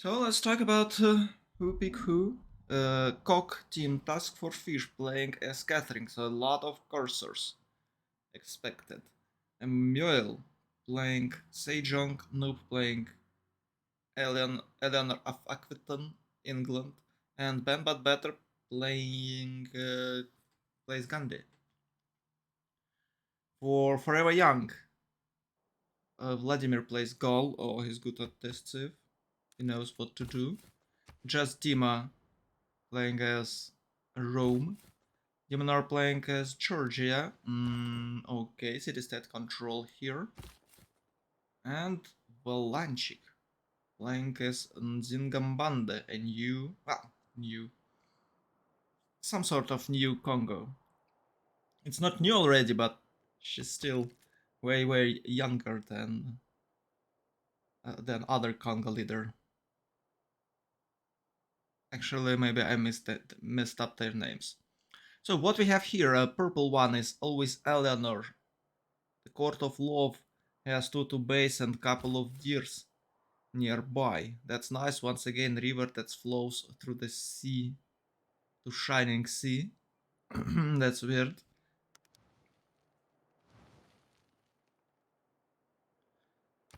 So let's talk about who pick who. Cock team Task for Fish playing as Catherine, so a lot of cursors expected. And Mule playing Sejong, Noob playing Eleanor of Aquitaine, England, and Ben But Better playing plays Gandhi. For Forever Young, Vladimir plays Gaul, oh he's good at this civ. He knows what to do. Just Dima playing as Rome. Yamanar playing as Georgia. Okay, city state control here. And Volanchik playing as Nzingambande, a new, some sort of new Congo. It's not new already, but she's still way younger than other Congo leader. Actually, maybe I messed up their names. So what we have here, a purple one is always Eleanor. The Court of Love has two base and couple of deers nearby. That's nice. Once again, river that flows through the sea to Shining Sea. That's weird.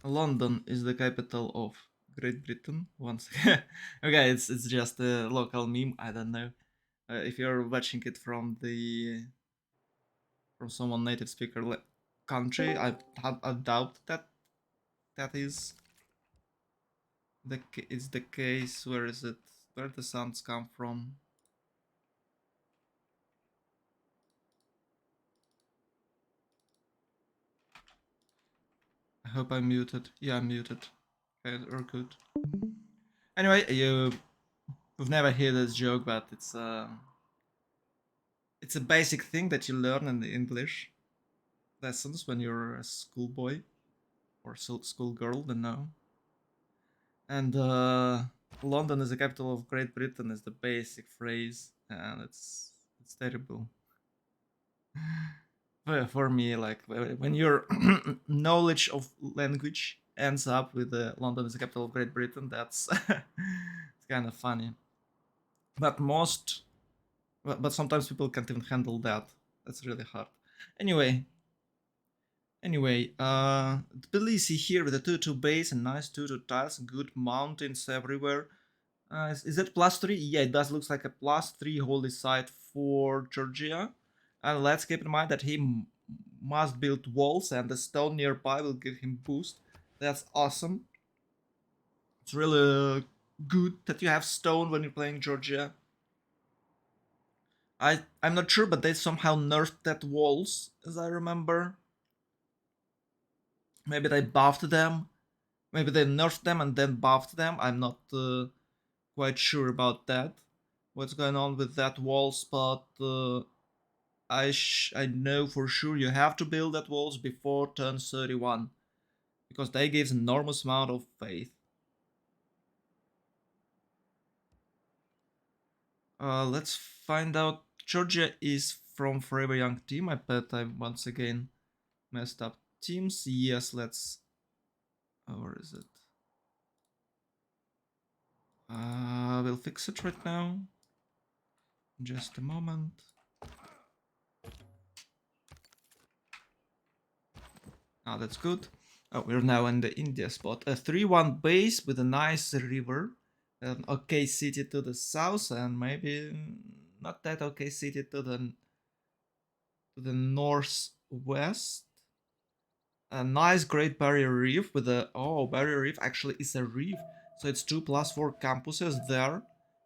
London is the capital of Great Britain. Once again, okay, it's just a local meme. I don't know if you're watching it from someone native speaker country. I doubt that is it's the case. Where is it? Where the sounds come from? I hope I'm muted. Yeah, I'm muted. Okay, we're good. Anyway, we've never heard this joke, but it's a basic thing that you learn in the English lessons when you're a schoolboy or schoolgirl, don't know. And London is the capital of Great Britain is the basic phrase, and it's terrible. For me, like when your knowledge of language ends up with London is the capital of Great Britain, that's it's kind of funny. But but sometimes people can't even handle that. That's really hard. Anyway, Tbilisi here with a 2-2 base and nice 2-2 tiles, good mountains everywhere. Is that +3? Yeah, it does looks like a +3 holy site for Georgia. And let's keep in mind that he must build walls and the stone nearby will give him boost. That's awesome. It's really good that you have stone when you're playing Georgia. I'm not sure, but they somehow nerfed that walls, as I remember. Maybe they buffed them. Maybe they nerfed them and then buffed them. I'm not quite sure about that. What's going on with that walls, but I know for sure you have to build that walls before turn 31 because they give enormous amount of faith. Let's find out. Georgia is from Forever Young team. I bet I once again messed up teams. Yes, let's. Where is it? We'll fix it right now. Just a moment. Ah, that's good. Oh, we're now in the India spot. A 3-1 base with a nice river. An okay city to the south and maybe not that okay city to the northwest. A nice Great Barrier Reef with a Barrier Reef actually is a reef, so it's 2+4 campuses there.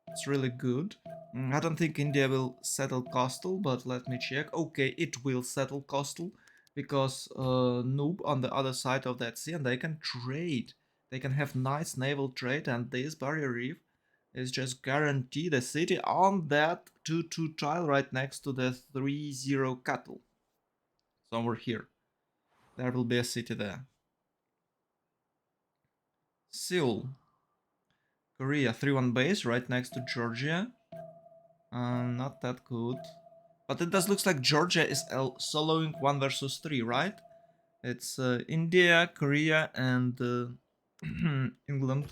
It's really good. I don't think India will settle coastal, but let me check. Okay, it will settle coastal because Noob on the other side of that sea and they can trade. They can have nice naval trade, and this Barrier Reef is just guaranteed a city on that 2-2 tile right next to the 3-0 cattle. Somewhere here. There will be a city there. Seoul. Korea, 3-1 base right next to Georgia. Not that good. But it does looks like Georgia is soloing 1 versus 3, right? It's India, Korea, and England.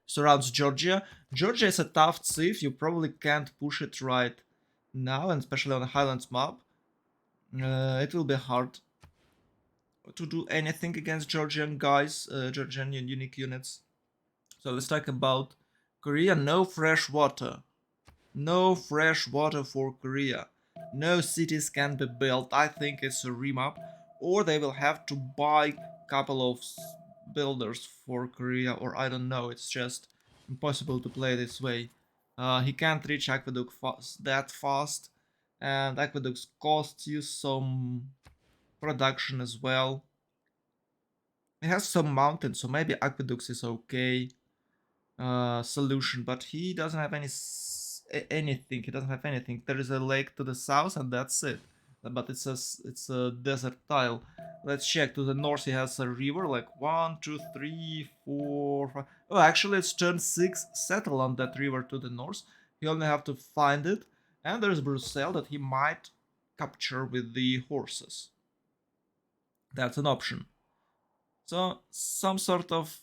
surrounds Georgia. Georgia is a tough thief. You probably can't push it right now, and especially on the Highlands map. It will be hard to do anything against Georgian guys, Georgian unique units. So let's talk about Korea. No fresh water. No fresh water for Korea. No cities can be built. I think it's a remap. Or they will have to buy a couple of builders for Korea, or I don't know. It's just impossible to play this way. He can't reach aqueduct that fast, and aqueducts cost you some production as well. It has some mountains, so maybe aqueducts is okay solution, but he doesn't have anything. He doesn't have anything. There is a lake to the south, and that's it. But it's a desert tile. Let's check. To the north, he has a river, like 1, 2, 3, 4, 5. Oh, actually, it's turn 6. Settle on that river to the north. You only have to find it, and there's Brussels that he might capture with the horses. That's an option. So some sort of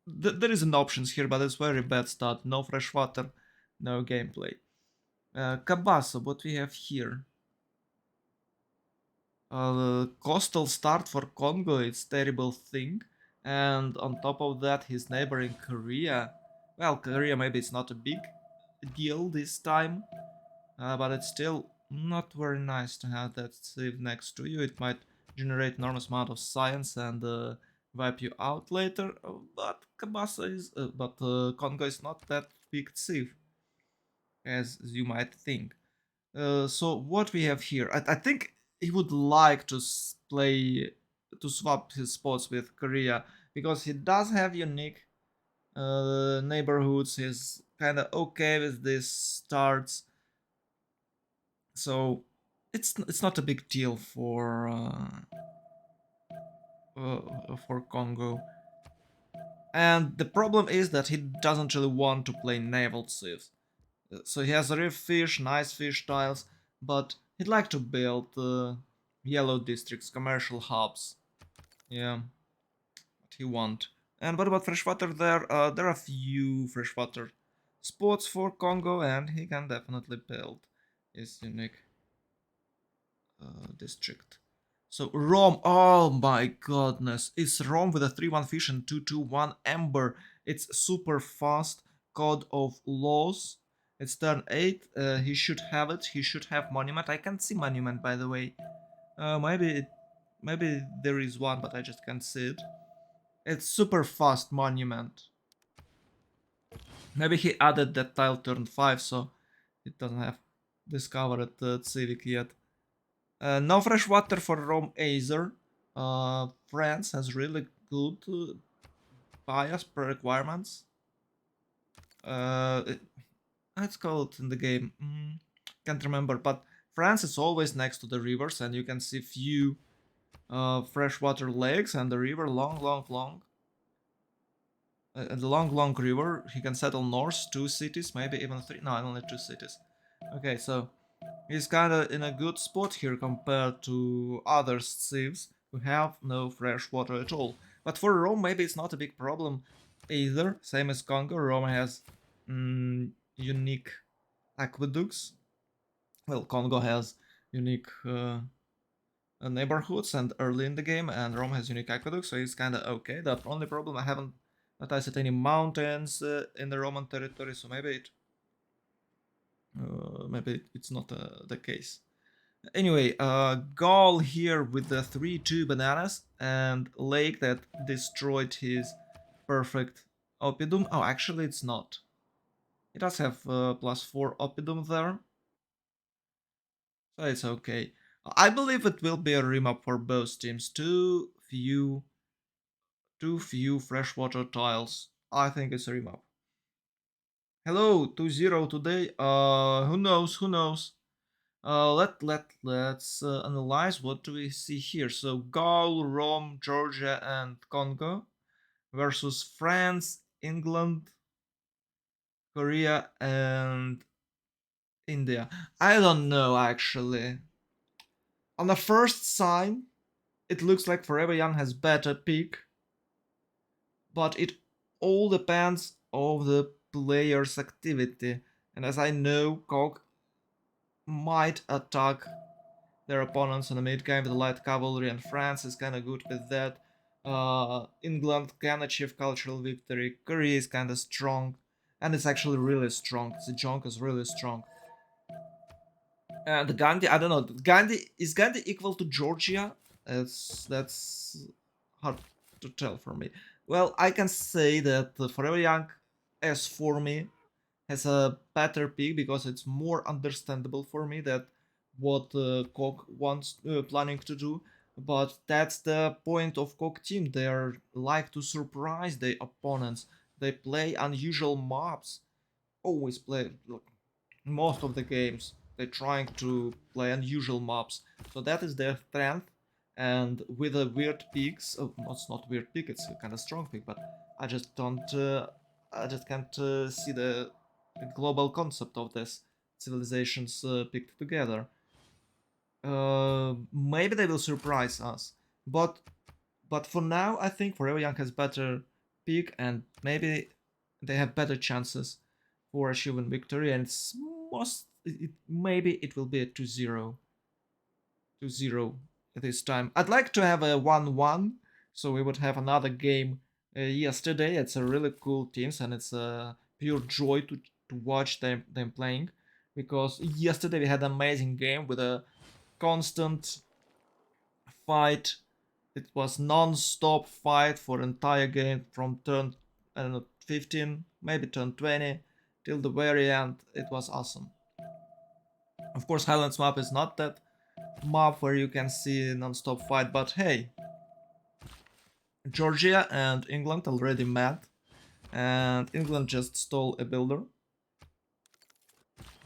there isn't options here, but it's very bad start. No fresh water, no gameplay. Cabasso, what we have here? Coastal start for Congo, it's terrible thing. And on top of that, his neighboring Korea. Well, Korea maybe it's not a big deal this time, but it's still not very nice to have that save next to you. It might generate enormous amount of science and wipe you out later. But Congo is not that big thief as you might think. So what we have here, I think he would like to play to swap his spots with Korea because he does have unique neighborhoods. He's kind of okay with these starts, so it's not a big deal for Congo. And the problem is that he doesn't really want to play naval thieves. So he has reef fish, nice fish tiles, but he'd like to build yellow districts, commercial hubs. Yeah, what he want. And what about freshwater there? There are few freshwater spots for Congo, and he can definitely build his unique district. So Rome, oh my goodness, it's Rome with a 3-1 fish and 2-2-1 ember. It's super fast, code of laws. It's turn 8, he should have it, he should have monument. I can't see monument by the way. Maybe there is one, but I just can't see it. It's super fast monument. Maybe he added that tile turn 5, so it doesn't have discovered civic yet. No fresh water for Rome either. France has really good bias per requirements. Let's call it in the game. Can't remember, but France is always next to the rivers, and you can see few freshwater lakes and the river long. The long river. He can settle north, 2 cities, maybe even 3. No, only 2 cities. Okay, so he's kinda in a good spot here compared to other thieves who have no fresh water at all. But for Rome, maybe it's not a big problem either. Same as Congo, Rome has unique aqueducts. Well, Congo has unique neighborhoods and early in the game, and Rome has unique aqueducts, so it's kinda okay. The only problem, I haven't noticed any mountains in the Roman territory, so maybe it's not the case. Anyway, Gaul here with the 3-2 bananas and Lake that destroyed his perfect Oppidum. Oh, actually it's not. It does have +4 Oppidum there. So it's okay. I believe it will be a remap for both teams. Too few freshwater tiles. I think it's a remap. Hello, 2-0 today. Who knows? Let's analyze what do we see here. So Gaul, Rome, Georgia, and Congo versus France, England, Korea, and India. I don't know actually. On the first sign, it looks like Forever Young has better pick, but it all depends of the player's activity. And as I know, Cog might attack their opponents in the mid game with light cavalry, and France is kind of good with that. England can achieve cultural victory. Korea is kind of strong, and it's actually really strong. Sejong is really strong. And Gandhi, I don't know. Gandhi is Gandhi equal to Georgia? That's hard to tell for me. Well, I can say that Forever Young, as for me, has a better pick because it's more understandable for me that what Koch wants planning to do. But that's the point of Koch team. They are like to surprise their opponents. They play unusual maps. Always play most of the games. They're trying to play unusual maps. So that is their strength. And with a weird picks, oh, it's not weird pick. It's a kind of strong pick, but I just don't. I just can't see the global concept of this civilizations picked together. Maybe they will surprise us, but for now, I think Forever Young has better pick, and maybe they have better chances for achieving victory. And it's maybe it will be a 2-0, 2-0 this time. I'd like to have a 1-1, so we would have another game yesterday. It's a really cool teams, and it's a pure joy to watch them playing, because yesterday we had an amazing game with a constant fight. It was non-stop fight for entire game from turn, I don't know, 15, maybe turn 20 till the very end. It was awesome. Of course, Highlands map is not that map where you can see non-stop fight, but hey, Georgia and England already met, and England just stole a builder.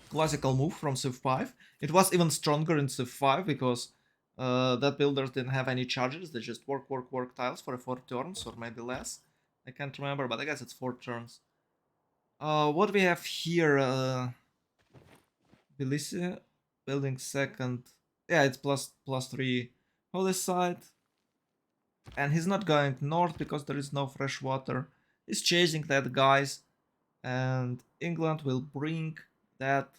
Classical move from Civ 5. It was even stronger in Civ 5 because that builders didn't have any charges. They just work tiles for 4 turns or maybe less. I can't remember, but I guess it's 4 turns. What we have here? Belize building second. Yeah, it's plus 3 holy side. And he's not going north because there is no fresh water. He's chasing that guys. And England will bring that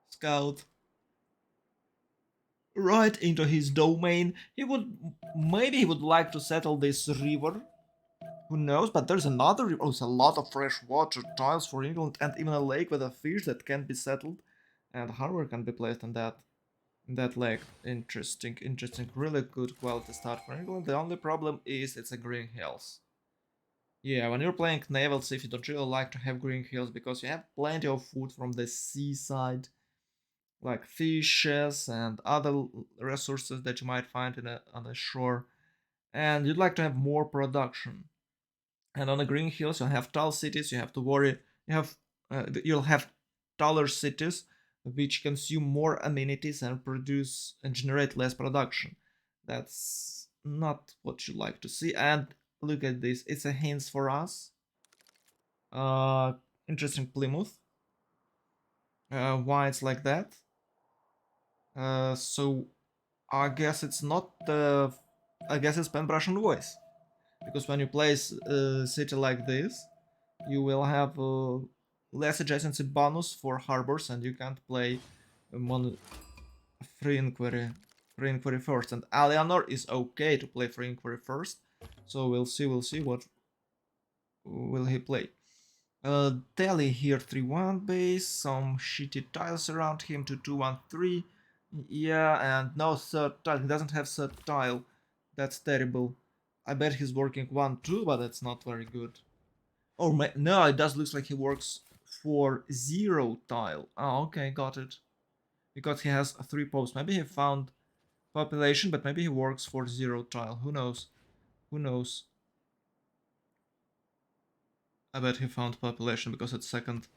scout right into his domain. Maybe he would like to settle this river. Who knows? But there's another river. Oh, it's a lot of fresh water tiles for England, and even a lake with a fish that can be settled, and harbor can be placed in that lake. Interesting, interesting. Really good quality start for England. The only problem is it's a green hills. Yeah, when you're playing naval if you don't really like to have green hills because you have plenty of food from the seaside, like fishes and other resources that you might find on the shore, and you'd like to have more production. And on the green hills, you'll have tall cities. You have to worry. You'll have taller cities, which consume more amenities and produce and generate less production. That's not what you like to see. And look at this. It's a hint for us. Uh, Interesting Plymouth. Why it's like that? So I guess it's not the. I guess it's pen Russian voice, because when you play a city like this, you will have less adjacency bonus for harbors, and you can't play mon free inquiry, first. And Alianor is okay to play free inquiry first, so we'll see what will he play. Delhi here 3-1 base, some shitty tiles around him to 2-1-3. Yeah, and no third tile. He doesn't have third tile. That's terrible. I bet he's working 1-2, but that's not very good. Oh, no, it does look like he works for 0 tile. Oh, okay, got it. Because he has 3 posts. Maybe he found population, but maybe he works for 0 tile. Who knows? Who knows? I bet he found population because it's second.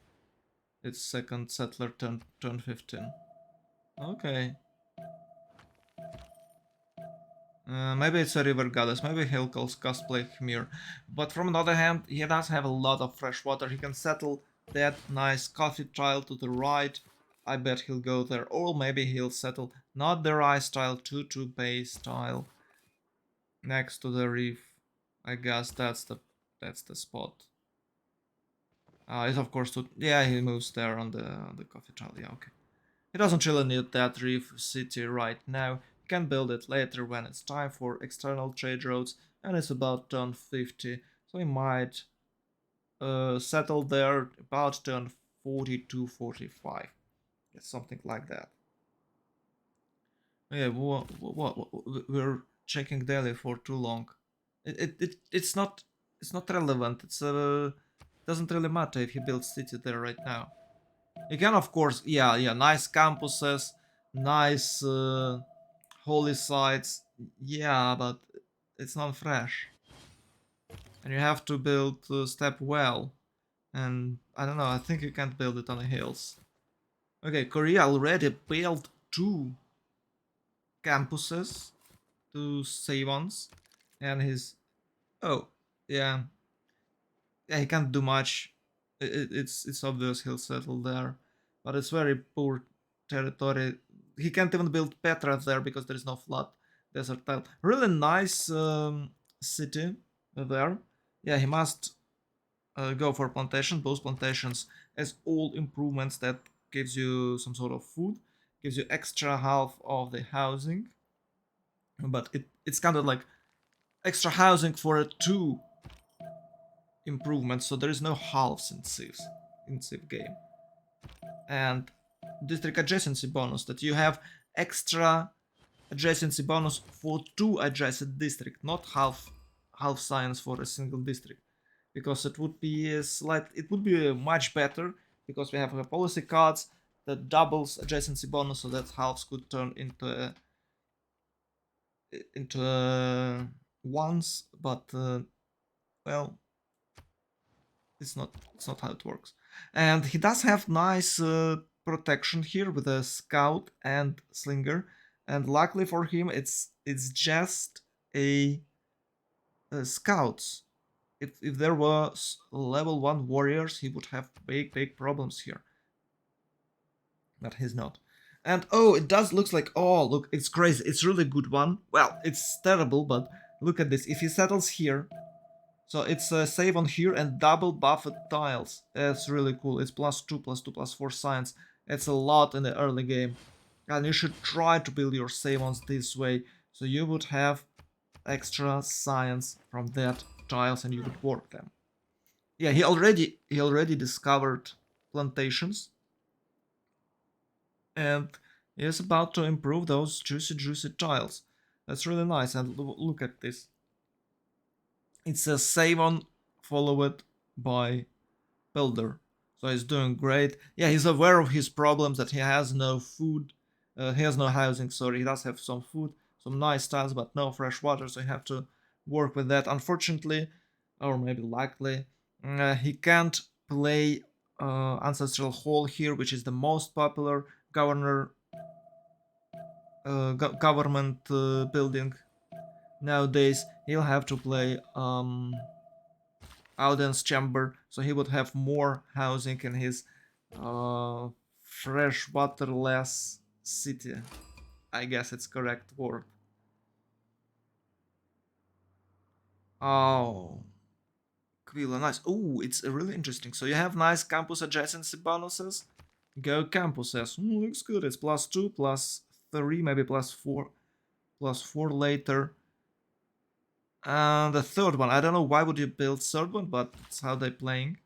It's second settler turn 15. Okay. Maybe it's a river goddess. Maybe he'll cosplay Hymir. But from another hand, he does have a lot of fresh water. He can settle that nice coffee tile to the right. I bet he'll go there. Or maybe he'll settle not the rice tile, 2-2 base tile next to the reef. I guess that's the That's the spot. It's of course to, yeah, he moves there on the coffee tile. Yeah, okay. He doesn't really need that reef city right now. He can build it later when it's time for external trade routes, and it's about turn 50, so he might settle there about turn 42, 45. Yeah, something like that. Yeah, we're checking daily for too long. It's not relevant. Doesn't really matter if he builds city there right now. You can, of course, yeah, nice campuses, nice holy sites, yeah, but it's not fresh, and you have to build step well. And I don't know, I think you can't build it on the hills. Okay, Korea already built two campuses, two savons, and his, oh, yeah, yeah, he can't do much. It's obvious he'll settle there, but it's very poor territory. He can't even build Petra there because there is no flat desert tile. Really nice city there. Yeah, he must go for plantation. Both plantations as all improvements that gives you some sort of food, gives you extra half of the housing, but it's kind of like extra housing for a two improvements, so there is no halves in Civ game. And district adjacency bonus, that you have extra adjacency bonus for two adjacent district, not half science for a single district, because it would be much better, because we have a policy cards that doubles adjacency bonus, so that halves could turn into ones, but well, it's not how it works. And he does have nice protection here with a scout and slinger, and luckily for him it's just a scouts. If there was level 1 warriors, he would have big problems here, but he's not. And oh, it does looks like, oh look, it's crazy, it's really good one. Well, it's terrible, but look at this. If he settles here, so it's a save on here and double buffed tiles. That's really cool. It's +2, +2, +4 science. It's a lot in the early game. And you should try to build your save ons this way, so you would have extra science from that tiles and you could work them. Yeah, he already discovered plantations, and he is about to improve those juicy tiles. That's really nice. And look at this. It's a save on followed by builder. So he's doing great. Yeah, he's aware of his problems, that he has no food. He has no housing, sorry. He does have some food, some nice tiles, but no fresh water, so you have to work with that. Unfortunately, or maybe luckily, he can't play Ancestral Hall here, which is the most popular government building nowadays. He'll have to play audience chamber, so he would have more housing in his fresh waterless city. I guess it's correct word. Oh, Quilla, nice. Oh, it's really interesting. So you have nice campus adjacency bonuses. Go campuses. Looks good. It's +2, +3, maybe +4, +4 later. And the third one, I don't know why would you build third one, but it's how they're playing.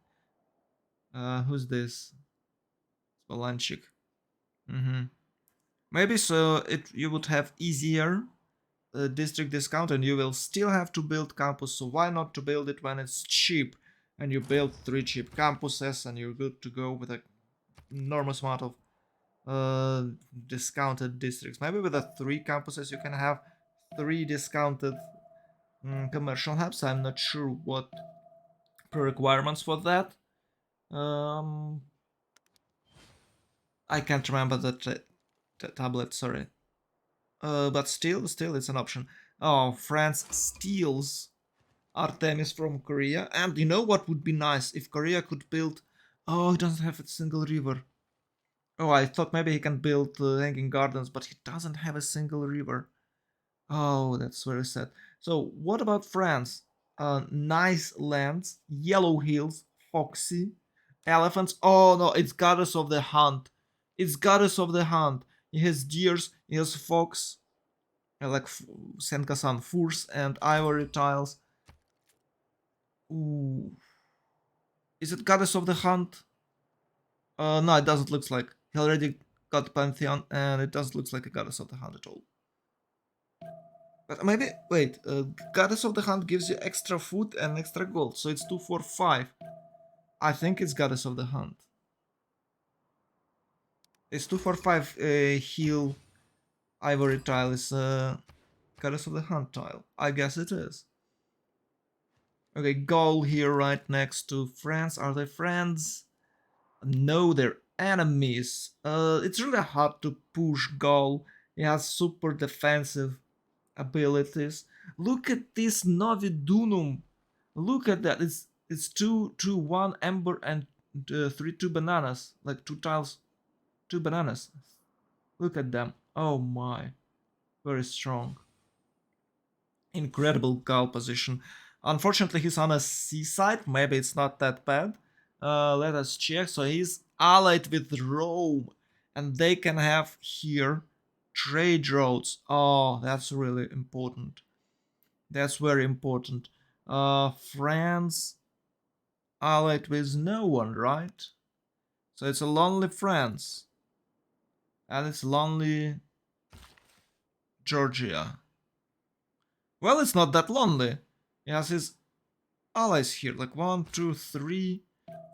Who's this? Balanchik. Maybe so you would have easier district discount, and you will still have to build campus, so why not to build it when it's cheap, and you build 3 cheap campuses and you're good to go with a enormous amount of discounted districts. Maybe with the 3 campuses you can have 3 discounted commercial hubs. I'm not sure what requirements for that. I can't remember the tablet, sorry. But still, it's an option. Oh, France steals Artemis from Korea. And you know what would be nice? If Korea could build... Oh, he doesn't have a single river. Oh, I thought maybe he can build hanging gardens, but he doesn't have a single river. Oh, that's very sad. So, what about France? nice lands, yellow hills, foxy, elephants. Oh no, it's goddess of the hunt. It's goddess of the hunt. He has deers, he has fox, like Senkasan furs and ivory tiles. Ooh, is it goddess of the hunt? No, it doesn't look like. He already got Pantheon, and it doesn't look like a goddess of the hunt at all. But maybe wait, goddess of the hunt gives you extra food and extra gold, so it's 245. I think it's goddess of the hunt. It's 245 heal ivory tile is goddess of the hunt tile. I guess it is. Okay, Gaul here right next to friends. Are they friends? No, they're enemies. It's really hard to push Gaul. He has super defensive abilities. Look at this Novidunum. Look at that. It's two one ember and three two bananas. Like two tiles, two bananas. Look at them. Oh my, very strong. Incredible Gal position. Unfortunately, he's on a seaside. Maybe it's not that bad. Let us check. So he's allied with Rome, and they can have here trade routes. Oh, that's really important. That's very important. France allied with no one, right? So it's a lonely France. And it's lonely Georgia. Well, it's not that lonely. He has his allies here. Like 1, 2, 3,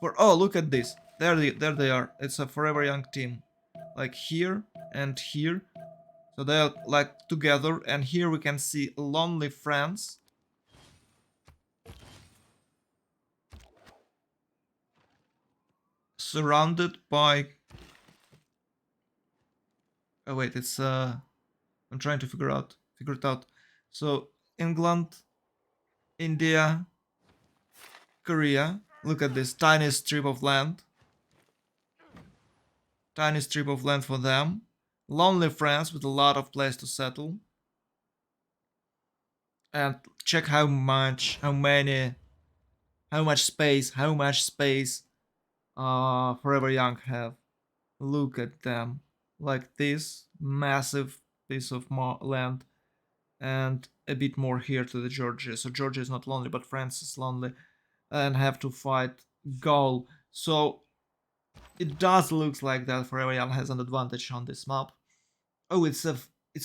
4. Oh, look at this. There they are. It's a forever young team. Like here and here. So they're like together. And here we can see lonely France. Surrounded by... Oh wait, it's I'm trying to figure it out. So England, India, Korea. Look at this tiny strip of land. Tiny strip of land for them. Lonely France with a lot of place to settle. And check how much space Forever Young have. Look at them. Like this massive piece of land and a bit more here to the Georgia. So Georgia is not lonely, but France is lonely and have to fight Gaul. So it does look like that Forever Young has an advantage on this map. Oh, it's a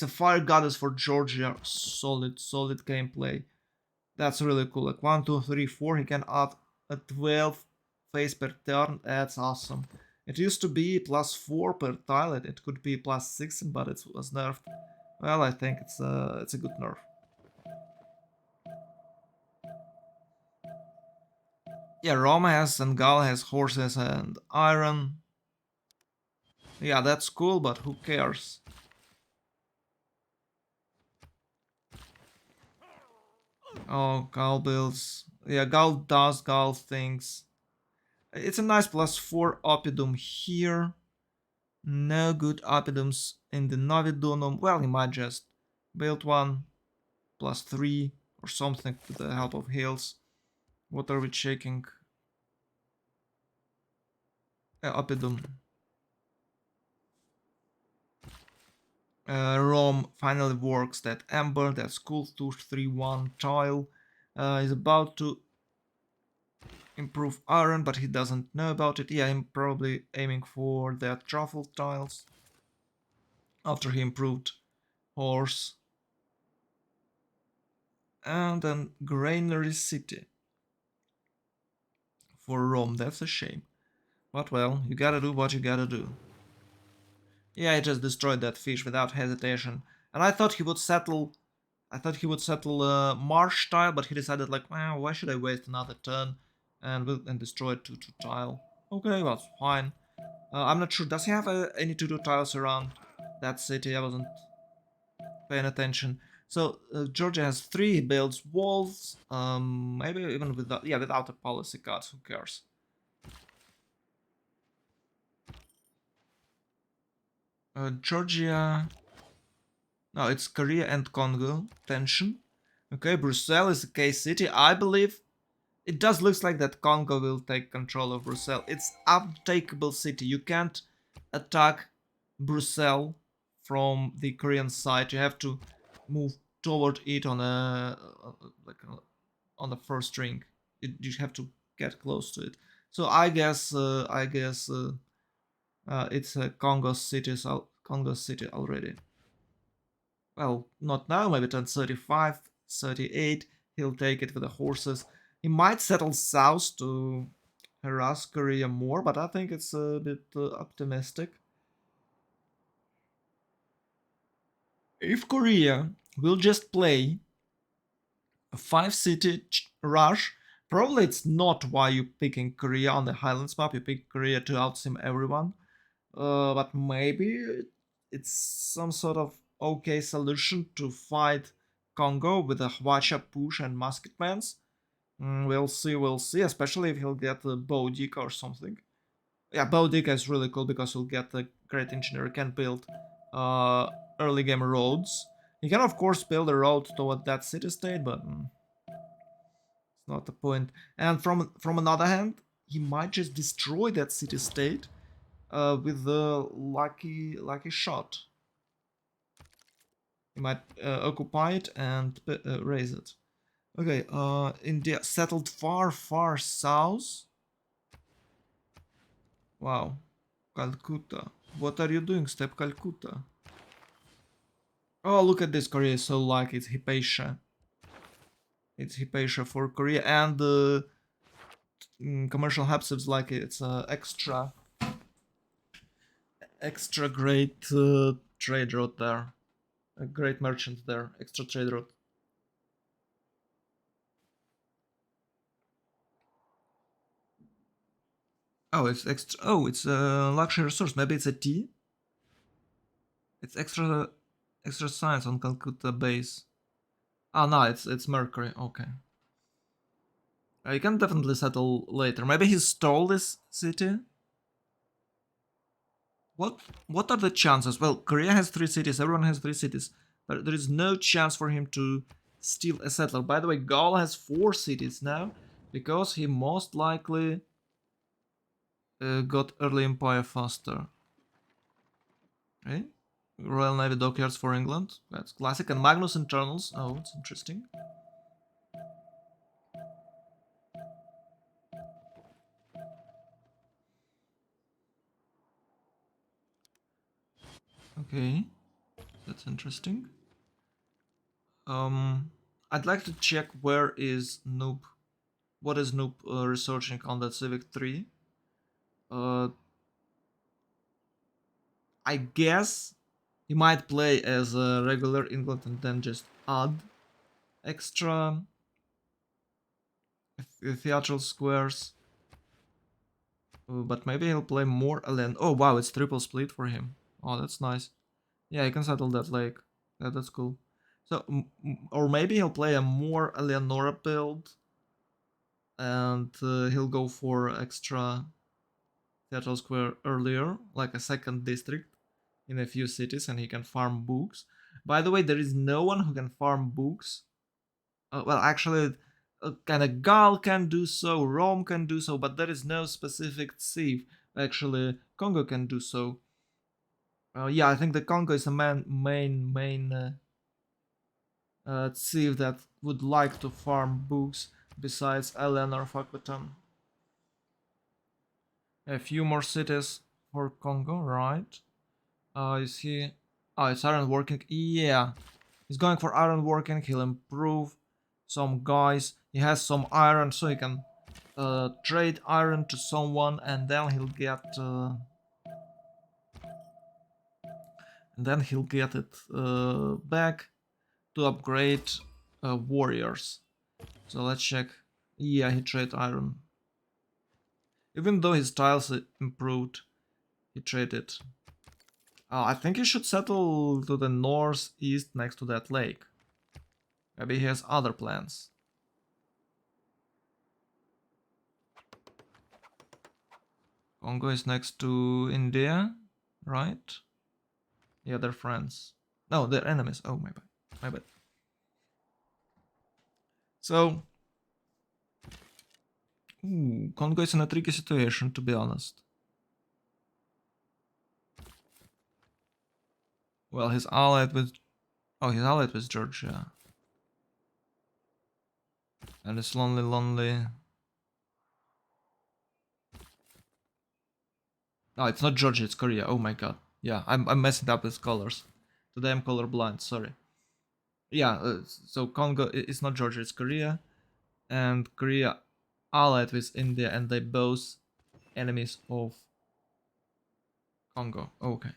fire goddess for Georgia. Solid gameplay. That's really cool. Like 1, 2, 3, 4. He can add a 12 phase per turn. That's awesome. It used to be +4 per tile. It could be +6, but it was nerfed. Well, I think it's a good nerf. Yeah, Roma has and Gaul has horses and iron. Yeah, that's cool, but who cares? Oh, Gaul builds. Yeah, Gaul does Gaul things. It's a nice +4 Oppidum here. No good Oppidums in the Novidunum. Well, he might just build one +3 or something with the help of heals. What are we checking? Oppidum. Rome finally works that Ember, that's cool, 2-3-1 tile. He's about to improve iron, but he doesn't know about it. Yeah, I'm probably aiming for the truffle tiles after he improved horse. And then Granary City for Rome. That's a shame. But well, you gotta do what you gotta do. Yeah, he just destroyed that fish without hesitation. And I thought he would settle. I thought he would settle marsh tile, but he decided like, well, why should I waste another turn and destroy 2-2 tile? Okay, well, it's fine. I'm not sure. Does he have any 2-2 tiles around that city? I wasn't paying attention. So Georgia has 3. He builds walls. Maybe even without, yeah, without a policy card. Who cares? Georgia. No, it's Korea and Congo tension. Okay, Brussels is a case city. I believe it does looks like that Congo will take control of Brussels. It's untakeable city. You can't attack Brussels from the Korean side. You have to move toward it on a like on the first ring. You have to get close to it. So I guess it's a Congo city already. Well, not now, maybe turn 35, 38, he'll take it with the horses. He might settle south to harass Korea more, but I think it's a bit optimistic. If Korea will just play a 5 city rush, probably it's not why you're picking Korea on the Highlands map. You pick Korea to outsim everyone. But maybe it's some sort of okay solution to fight Congo with a Hwacha push and musketmans. We'll see, especially if he'll get a Boudica or something. Yeah, Boudica is really cool because he'll get a great engineer, he can build uh, early game roads. He can of course build a road toward that city state, but it's not the point. And from another hand, he might just destroy that city state with the lucky shot. You might occupy it and raise it. Okay, India settled far south. Wow, Calcutta. What are you doing, Step Calcutta? Oh, look at this. Korea is so lucky. It's Hypatia. It's Hypatia for Korea, and the commercial hubs is like it's extra great trade route there. A great merchant there. Extra trade route. Oh, it's extra. Oh, it's a luxury resource. Maybe it's a tea. It's extra science on Calcutta base. Ah, no, it's Mercury. Okay. You can definitely settle later. Maybe he stole this city. What are the chances? Well, Korea has 3 cities. Everyone has 3 cities, but there is no chance for him to steal a settler. By the way, Gaul has 4 cities now because he most likely got early empire faster. Okay. Royal Navy dockyards for England. That's classic. And Magnus internals. Oh, it's interesting. Okay, that's interesting. Um, I'd like to check where is Noob. What is Noob researching on that Civic 3? Uh, I guess he might play as a regular England and then just add extra theatrical squares. But maybe he'll play more Alen. Oh wow, it's triple split for him. Oh, that's nice. Yeah, you can settle that lake. Yeah, that's cool. So, or maybe he'll play a more Eleonora build, and he'll go for extra theatrical square earlier, like a second district in a few cities, and he can farm books. By the way, there is no one who can farm books. Well, actually, kind of Gaul can do so, Rome can do so, but there is no specific thief. Actually, Congo can do so. Yeah, I think the Congo is a main thief that would like to farm books besides Eleanor Fakutan. A few more cities for Congo, right? Is he? Oh, it's iron working. Yeah, he's going for iron working. He'll improve some guys. He has some iron, so he can trade iron to someone, and then he'll get it back to upgrade warriors. So let's check. Yeah, he traded iron. Even though his tiles improved, he traded. I think he should settle to the northeast next to that lake. Maybe he has other plans. Congo is next to India, right? Yeah, they're friends. No, they're enemies. Oh, my bad. My bad. So, Congo is in a tricky situation, to be honest. Well, he's allied with... Oh, he's allied with Georgia. And it's lonely, lonely... No, it's not Georgia, it's Korea. Oh my god. Yeah, I'm messing up with colors. Today I'm colorblind, sorry. Yeah, so Congo is not Georgia, it's Korea. And Korea allied with India, and they both enemies of Congo. Okay.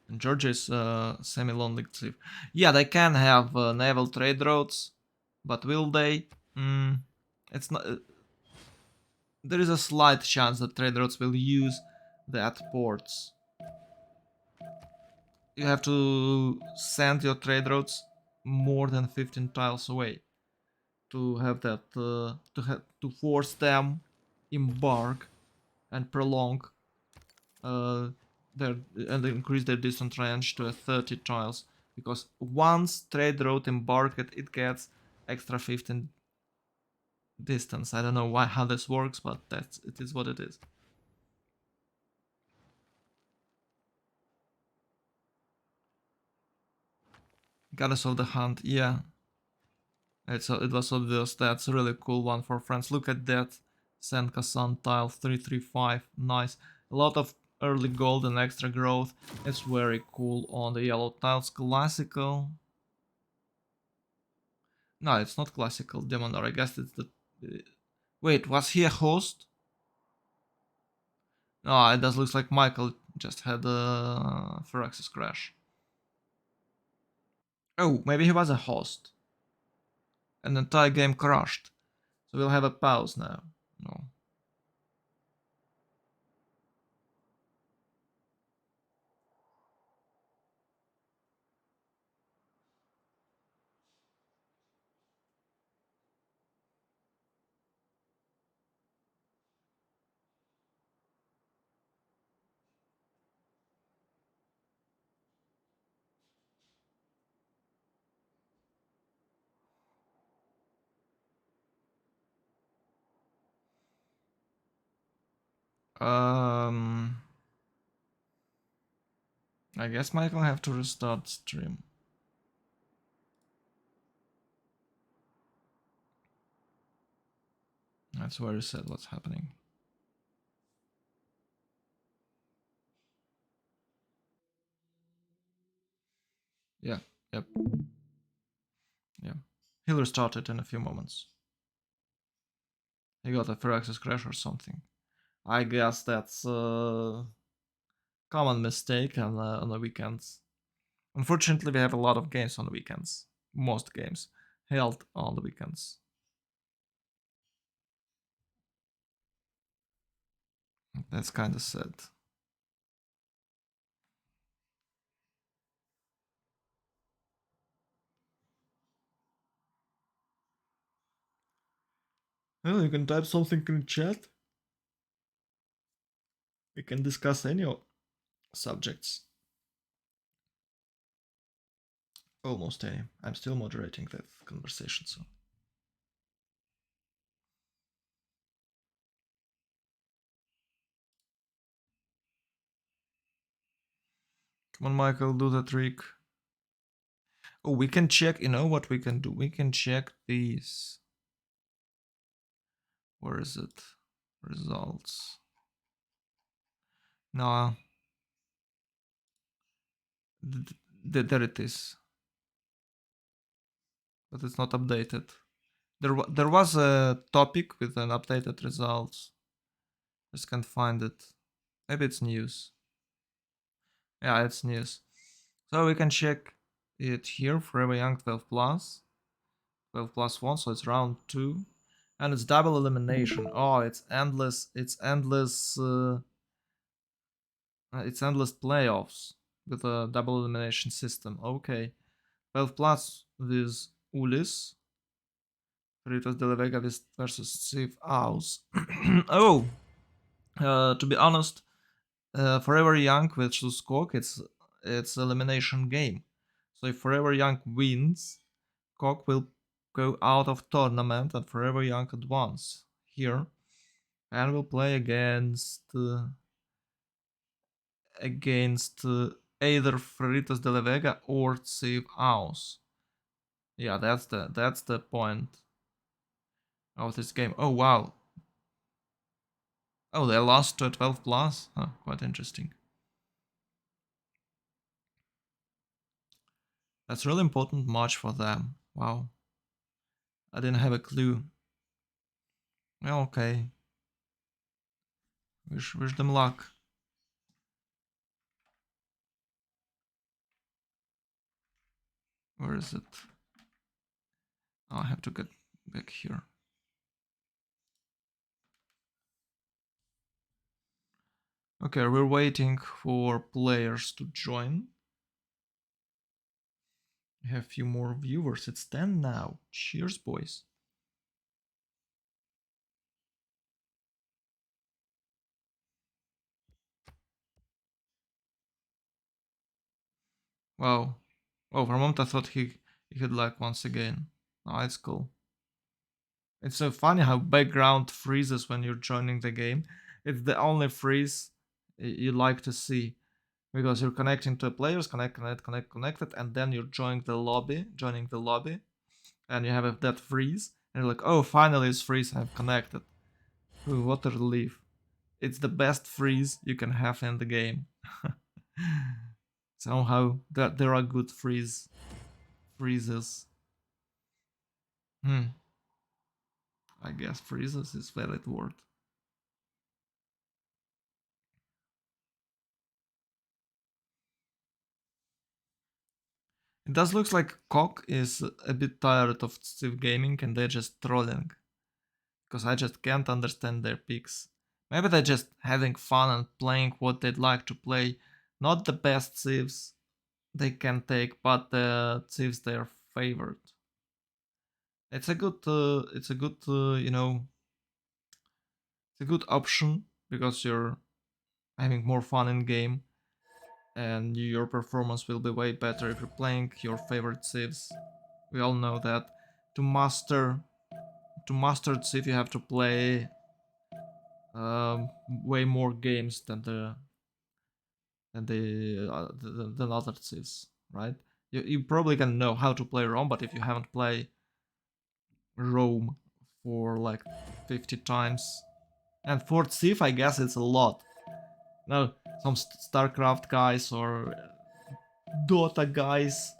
And Georgia is semi-lonely cliff. Yeah, they can have naval trade routes, but will they? It's not. There is a slight chance that trade routes will use that ports. You have to send your trade routes more than 15 tiles away to have that to force them embark and prolong their and increase their distance range to a 30 tiles, because once trade route embarked it gets extra 15 distance. I don't know how this works, but it is what it is. Goddess of the Hunt, yeah. It was obvious. That's a really cool one for friends. Look at that. Senka Sun tile 335. Nice. A lot of early gold and extra growth. It's very cool on the yellow tiles. Classical. No, it's not classical Demonor. I guess it's the... Wait, was he a host? No, it does look like Michael just had a Firaxis crash. Oh, maybe he was a host. And the entire game crashed. So we'll have a pause now. No. I guess Michael have to restart stream. That's very sad what's happening. Yeah, yep. Yeah. He'll restart it in a few moments. He got a Firaxis crash or something. I guess that's a common mistake on the weekends. Unfortunately, we have a lot of games on the weekends. Most games held on the weekends. That's kind of sad. Well, you can type something in chat. We can discuss any subjects. Almost any. I'm still moderating that conversation, so. Come on, Michael, do the trick. Oh, we can check, you know what we can do? We can check these. Where is it? Results. No. There it is. But it's not updated. There was a topic with an updated results. Just can't find it. Maybe it's news. Yeah, it's news. So we can check it here. Forever Young 12 plus. 12 plus 1, so it's round 2. And it's double elimination. Oh, it's endless. It's endless playoffs with a double elimination system. Okay. 12 plus with Ulis. Ritos de la Vega versus Steve Aus. Oh, to be honest, Forever Young versus Cock, it's elimination game. So if Forever Young wins, Cock will go out of tournament and forever young at once here, and we'll play against either Fritos de la Vega or Civ Aus. Yeah, that's the point of this game. Oh wow. Oh, they lost to a 12 plus. Huh, quite interesting. That's really important match for them. Wow. I didn't have a clue. Well, okay. Wish them luck. Where is it? Oh, I have to get back here. Okay, we're waiting for players to join. We have a few more viewers. It's 10 now. Cheers, boys. Wow. Oh, for a moment I thought he had like once again. Oh, it's cool. It's so funny how background freezes when you're joining the game. It's the only freeze you like to see. Because you're connecting to players, connected, and then you're joining the lobby, and you have that freeze, and you're like, oh, finally it's freeze, I've connected. Ooh, what a relief. It's the best freeze you can have in the game. Somehow there are good freezes. I guess freezes is valid word. It does look like Cock is a bit tired of Civ gaming and they're just trolling. Because I just can't understand their picks. Maybe they're just having fun and playing what they'd like to play. Not the best civs they can take, but the civs they're favored. It's a good, it's a good option because you're having more fun in game, and your performance will be way better if you're playing your favorite civs. We all know that to master civ you have to play way more games than other civs, right? You probably can know how to play Rome, but if you haven't played Rome for like 50 times, and for Civ, I guess it's a lot. Now, some StarCraft guys or Dota guys,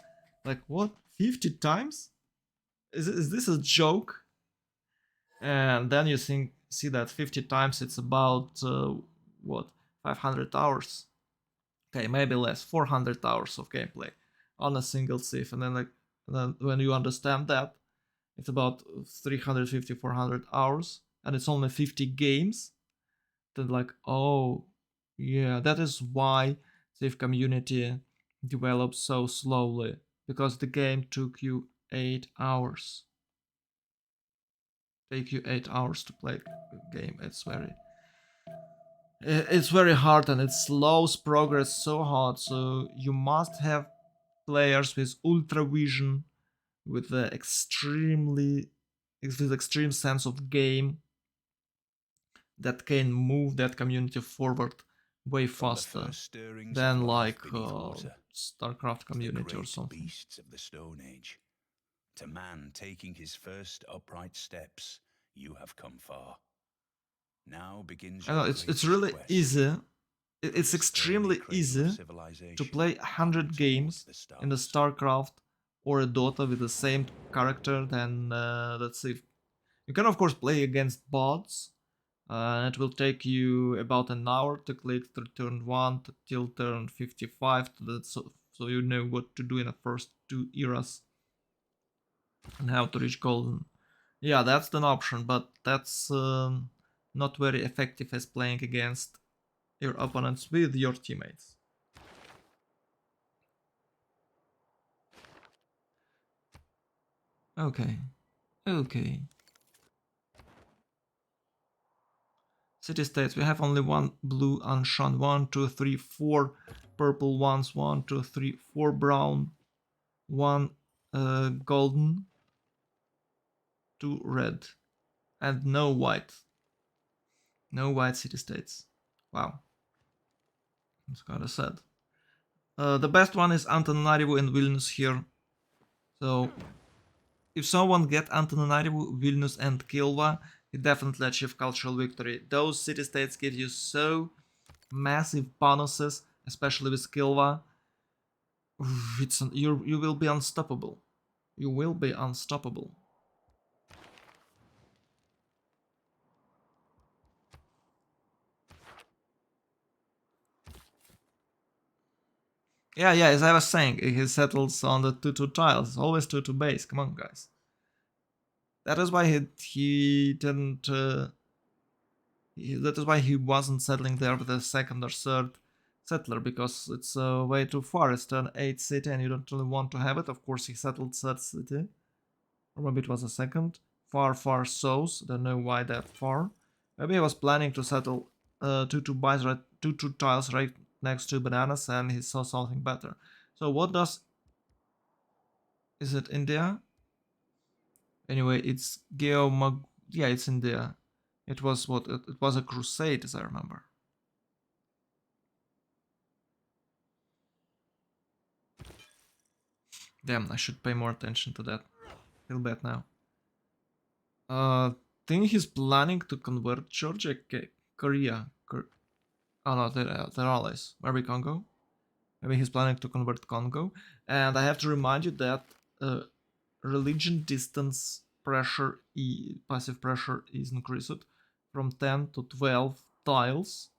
like what? 50 times? Is this a joke? And then you see that 50 times it's about what, 500 hours. Okay, maybe less, 400 hours of gameplay on a single Civ, and then when you understand that, it's about 350, 400 hours, and it's only 50 games. Then like, oh, yeah, that is why Civ community develops so slowly, because the game took you 8 hours. Take you 8 hours to play a game. It's very hard and it slows progress so hard. So you must have players with ultra vision, with the extreme sense of game, that can move that community forward way faster than like StarCraft community or something. Beasts of the Stone Age. To man taking his first upright steps, you have come far. Now begins your it's really quest. easy. It's extremely easy to play 100 games in a StarCraft or a Dota with the same character than let's see. You can of course play against bots. It will take you about an hour to click through turn 1 till turn 55, so you know what to do in the first 2 eras and how to reach golden. Yeah, that's an option, but that's not very effective as playing against your opponents with your teammates. Okay. City states, we have only one blue unshun. 1, 2, 3, 4 purple ones. 1, 2, 3, 4 brown. 1 golden. 2 red. And no white. No white city-states. Wow. It's kinda sad. The best one is Antananarivo and Vilnius here. So if someone get Antananarivo, Vilnius and Kilva, he definitely achieve cultural victory. Those city-states give you so massive bonuses, especially with Kilva. You will be unstoppable. You will be unstoppable. Yeah, as I was saying, he settles on the 2-2 tiles. Always 2-2 base. Come on, guys. That is why he didn't. That is why he wasn't settling there with a second or third settler, because it's way too far. It's turn 8 city and you don't really want to have it. Of course, he settled third city. Or maybe it was a second. Far south. Don't know why that far. Maybe he was planning to settle 2-2 buys, right, 2-2 tiles right next to bananas, and he saw something better. So what does... Is it India? Anyway, it's Geomag... Yeah, it's India. It was what? It was a crusade, as I remember. Damn, I should pay more attention to that. Feel bad now. Think he's planning to convert Georgia, Korea. Oh no, they're allies. Maybe Congo. Maybe he's planning to convert Congo. And I have to remind you that religion distance pressure, passive pressure, is increased from 10 to 12 tiles.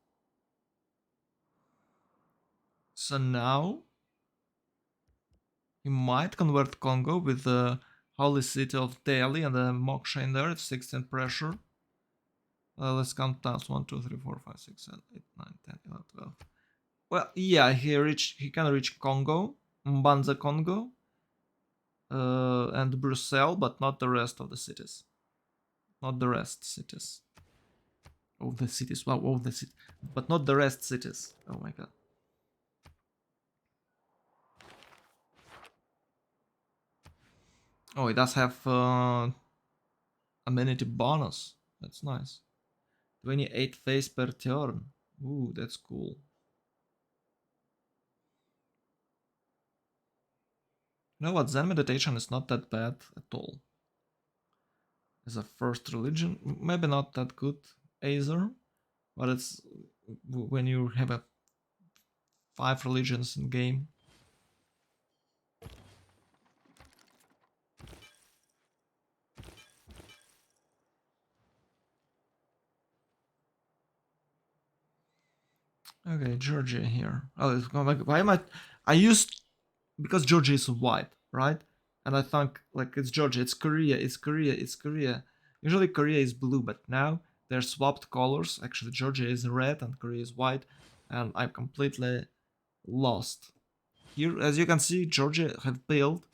So now he might convert Congo with the holy city of Delhi and the Moksha in there at 16 pressure. Let's count tiles 1, 2, 3, 4, 5, 6, 7, 8, 9, 10, 11, 12. Well, yeah, he can reach Congo, Mbanza Congo, and Brussels, but not the rest of the cities. Not the rest cities. Oh, the cities. Wow, oh, the cities. But not the rest cities. Oh my god. Oh, it does have amenity bonus. That's nice. 28 phase per turn. Ooh, that's cool. You know what? Zen meditation is not that bad at all. As a first religion, maybe not that good either, but it's when you have a 5 religions in game. Okay, Georgia here. Oh, it's going back. Why am I used because Georgia is white, right? And I think like it's Georgia, it's Korea, it's Korea, it's Korea. Usually Korea is blue, but now they're swapped colors. Actually, Georgia is red and Korea is white, and I'm completely lost. Here, as you can see, Georgia have built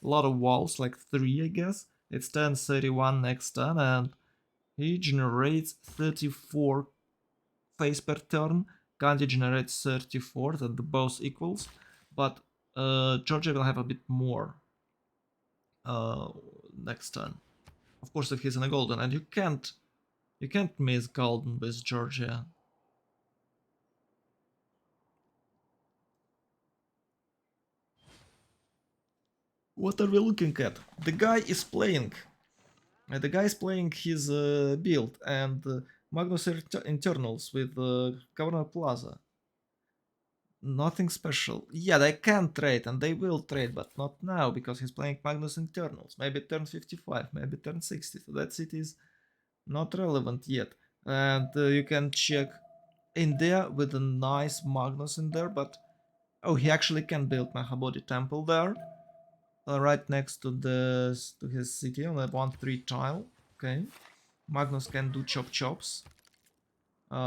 a lot of walls, like 3, I guess. It's 1031 next turn, and he generates 34 phase per turn. Gandhi generates 34, that the both equals, but Georgia will have a bit more uh, next turn. Of course, if he's in a golden, and you can't miss golden with Georgia. What are we looking at? The guy is playing. The guy is playing his build and Magnus Internals with Governor Plaza. Nothing special. Yeah, they can trade and they will trade, but not now because he's playing Magnus Internals. Maybe turn 55, maybe turn 60. So that city is not relevant yet. And you can check India with a nice Magnus in there, but oh, he actually can build Mahabodhi Temple there, right next to his city on a 1-3 tile. Okay, Magnus can do chops.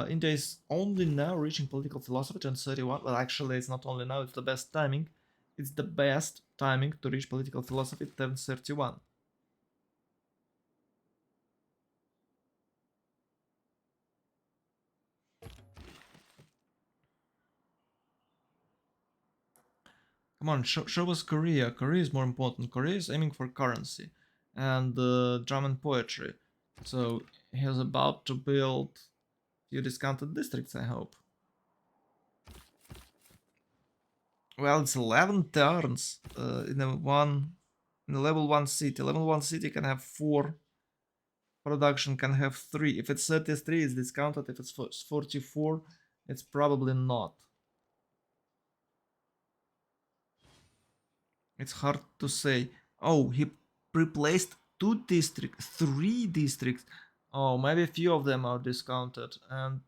India is only now reaching political philosophy turn 31. Well, actually, it's not only now, it's the best timing. It's the best timing to reach political philosophy turn 31. Come on, show us Korea. Korea is more important. Korea is aiming for currency. and drum and poetry. So he's about to build few discounted districts, I hope. Well, it's 11 turns in a level 1 city. Level 1 city can have 4. Production can have 3. If it's 33, it's discounted. If it's 44, it's probably not. It's hard to say. Oh, he replaced 2 districts, 3 districts. Oh, maybe a few of them are discounted. And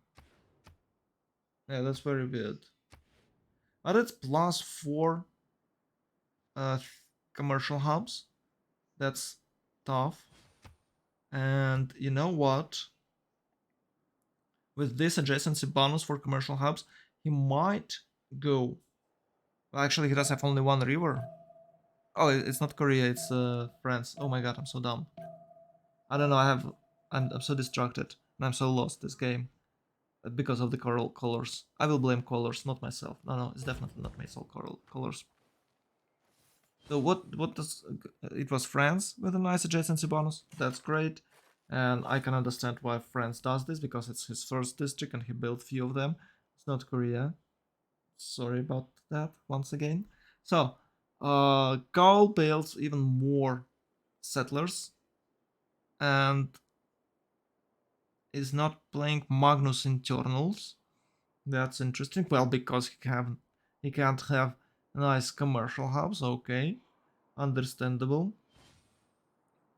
yeah, that's very good. But it's plus 4 uh, commercial hubs. That's tough. And you know what? With this adjacency bonus for commercial hubs, he might go. Well, actually, he does have only 1 river. Oh, it's not Korea, it's France. Oh my god, I'm so dumb. I don't know, I'm so distracted and I'm so lost this game because of the coral colors. I will blame colors, not myself. No, it's definitely not myself. Colors. So what does it was France with a nice adjacency bonus? That's great, and I can understand why France does this because it's his first district and he built few of them. It's not Korea. Sorry about that once again. So, Gaul builds even more settlers and is not playing Magnus Internals. That's interesting. Well, because he can't have nice commercial hubs. Okay, understandable.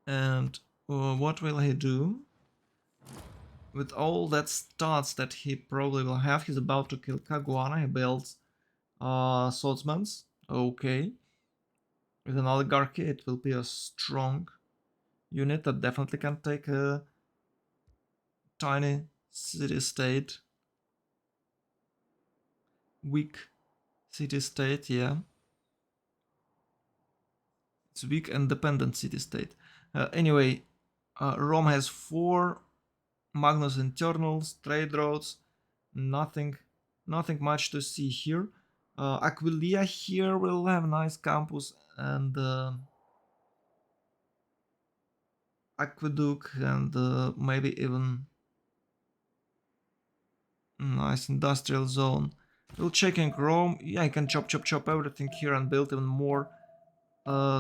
And what will he do? With all that stats that he probably will have, he's about to kill Caguana. He builds swordsmans. Okay. With an oligarchy, it will be a strong unit that definitely can take a tiny city-state. Weak city-state, yeah. It's weak and dependent city-state. Anyway, Rome has 4 Magnus internals, trade roads, nothing much to see here. Aquileia here will have a nice campus and aqueduct and maybe even nice industrial zone. We'll check in Rome. Yeah, I can chop everything here and build even more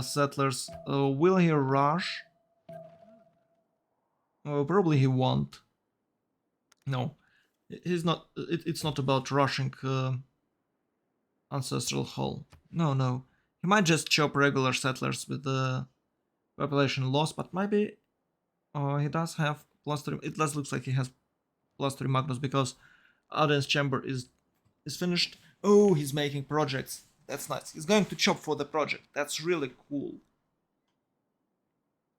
settlers. Will he rush? Probably he won't. No, he's not. It's not about rushing Ancestral Hall. No. He might just chop regular settlers with the population loss, but maybe he does have plus 3. It does looks like he has plus 3 Magnus because Audience Chamber is finished. Oh, he's making projects. That's nice. He's going to chop for the project. That's really cool.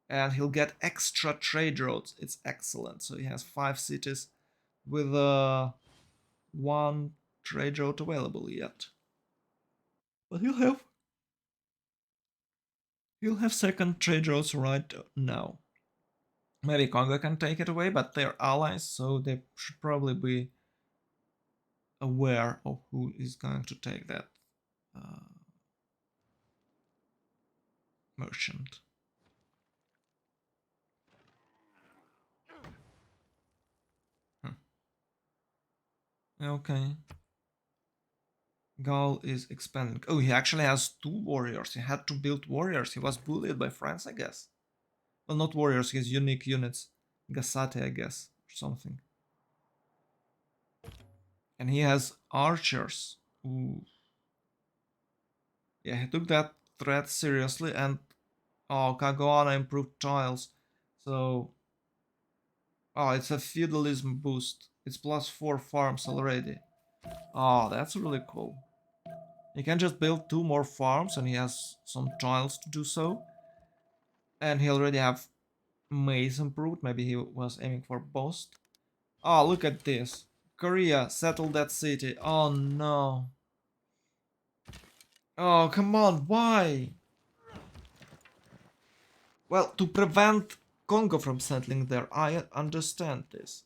And he'll get extra trade roads. It's excellent. So he has 5 cities with 1 trade road available yet. But he'll have second trade roads right now. Maybe Congo can take it away, but they're allies, so they should probably be aware of who is going to take that merchant. Okay. Gaul is expanding. Oh, he actually has 2 warriors. He had to build warriors. He was bullied by France, I guess. Well, not warriors, his unique units. Gassate, I guess, or something. And he has archers. Ooh. Yeah, he took that threat seriously, and oh, Cagoana improved tiles. So, oh, it's a feudalism boost. It's plus 4 farms already. Oh, that's really cool. He can just build 2 more farms and he has some tiles to do so. And he already have maize improved. Maybe he was aiming for boast. Oh, look at this. Korea, settle that city. Oh no. Oh, come on, why? Well, to prevent Congo from settling there, I understand this.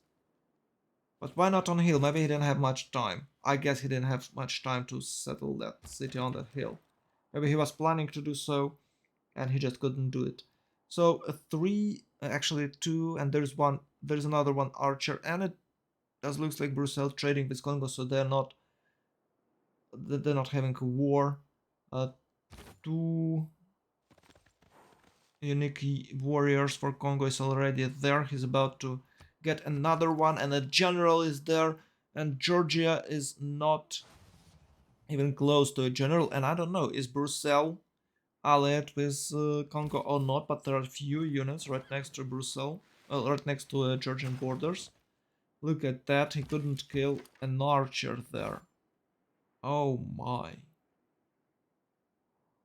But why not on hill? Maybe he didn't have much time. I guess he didn't have much time to settle that city on that hill. Maybe he was planning to do so, and he just couldn't do it. So three, actually two, and there's another one archer, and it does looks like Brussels trading with Congo, so they're not having a war. Two unique warriors for Congo is already there. He's about to get another one, and a general is there, and Georgia is not even close to a general. And I don't know, is Brussels allied with Congo or not? But there are few units right next to Brussels, right next to Georgian borders. Look at that, he couldn't kill an archer there. Oh my.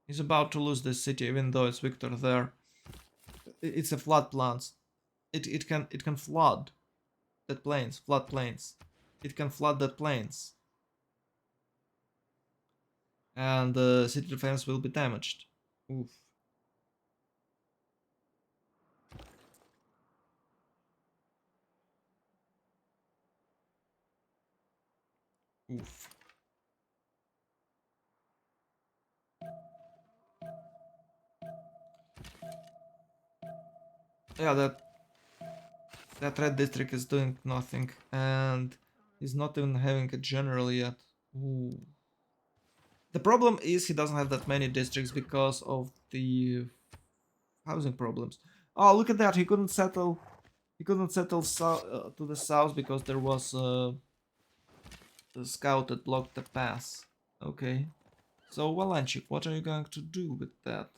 He's about to lose this city even though it's Victor there. It's a flood plants. It can flood that plains, flood plains. It can flood that plains. And the city defense will be damaged. Oof. Oof. Yeah, that red district is doing nothing, and he's not even having a general yet. Ooh. The problem is he doesn't have that many districts because of the housing problems. Oh, look at that! He couldn't settle. He couldn't settle to the south because there was a scout that blocked the pass. Okay. So, Walanchik, what are you going to do with that?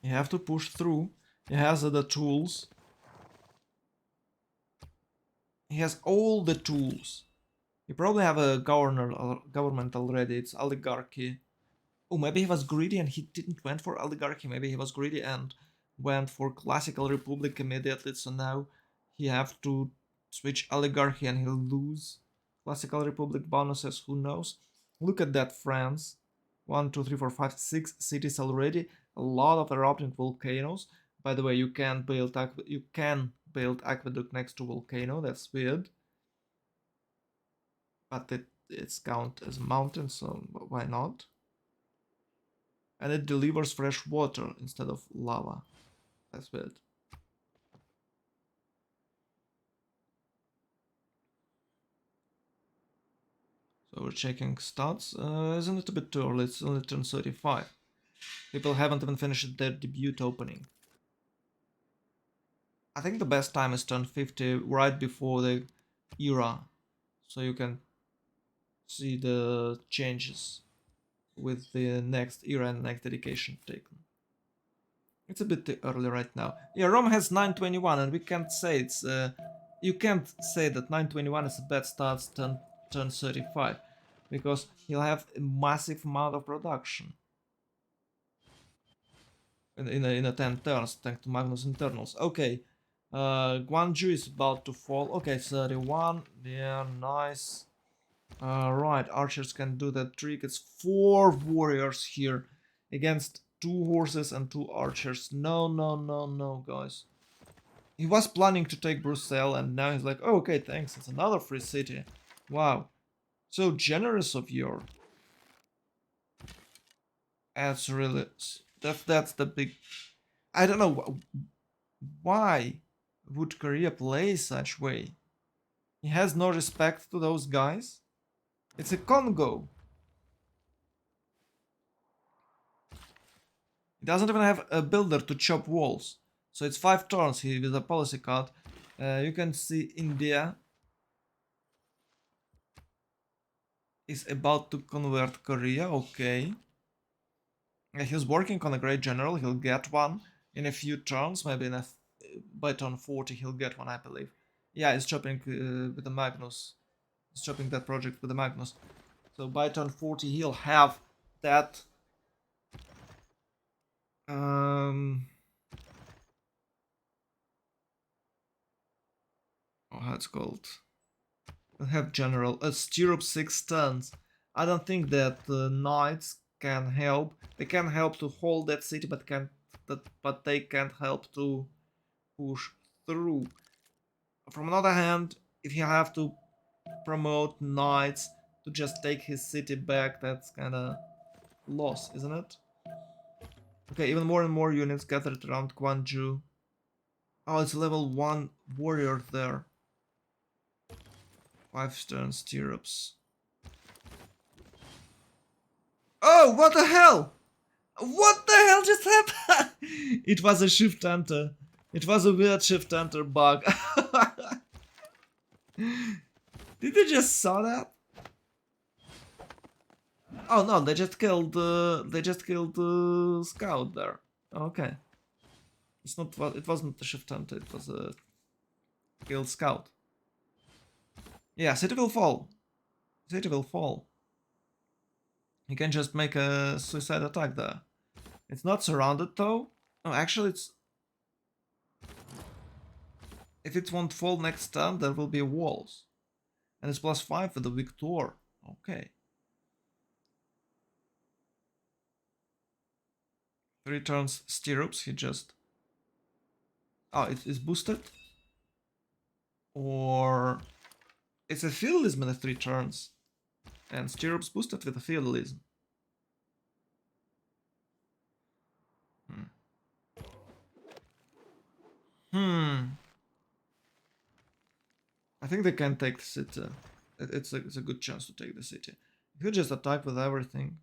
You have to push through. He has the tools. He has all the tools. You probably have a government already. It's oligarchy. Oh, maybe he was greedy and he didn't went for oligarchy. Maybe he was greedy and went for classical republic immediately. So now he have to switch oligarchy and he'll lose classical republic bonuses. Who knows? Look at that, France. 1, 2, 3, 4, 5, 6 cities already. A lot of erupting volcanoes. By the way, you can build aqueduct next to volcano. That's weird, but it's count as a mountain, so why not? And it delivers fresh water instead of lava. That's weird. So we're checking stats. Isn't it a bit too early? It's only turn 35. People haven't even finished their debut opening. I think the best time is turn 50, right before the era, so you can see the changes with the next era and next dedication taken. It's a bit too early right now. Yeah, Rome has 921, and we can't say it's. You can't say that 921 is a bad start turn 35, because he'll have a massive amount of production in a 10 turns thanks to Magnus internals. Okay, Guangzhou is about to fall. Okay, 31. Yeah, nice. Right, archers can do that trick. It's 4 warriors here against 2 horses and 2 archers. No, no, no, no, guys. He was planning to take Brussels and now he's like, oh, okay, thanks, it's another free city. Wow, so generous of you. That's really... That's the big... I don't know why would Korea play such way. He has no respect to those guys. It's a Congo. He doesn't even have a builder to chop walls. So it's 5 turns here with a policy card. You can see India is about to convert Korea. Okay. He's working on a great general. He'll get one in a few turns. Maybe by turn 40 he'll get one, I believe. Yeah, he's chopping with the Magnus. He's chopping that project with the Magnus. So by turn 40 he'll have that... Um, how it's called? He'll have general. Stirrup 6 turns. I don't think that knights can help. They can help to hold that city, but they can't help to push through. From another hand, if you have to promote knights to just take his city back, that's kinda loss, isn't it? Okay, even more and more units gathered around Gwangju. Oh, it's level 1 warrior there. 5 stern stirrups. Oh, what the hell? What the hell just happened? It was a shift enter. It was a weird shift enter bug. Did you just saw that? Oh no, they just killed scout there. Okay. It's not it wasn't the shift enter, it was a killed scout. Yeah, city will fall. City will fall. You can just make a suicide attack there. It's not surrounded though. No, actually it's... If it won't fall next turn, there will be walls. And it's +5 for the victor. Okay. 3 turns stirrups, he just... Oh, it is boosted? Or... It's a feudalism in the 3 turns. And stirrups boosted with a feudalism. Hmm. I think they can take the city. It's a good chance to take the city. If you just attack with everything...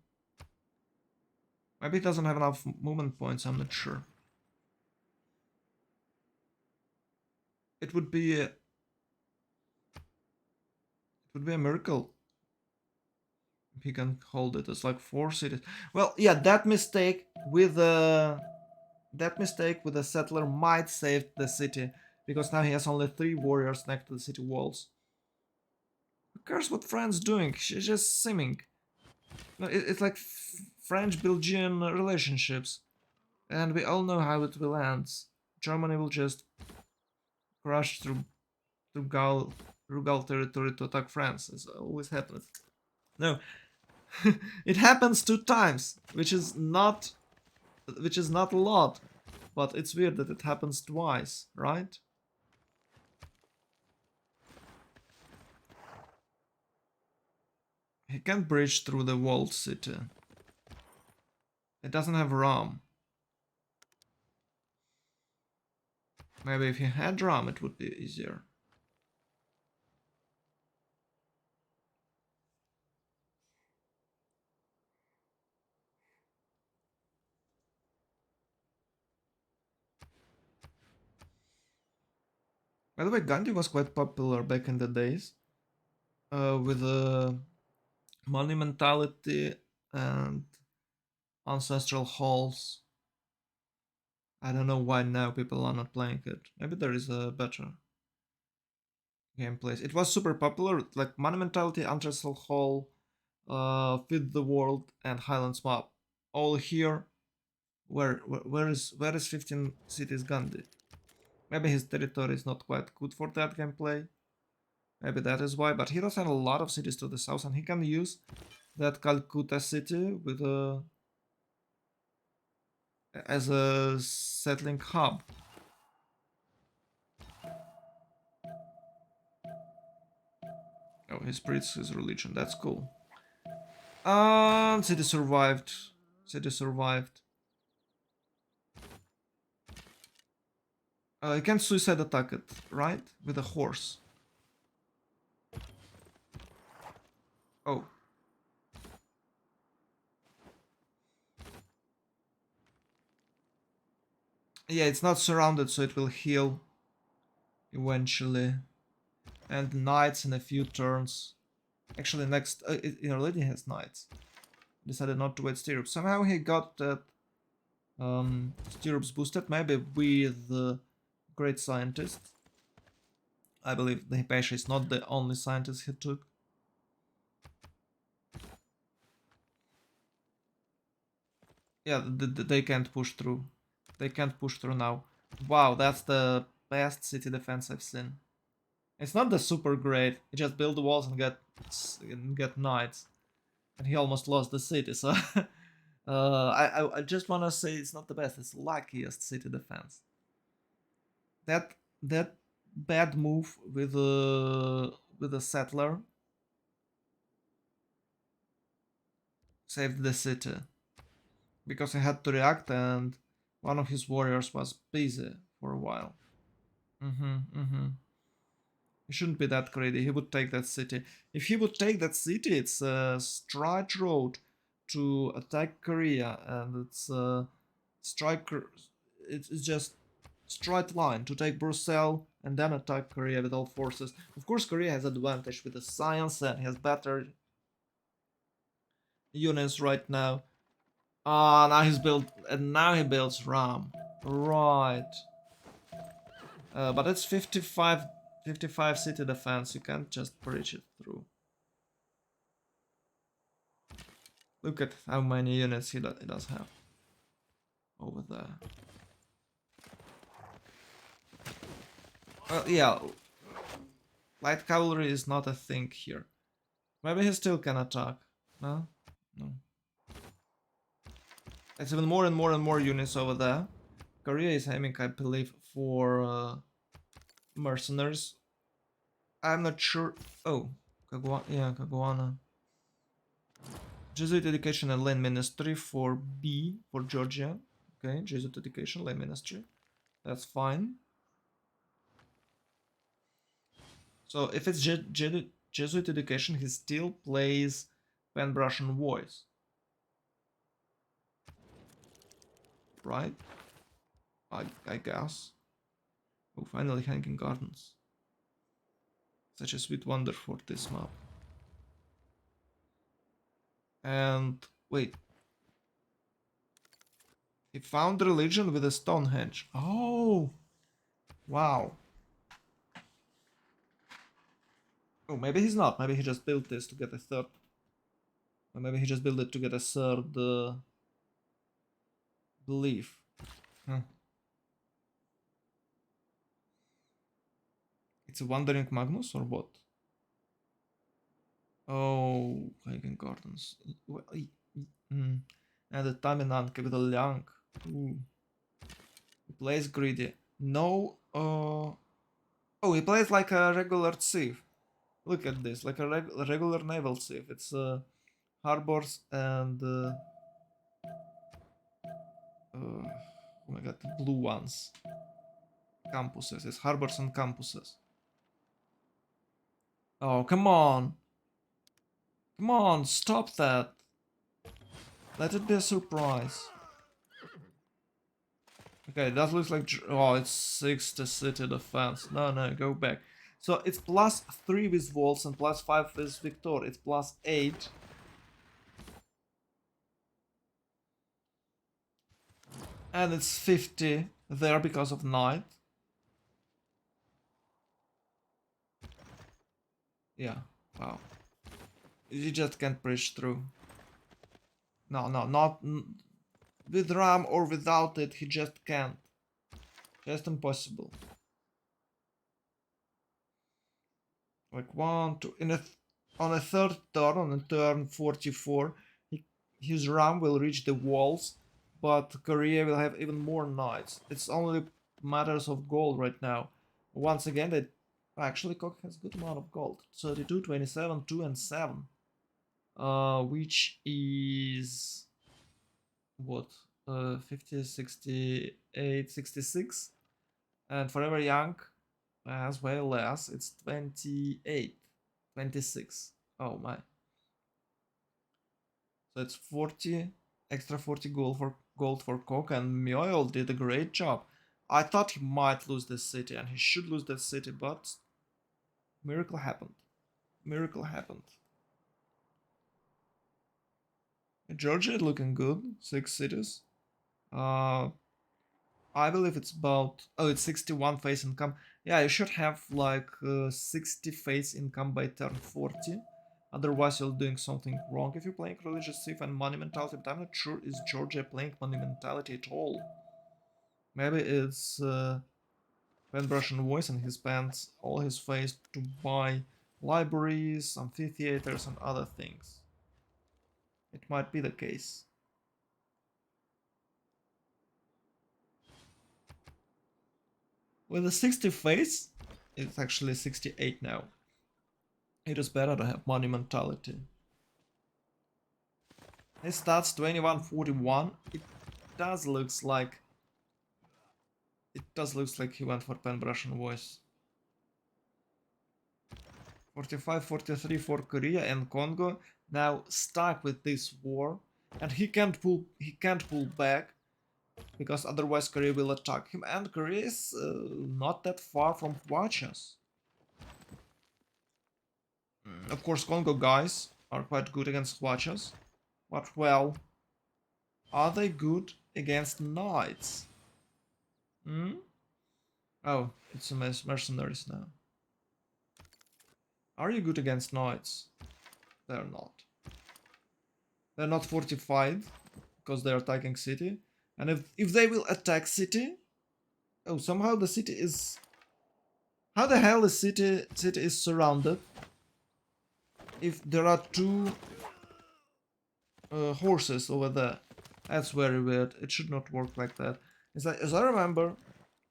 Maybe it doesn't have enough movement points, I'm not sure. It would be a miracle if he can hold it. It's like 4 cities. Well, yeah, that mistake with the settler might save the city, because now he has only 3 warriors next to the city walls. Who cares what France doing? She's just simming. No, it's like French-Belgian relationships, and we all know how it will end. Germany will just crush through Gal territory to attack France. It always happens. No, it happens 2 times, which is not a lot, but it's weird that it happens twice, right? He can't bridge through the walled city. It doesn't have RAM. Maybe if he had RAM, it would be easier. By the way, Gandhi was quite popular back in the days, with monumentality and ancestral halls. I don't know why now people are not playing it. Maybe there is a better gameplay. It was super popular, like monumentality, ancestral hall, Feed the World, and Highlands map. All here. Where is 15 cities Gandhi? Maybe his territory is not quite good for that gameplay. Maybe that is why, but he does have a lot of cities to the south, and he can use that Calcutta city with as a settling hub. Oh, he spreads his religion. That's cool. And city survived. City survived. You can suicide attack it, right? With a horse. Oh. Yeah, it's not surrounded, so it will heal eventually. And knights in a few turns. Actually, next, it already has knights. Decided not to wait stirrups. Somehow he got that stirrups boosted, maybe with the great scientist. I believe the Hipashi is not the only scientist he took. Yeah, they can't push through. They can't push through now. Wow, that's the best city defense I've seen. It's not the super great. He just build the walls and get knights, and he almost lost the city. So I just wanna say it's not the best. It's the luckiest city defense. That bad move with a settler saved the city. because he had to react and one of his warriors was busy for a while. He shouldn't be that greedy. He would take that city. If he would take that city, it's a straight road to attack Korea, and it's a striker. It's just straight line to take Brussels and then attack Korea with all forces. Of course, Korea has advantage with the science and has better units right now. Ah, now he's built, and now he builds RAM. Right. But it's 55 city defense. You can't just breach it through. Look at how many units he does have over there. Well, yeah, light cavalry is not a thing here. Maybe he still can attack. No? No. It's even more and more and more units over there. Korea is aiming, I believe, for mercenaries. I'm not sure. Oh, Caguana. Jesuit Education and Land Ministry for B, for Georgia. Okay, Jesuit Education, Land Ministry. That's fine. So if it's Jesuit Education, he still plays Pan-Russian voice. Right? I guess. Oh, finally Hanging Gardens. Such a sweet wonder for this map. And wait. He found religion with a Stonehenge. Oh! Wow. Oh, maybe he's not. Maybe he just built this to get a third. Or maybe he just built it to get a third belief. Huh. It's a Wandering Magnus or what? Oh, Hagen Gardens. And the Taminan Capital Young. Ooh. He plays greedy. No. Oh, he plays like a regular thief. Look at this, like a regular naval thief. It's harbors and oh my god, the blue ones. Campuses. It's harbors and campuses. Oh, come on. Come on, stop that. Let it be a surprise. Okay, that looks like... Oh, it's 6 to city defense. No, go back. So it's +3 with walls and +5 with Victor. It's +8. And it's 50 there because of night. Yeah, wow. You just can't push through. No, not... With RAM or without it, he just can't. Just impossible. Like 1, 2... on a third turn, on a turn 44, his RAM will reach the walls, but Korea will have even more knights. It's only matters of gold right now. Once again, they... Actually, Kok has a good amount of gold. 32, 27, 2 and 7. Which is... what? 50, 68, 66. And Forever Young has way less. It's 28, 26. Oh my. So it's 40, extra 40 gold for Kok, and Myoil did a great job. I thought he might lose this city, and he should lose this city, but miracle happened. Miracle happened. Georgia looking good. 6 cities. I believe it's about... Oh, it's 61 face income. Yeah, you should have like 60 face income by turn 40. Otherwise, you're doing something wrong if you're playing Religious Thief and Monumentality. But I'm not sure is Georgia playing Monumentality at all. Maybe it's Paintbrush and Voice and he spends all his face to buy libraries, amphitheaters and other things. It might be the case. With a 60 face, it's actually 68 now. It is better to have monumentality. His stats 2141. Does looks like it does looks like he went for pen brush and voice. 45-43 for Korea and Congo, now stuck with this war, and he can't pull back because otherwise Korea will attack him, and Korea is not that far from Hwachas. Of course, Congo guys are quite good against Hwachas, but well, are they good against knights? Hmm? Oh, it's a mercenaries now. Are you good against knights? They're not. They're not fortified because they're attacking city. And if they will attack city, oh, somehow the city is. How the hell is city is surrounded? If there are two horses over there, that's very weird. It should not work like that. As I remember,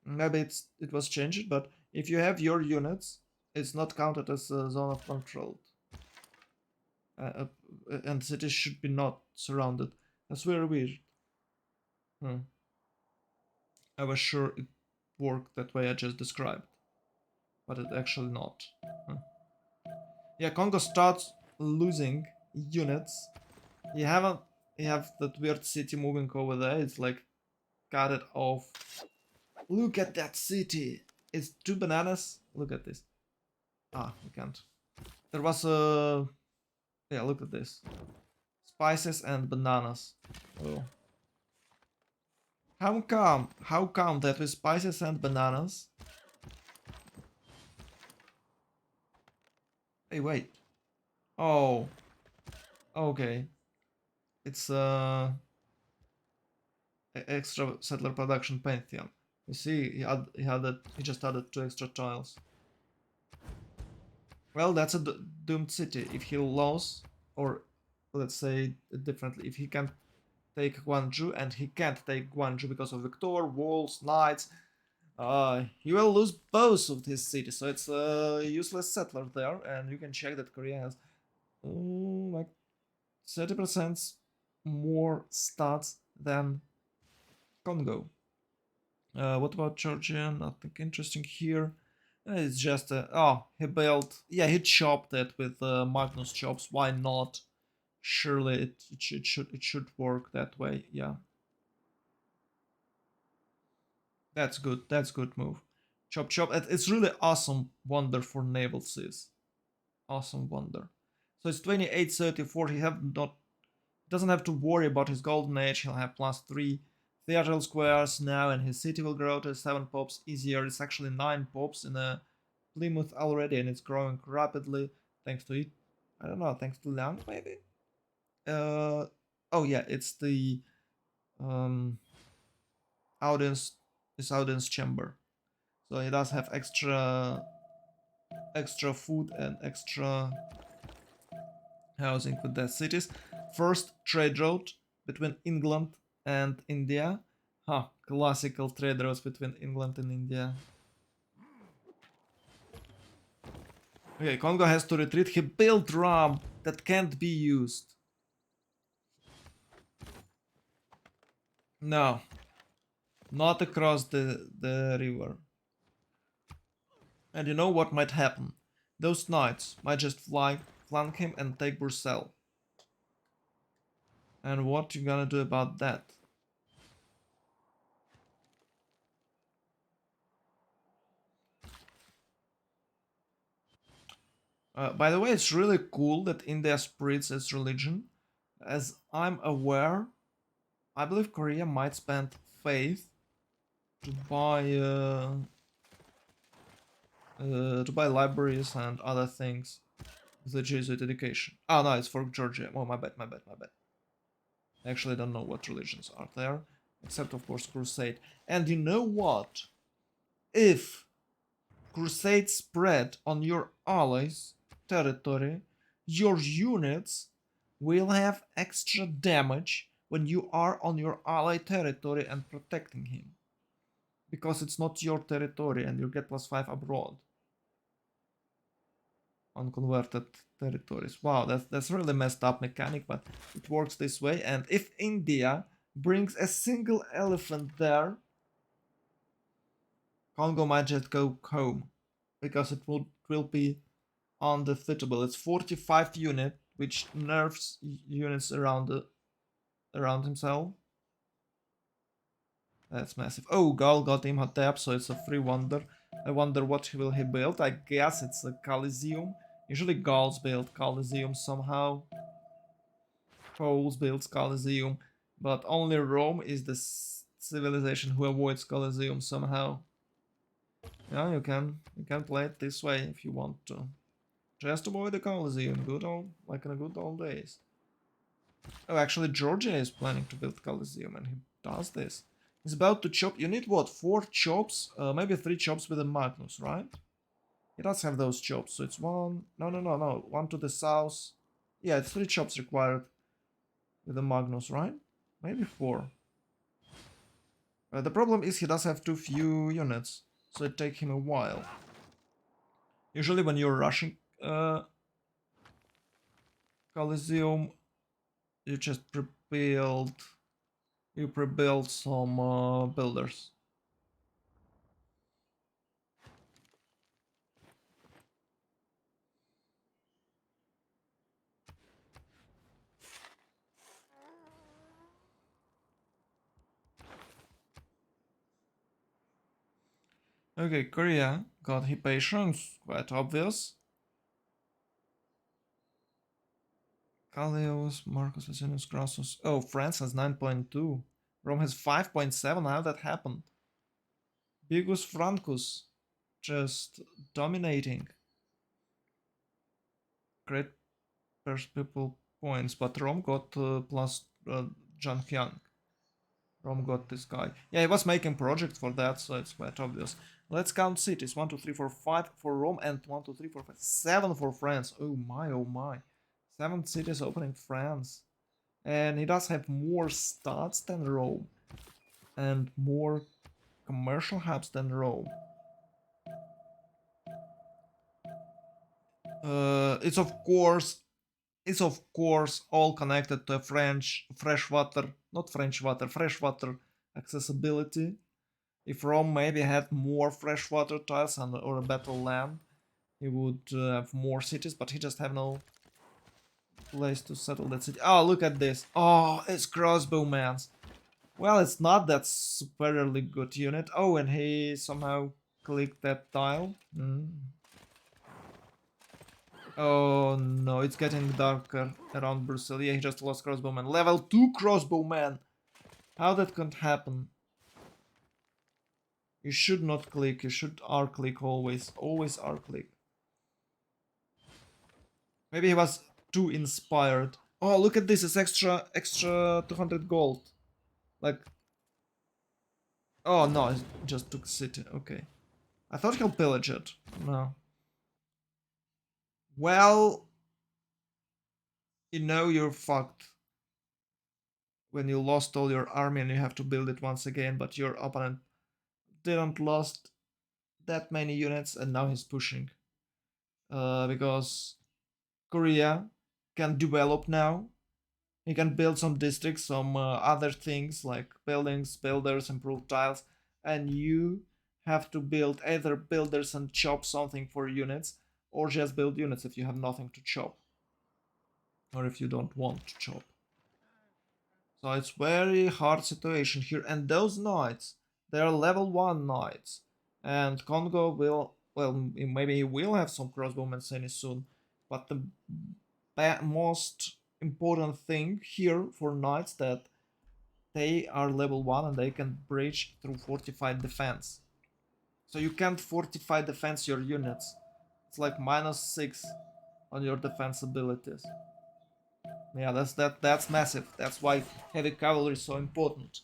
maybe it was changed, but if you have your units, it's not counted as a zone of control. And cities should be not surrounded. That's very weird. Hmm. I was sure it worked that way I just described, but it actually not. Hmm. Yeah, Congo starts losing units. You haven't. You have that weird city moving over there. It's like cut it off. Look at that city. It's two bananas. Look at this. Ah, we can't. There was a. Yeah, look at this. Spices and bananas. Oh. How come? How come that with spices and bananas? Hey, wait. Oh. Okay. It's extra settler production pantheon. You see, he just added two extra tiles. Well, that's a doomed city. If he loses, or let's say it differently, if he can take Guangzhou and he can't take Guangzhou because of Victor, walls, knights, he will lose both of his cities. So it's a useless settler there, and you can check that Korea has like 30% more stats than Congo. What about Georgia? Nothing interesting here. It's just he built, yeah, he chopped it with Magnus chops. Why not? Surely it should work that way. Yeah, that's good. That's good move. Chop chop. It's really awesome wonder for naval seas. Awesome wonder. So it's 28-34. He have not doesn't have to worry about his golden age. He'll have +3 theatrical squares now, and his city will grow to 7 pops easier. It's actually 9 pops in a Plymouth already, and it's growing rapidly thanks to it. I don't know, thanks to Lang maybe. Oh yeah, it's the um audience, this audience chamber. So he does have extra food and extra housing with the cities. First trade route between England and India. Classical trade routes between England and India. Okay, Congo has to retreat. He built ramp that can't be used. No, not across the river. And you know what might happen? Those knights might just flank him and take Brussels. And what you gonna do about that? By the way, it's really cool that India spreads its religion. As I'm aware, I believe Korea might spend faith to buy libraries and other things with the Jesuit education. Oh no, it's for Georgia. Oh, my bad, my bad, my bad. I actually don't know what religions are there, except of course Crusade. And you know what? If Crusade spread on your allies' territory, your units will have extra damage when you are on your ally territory and protecting him. Because it's not your territory and you get +5 abroad. unconverted territories. Wow, that's really messed up mechanic, but it works this way. And if India brings a single elephant there, Congo might just go home because it will be undefeatable. It's 45 unit, which nerfs units around himself. That's massive. Oh, Gaul got Imhotep, so it's a free wonder. I wonder what will he build. I guess it's a Coliseum. Usually Gauls build Coliseum somehow. Poles builds Coliseum, but only Rome is the civilization who avoids Coliseum somehow. Yeah, you can play it this way if you want to. Just avoid the Coliseum, good old like in the good old days. Oh, actually, Georgia is planning to build Coliseum, and he does this. He's about to chop. You need what? 4 chops? Maybe 3 chops with a Magnus, right? He does have those chops, so it's one. No, no, no, no. One to the south. Yeah, it's 3 chops required with a Magnus, right? Maybe 4. The problem is he does have too few units, so it takes him a while. Usually, when you're rushing Coliseum, you just pre-build. You pre-build some builders. Okay, Korea got Hypatians, quite obvious. Callius, Marcus Licinius Crassus. Oh, France has 9.2. Rome has 5.7. How that happened? Bigus Francus just dominating. Great per people points, but Rome got plus Zhang Hyang. Rome got this guy. Yeah, he was making projects for that, so it's quite obvious. Let's count cities. 1, 2, 3, 4, 5 for Rome, and 1, 2, 3, 4, 5, 7 for France. Oh my, oh my. 7 cities opening France. And he does have more stats than Rome. And more commercial hubs than Rome. It's of course all connected to French freshwater, not French water, freshwater accessibility. If Rome maybe had more freshwater tiles and or a better land, he would have more cities, but he just have no place to settle that city. Oh, look at this. Oh, it's crossbowman's. Well, it's not that superiorly good unit. Oh, and he somehow clicked that tile. Oh no, it's getting darker around Brussels. Yeah, he just lost crossbowman. Level 2 crossbowman. How that could happen? You should not click, you should R-click always. Always R-click. Maybe he was too inspired. Oh, look at this, it's extra 200 gold. Like... Oh no, he just took city, okay. I thought he'll pillage it. No. Well... You know you're fucked. When you lost all your army and you have to build it once again, but your opponent didn't lost that many units and now he's pushing. Because Korea can develop now. He can build some districts, some other things like buildings, builders, improve tiles, and you have to build either builders and chop something for units, or just build units if you have nothing to chop, or if you don't want to chop. So it's very hard situation here, and those knights, they are level 1 knights, and Congo will, well, maybe he will have some crossbowmen soon, but the most important thing here for knights that they are level 1 and they can breach through fortified defense. So you can't fortify defense your units. It's like -6 on your defense abilities. Yeah, that's massive. That's why heavy cavalry is so important.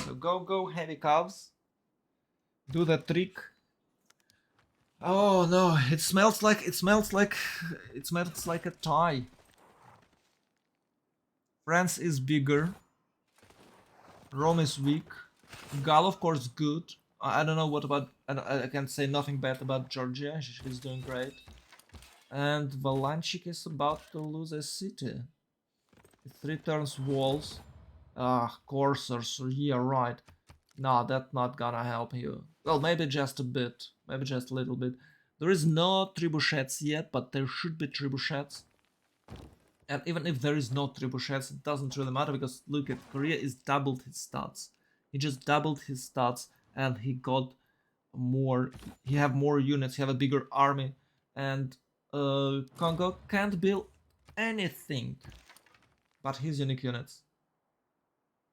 So go heavy calves. Do the trick. Oh no, it smells like a tie. France is bigger. Rome is weak. Gaul, of course, good. I don't know what about. I can say nothing bad about Georgia. She's doing great. And Valanchik is about to lose a city. It returns walls. Ah, coursers, yeah, right. No, that's not gonna help you. Well, maybe just a bit. Maybe just a little bit. There is no trebuchets yet, but there should be trebuchets. And even if there is no trebuchets, it doesn't really matter because look at Korea is doubled his stats. He just doubled his stats and he got more. He have more units. He have a bigger army, and Congo can't build anything but his unique units,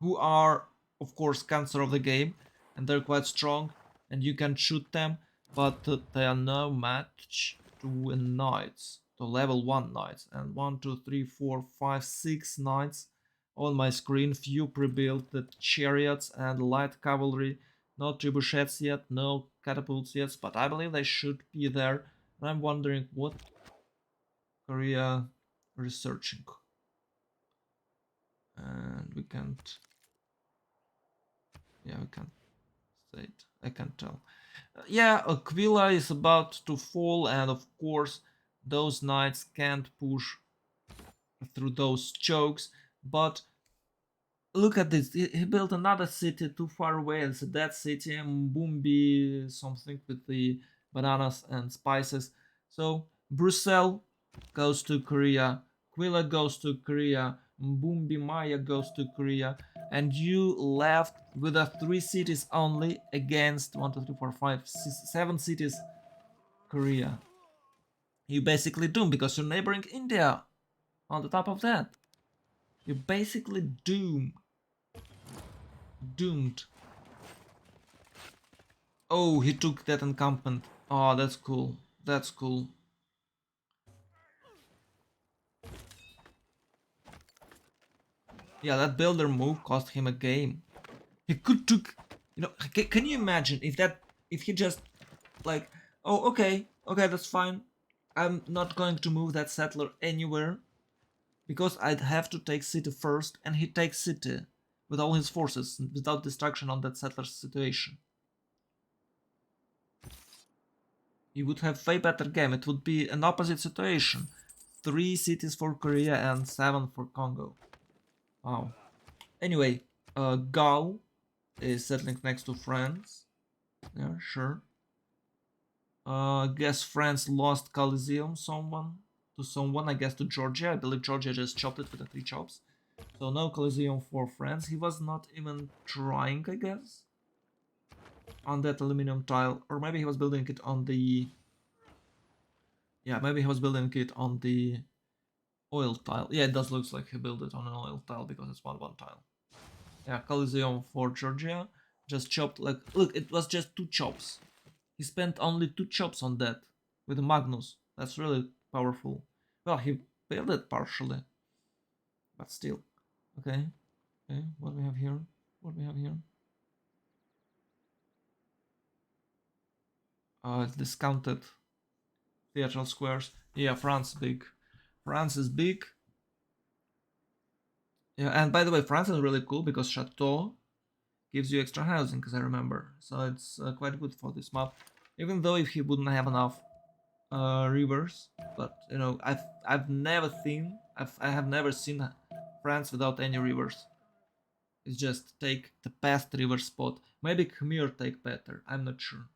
who are of course cancer of the game, and they're quite strong, and you can shoot them, but they are no match to knights, to level 1 knights, and 1, 2, 3, 4, 5, 6 knights on my screen, few pre-built the chariots and light cavalry, no trebuchets yet, no catapults yet, but I believe they should be there, and I'm wondering what Korea researching, and we can't, yeah, we can't say it, I can tell. Yeah, Aquila is about to fall, and of course, those knights can't push through those chokes. But look at this, he built another city too far away. It's that city, Mbumbi, something with the bananas and spices. So, Brussels goes to Korea, Aquila goes to Korea, Mbumbi Maya goes to Korea, and you left with a 3 cities only against 1, 2, 3, 4, 5, 6, 7 cities Korea. You basically doomed because you're neighboring India on the top of that. You're basically doomed. Doomed. Oh, he took that encampment. Oh, that's cool. That's cool. Yeah, that builder move cost him a game. He could took, can you imagine if he just like, oh, okay, that's fine. I'm not going to move that settler anywhere because I'd have to take city first, and he takes city with all his forces without destruction on that settler's situation. He would have way better game. It would be an opposite situation. 3 cities for Korea and 7 for Congo. Wow. Anyway, Gao is settling next to France. Yeah, sure. Guess France lost Coliseum someone, I guess to Georgia. I believe Georgia just chopped it with the 3 chops. So no Coliseum for France. He was not even trying, I guess, on that aluminum tile. Or maybe he was building it on the... Yeah, maybe he was building it on the oil tile. Yeah, it does look like he built it on an oil tile because it's 1-1 tile. Yeah, Coliseum for Georgia. Just chopped, like, look, it was just 2 chops. He spent only 2 chops on that with Magnus. That's really powerful. Well, he built it partially, but still. Okay, okay, what we have here? What we have here? It's discounted. Theatral squares. Yeah, France big. France is big. Yeah, and by the way, France is really cool because Chateau gives you extra housing, as I remember. So it's quite good for this map. Even though if he wouldn't have enough rivers, but I have never seen France without any rivers. It's just take the past river spot. Maybe Khmer take better. I'm not sure.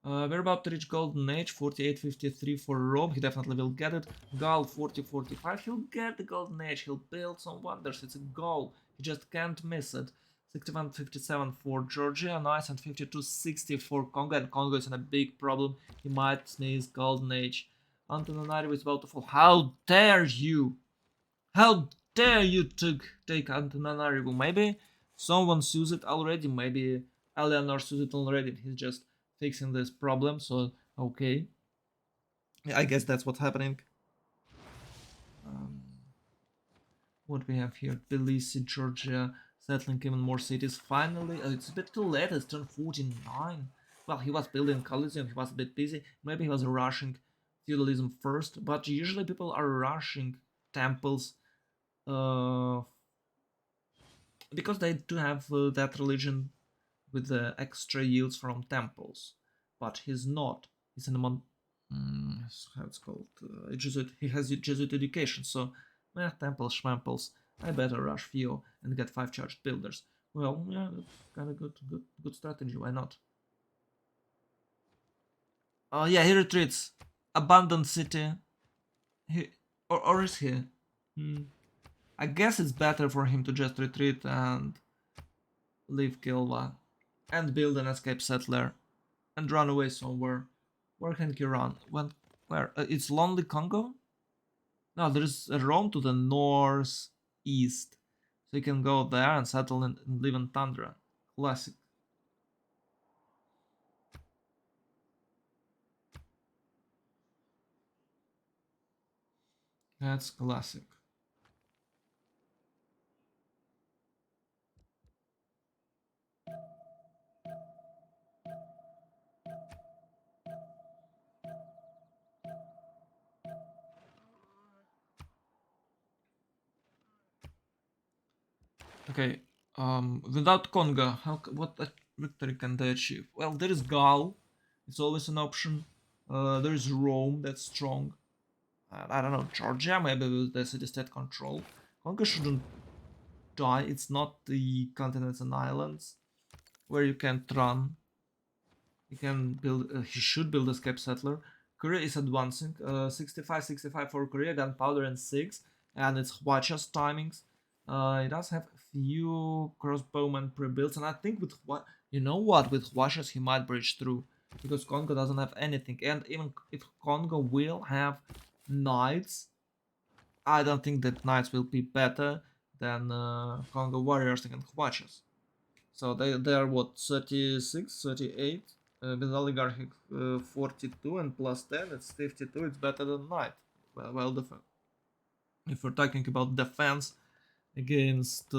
We're about to reach Golden Age, 4853 for Rome. He definitely will get it. Gaul 4045. He'll get the Golden Age. He'll build some wonders. It's a goal. He just can't miss it. 6157 for Georgia, nice, and 5260 for Congo. And Congo is in a big problem. He might sneeze Golden Age. Antananarivo is about to fall. How dare you! How dare you take Antananarivo? Maybe someone sees it already. Maybe Eleanor sees it already. He's just fixing this problem. So okay, yeah, I guess that's what's happening. Um, what we have here? Tbilisi, Georgia, settling even more cities. Finally, it's a bit too late. It's turned 49. Well, he was building Coliseum. He was a bit busy. Maybe he was rushing feudalism first. But usually people are rushing temples uh, because they do have that religion with the extra yields from temples. But he's not. He's in a how it's called, Jesuit. He has Jesuit education, so temples, schmamples. I better rush Theo and get 5 charged builders. Well, yeah, that's kind of good strategy. Why not? Oh yeah, he retreats. Abandoned city. He or is he? Hmm. I guess it's better for him to just retreat and leave Kilva and build an escape settler and run away somewhere. Where can he run? When? Where? It's Lonely Congo? No, there's a Rome to the northeast. So you can go there and settle and live in Tundra. Classic. That's classic. Okay. Without Congo, what victory can they achieve? Well, there is Gaul. It's always an option. There is Rome. That's strong. I don't know, Georgia, maybe with the city-state control. Congo shouldn't die. It's not the continents and islands where you can't run. You can build. He should build escape settler. Korea is advancing. 65, 65 for Korea, gunpowder and 6, and it's Hwacha's timings. It does have a few crossbowmen pre-builds, and I think with what you know what with Hwacha's he might breach through because Congo doesn't have anything, and even if Congo will have knights, I don't think that knights will be better than Congo warriors against Hwachas. So they are what 36, 38 with oligarchic 42 and plus 10 it's 52. It's better than knight. Well if we're talking about defense against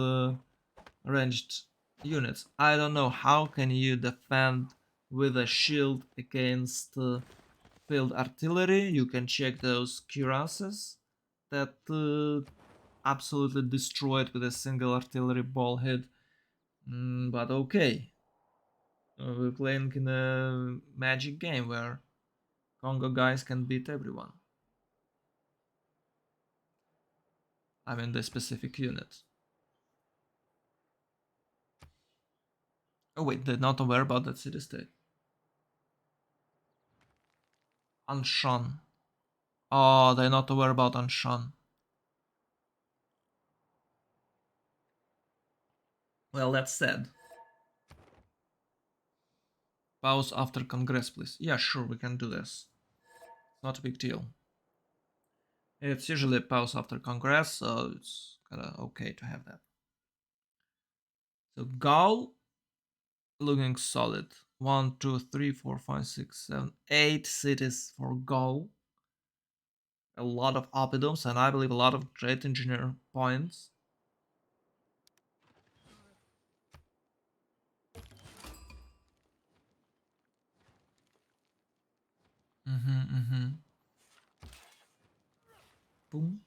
ranged units, I don't know how can you defend with a shield against field artillery. You can check those cuirasses that absolutely destroyed with a single artillery ball hit. But okay, we're playing in a magic game where Congo guys can beat everyone. I mean the specific unit. Oh wait, they're not aware about that city state. Anshan. Oh, they're not aware about Anshan. Well, that's sad. Pause after Congress, please. Yeah, sure, we can do this. Not a big deal. It's usually a pause after Congress, so it's kinda okay to have that. So Gaul looking solid. 1, 2, 3, 4, 5, 6, 7, 8 cities for Gaul. A lot of oppidums and I believe a lot of great engineer points. Boom.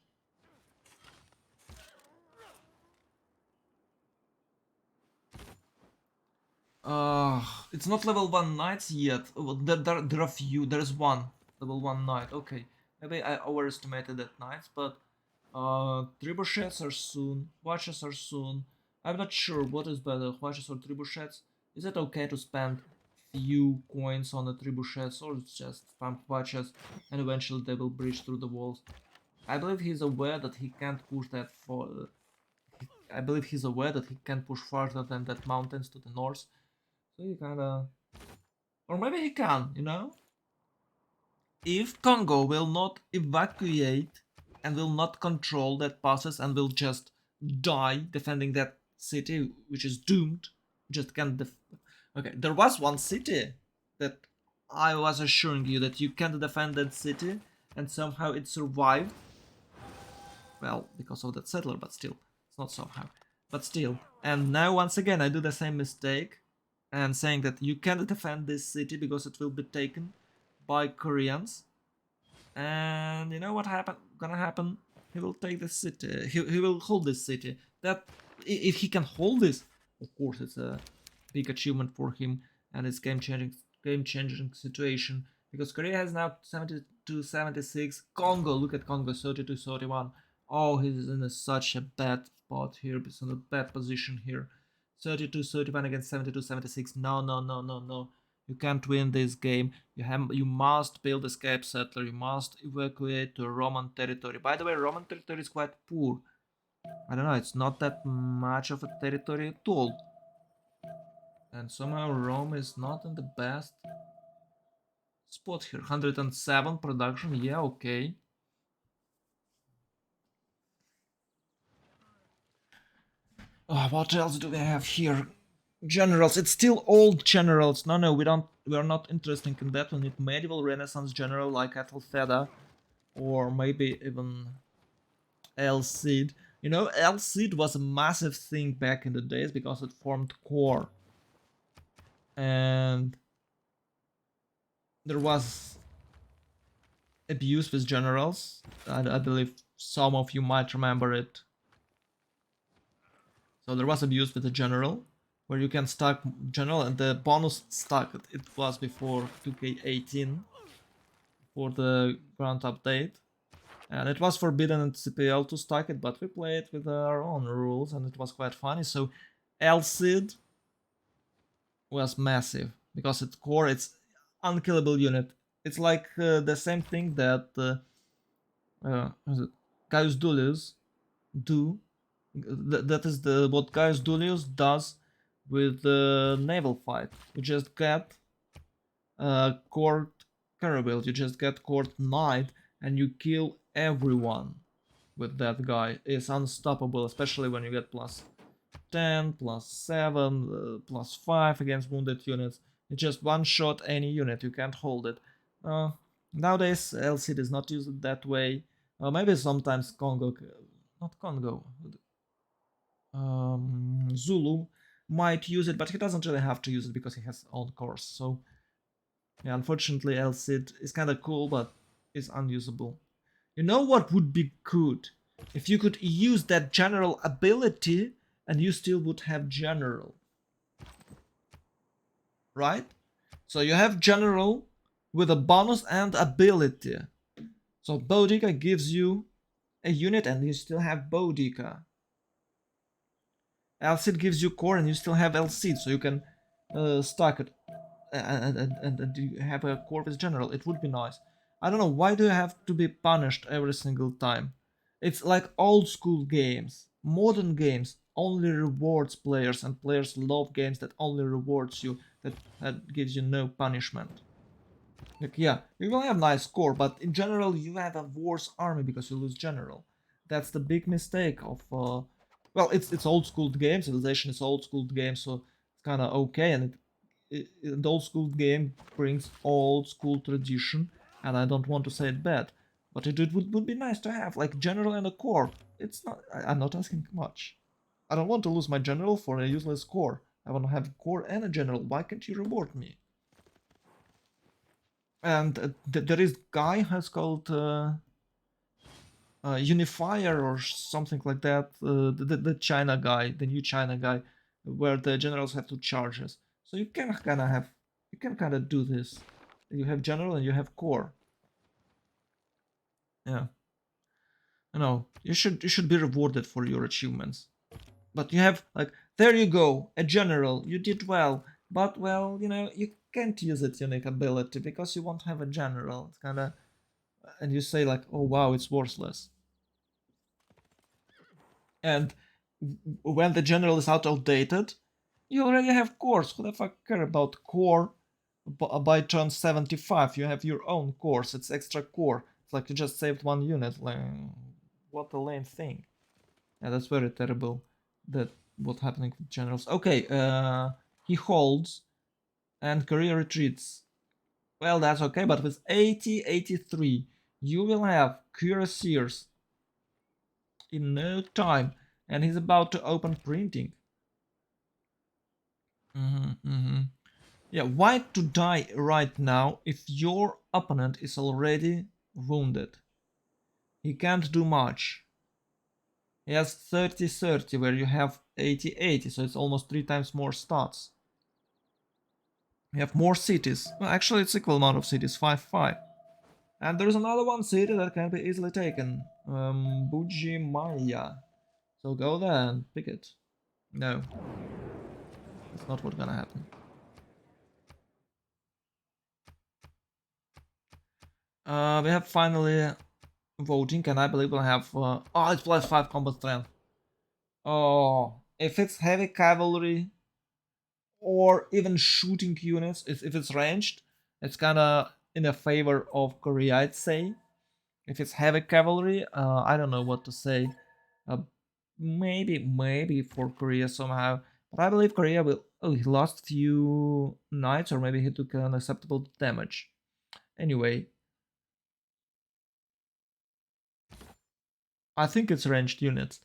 It's not level 1 knights yet. Well, there are few. There's one level 1 knight. Okay, maybe I overestimated that knights, but trebuchets are soon. Watches are soon. I'm not sure what is better, watches or trebuchets. Is it okay to spend few coins on the trebuchets or just spam watches and eventually they will breach through the walls? I believe he's aware that he can't push that for. I believe he's aware that he can't push farther than that mountains to the north. So he kinda. Or maybe he can, you know? If Congo will not evacuate and will not control that passes and will just die defending that city, which is doomed, just can't. Okay, there was one city that I was assuring you that you can't defend that city and somehow it survived. Well, because of that settler, but still, it's not somehow. But still, and now once again I do the same mistake and saying that you can't defend this city because it will be taken by Koreans. And you know what gonna happen? He will take this city. He will hold this city. That if he can hold this, of course, it's a big achievement for him, and it's game changing situation because Korea has now 32-76. Congo, look at Congo, 32-31. Oh, he's in such a bad spot here. He's in a bad position here. 32-31 against 72-76. No, no, no, no, no. You can't win this game. You must build escape settler. You must evacuate to Roman territory. By the way, Roman territory is quite poor. I don't know, it's not that much of a territory at all. And somehow Rome is not in the best spot here. 107 production, yeah, okay. What else do we have here? Generals, it's still old generals. No, we are not interested in that. We need medieval Renaissance general like Ethelfeda, or maybe even El Cid. You know, El Cid was a massive thing back in the days because it formed core. And there was abuse with generals. I believe some of you might remember it. So there was abuse with the general, where you can stack general, and the bonus stack it was before 2K18 for the grand update. And it was forbidden in CPL to stack it, but we played with our own rules and it was quite funny. So El Cid was massive because its core, it's unkillable unit. It's like the same thing that Gaius Duilius do. That is what Gaius Duilius does with the naval fight. You just get court caravel, you just get court knight, and you kill everyone with that guy. It's unstoppable, especially when you get plus 10, plus 7, plus 5 against wounded units. It's just one shot any unit, you can't hold it. Nowadays, LCD is not used that way. Maybe sometimes Congo, not Congo, Zulu might use it, but he doesn't really have to use it because he has own course. So, yeah, unfortunately, El Cid is kind of cool, but is unusable. You know what would be good? If you could use that general ability and you still would have general. Right? So you have general with a bonus and ability. So Boudica gives you a unit and you still have Boudica. Alcid gives you core and you still have Alcid, so you can stack it and you have a core with general. It would be nice. I don't know, why do you have to be punished every single time? It's like old school games. Modern games only rewards players, and players love games that only rewards you, that gives you no punishment. Like, yeah, you will have nice score, but in general you have a worse army because you lose general. That's the big mistake of well, it's old school game. Civilization is old school game, so it's kind of okay, and the old school game brings old school tradition, and I don't want to say it bad, but it would be nice to have like general and a core. It's not. I'm not asking much. I don't want to lose my general for a useless core. I want to have a core and a general. Why can't you reward me? And there is guy has called Unifier or something like that. The China guy, the new China guy, where the generals have two charges. So you can kind of do this. You have general and you have core. Yeah. No, you should be rewarded for your achievements. But you have like, there you go, a general. You did well, but well, you can't use its unique ability because you won't have a general. It's kind of, and you say like, oh wow, it's worthless. And when the general is outdated, you already have cores. Who the fuck care about core? By turn 75, you have your own cores. It's extra core. It's like you just saved one unit. Like, what a lame thing. Yeah, that's very terrible. That what's happening with generals. Okay, he holds and career retreats. Well, that's okay, but with 80-83, you will have cuirassiers in no time, and he's about to open printing. Yeah, why to die right now if your opponent is already wounded? He can't do much. He has 30-30 where you have 80-80, so it's almost 3 times more stats. You have more cities. Well, actually it's equal amount of cities, 5-5. And there's another one city that can be easily taken. Bujimaya. So go there and pick it. No, that's not what's gonna happen. We have finally voting, and I believe we'll have. Oh, it's +5 combat strength. Oh, if it's heavy cavalry or even shooting units, if it's ranged, it's kinda in a favor of Korea, I'd say. If it's heavy cavalry, I don't know what to say. Uh, maybe for Korea somehow, but I believe Korea will. Oh, he lost few knights, or maybe he took an acceptable damage. Anyway, I think it's ranged units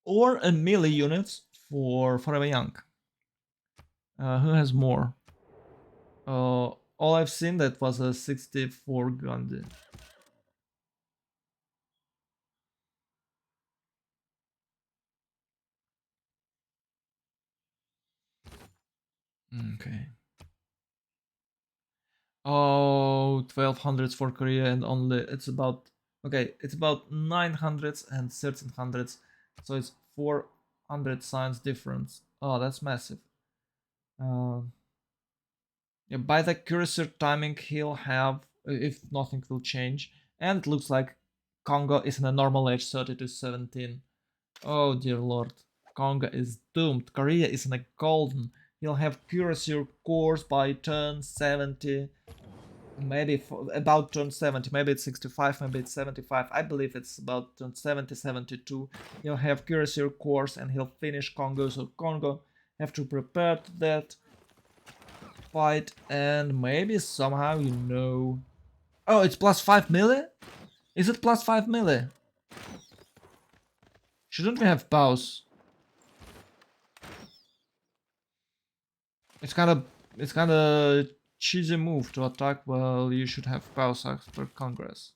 or a melee units for Forever Young. Who has more? All I've seen that was a 64 Gandhi. Okay. Oh, 1200s for Korea and only it's about okay, it's about 900s and 1300s, so it's 400 signs difference. Oh, that's massive. Uh, yeah, by the cursor timing he'll have, if nothing will change, and it looks like Congo is in a normal age 30 to 17. Oh dear lord, Congo is doomed. Korea is in a golden. He'll have cursor course by turn 70. Maybe about turn 70, maybe it's 65, maybe it's 75. I believe it's about turn 70, 72. He'll have Cuirassier course and he'll finish Congo, so Congo have to prepare to that fight, and maybe somehow Oh, it's +5 melee? Is it +5 melee? Shouldn't we have pause? It's kind of it's kind of cheesy move to attack. Well, you should have pause after Congress.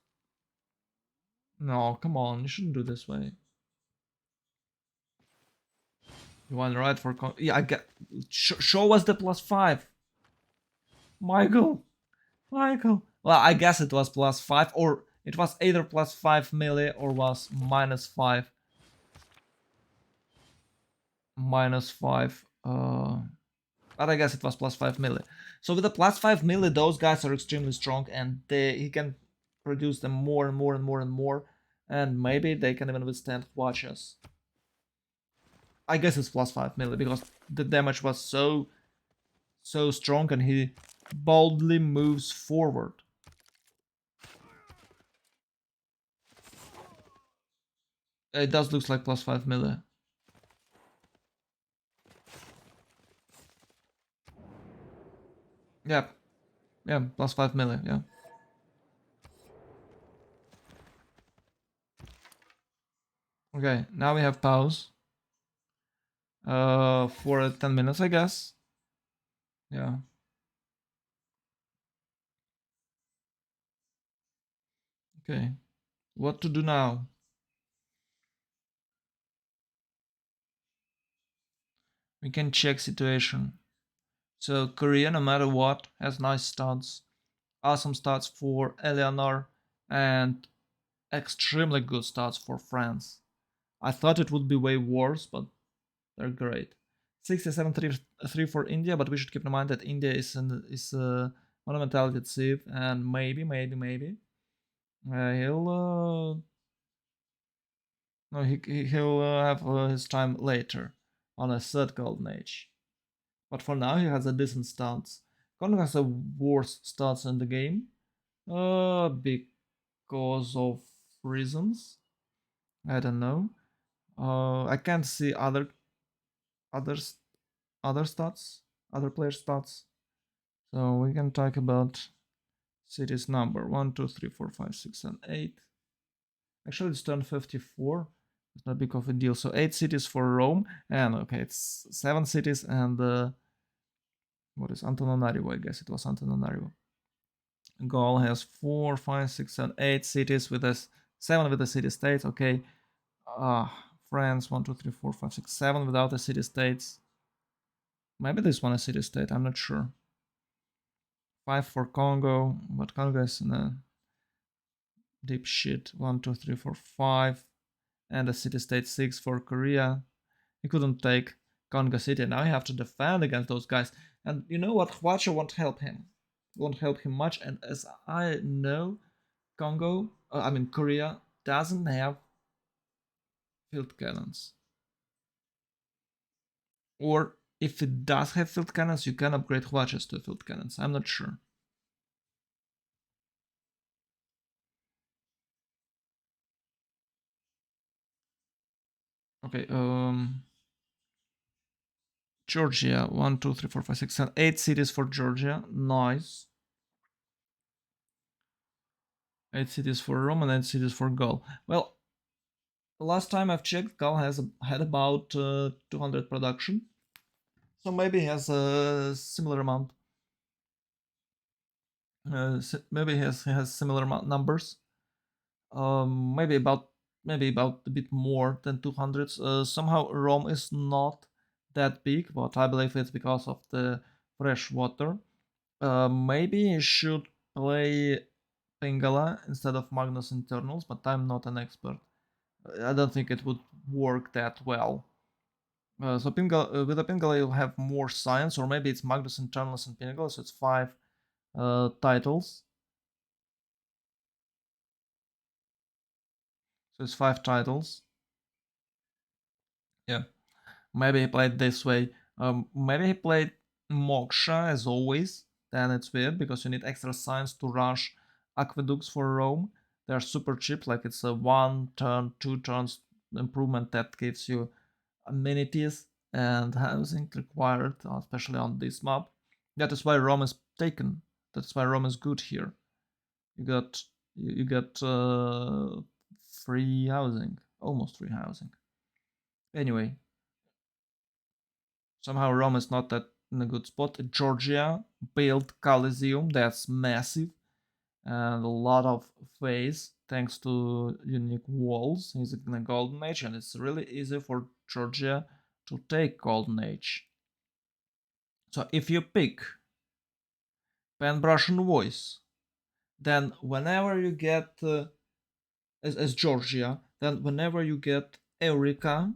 No, come on, you shouldn't do this way. You want to ride for yeah, I get. Show us the +5, Michael. Michael. Well, I guess it was +5, or it was either +5 melee or was -5. -5. But I guess it was +5 melee. So with the +5 melee, those guys are extremely strong, and he can produce them more and more and more and more, and maybe they can even withstand watches. I guess it's +5 melee because the damage was so strong, and he boldly moves forward. It does look like +5 melee. Yeah, yeah, +5 melee, yeah. Okay, now we have pause. For 10 minutes, I guess. Yeah. Okay. What to do now? We can check situation. So Korea, no matter what, has nice stats. Awesome stats for Eleanor and extremely good stats for France. I thought it would be way worse, but they're great. 67-3 for India, but we should keep in mind that India is monumentality sieve, and maybe he'll no he'll have his time later on a third golden age. But for now, he has a decent stance. Conor has a worse stance in the game, because of reasons. I don't know. I can't see others other stats, other player stats. So we can talk about cities number 1, 2, 3, 4, 5, 6, and 8. Actually, it's turn 54. It's not big of a deal. So 8 cities for Rome, and okay, it's 7 cities, and what is Antananarivo? I guess it was Antananarivo. Gaul has 4, 5, 6, and 8 cities with us, 7 with a city state. Okay. France 1, 2, 3, 4, 5, 6, 7 without a city states. Maybe this one is city state. I'm not sure. 5 for Congo, but Congo is in a deep shit. 1, 2, 3, 4, 5, and a city state 6 for Korea. He couldn't take Congo City. Now he have to defend against those guys. And you know what? Hwacho won't help him. Won't help him much. And as I know, Korea doesn't have field cannons. Or if it does have field cannons, you can upgrade Hwachos to field cannons. I'm not sure. Okay, Georgia. 1, 2, 3, 4, 5, 6, 7, 8 cities for Georgia. Nice. 8 cities for Rome and 8 cities for Gaul. Well, last time I've checked, Gaul had about 200 production. So maybe he has a similar amount. Maybe he has similar amount numbers. Maybe about a bit more than 200. Somehow Rome is not that big, but I believe it's because of the fresh water. Maybe he should play Pingala instead of Magnus Internals, but I'm not an expert. I don't think it would work that well. So with a Pingala you'll have more science, or maybe it's Magnus Internals and Pingala, so it's 5 titles. So it's 5 titles. Yeah. Maybe he played this way. Maybe he played Moksha as always. Then it's weird because you need extra science to rush aqueducts for Rome. They're super cheap, like it's a 1 turn, 2 turns improvement that gives you amenities and housing required, especially on this map. That is why Rome is taken. That's why Rome is good here. You got free housing, almost free housing. Anyway, somehow Rome is not that in a good spot. Georgia built Coliseum, that's massive, and a lot of phase thanks to unique walls. He's in the Golden Age, and it's really easy for Georgia to take Golden Age. So if you pick Pan Russian Voice, then whenever you get as Georgia, then whenever you get Eureka,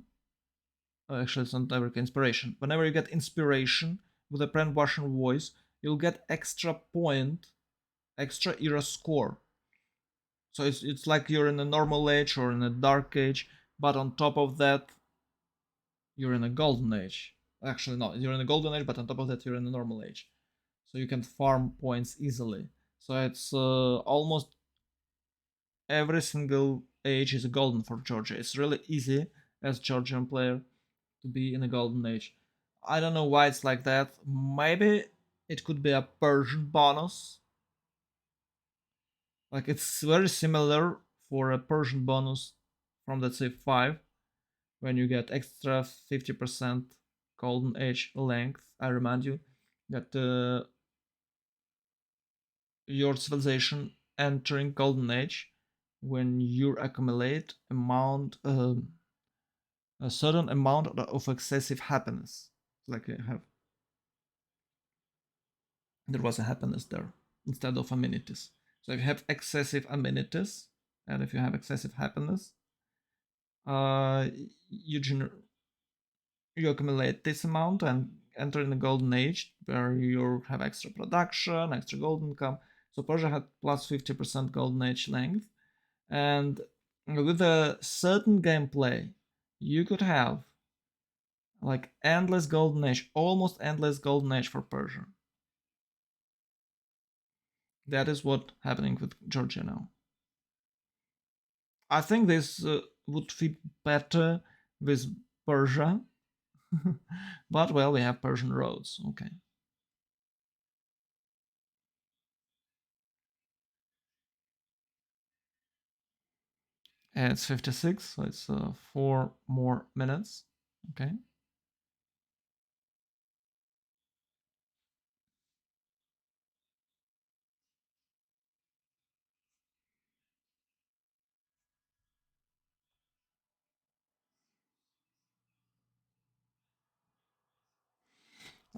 actually it's not Eureka, Inspiration. Whenever you get Inspiration with a Pan Russian Voice, you'll get extra point, extra era score. So it's like you're in a normal age or in a dark age, but on top of that, you're in a golden age. Actually, no, you're in a golden age, but on top of that, you're in a normal age. So you can farm points easily. So it's almost every single age is a golden for Georgia. It's really easy as Georgian player to be in a golden age. I don't know why it's like that. Maybe it could be a Persian bonus. Like it's very similar for a Persian bonus from let's say 5 when you get extra 50% golden age length. I remind you that your civilization entering golden age when you accumulate a certain amount of excessive happiness. Like you have there was a happiness there instead of amenities. So if you have excessive amenities and if you have excessive happiness, uh, you you accumulate this amount and enter in the golden age where you have extra production, extra gold income. So Persia had plus 50% golden age length, and with a certain gameplay, you could have like endless golden age, almost endless golden age for Persia. That is what happening with Georgia now. I think this would fit better with Persia, but well, we have Persian roads. Okay. It's 56, so it's 4 more minutes. Okay.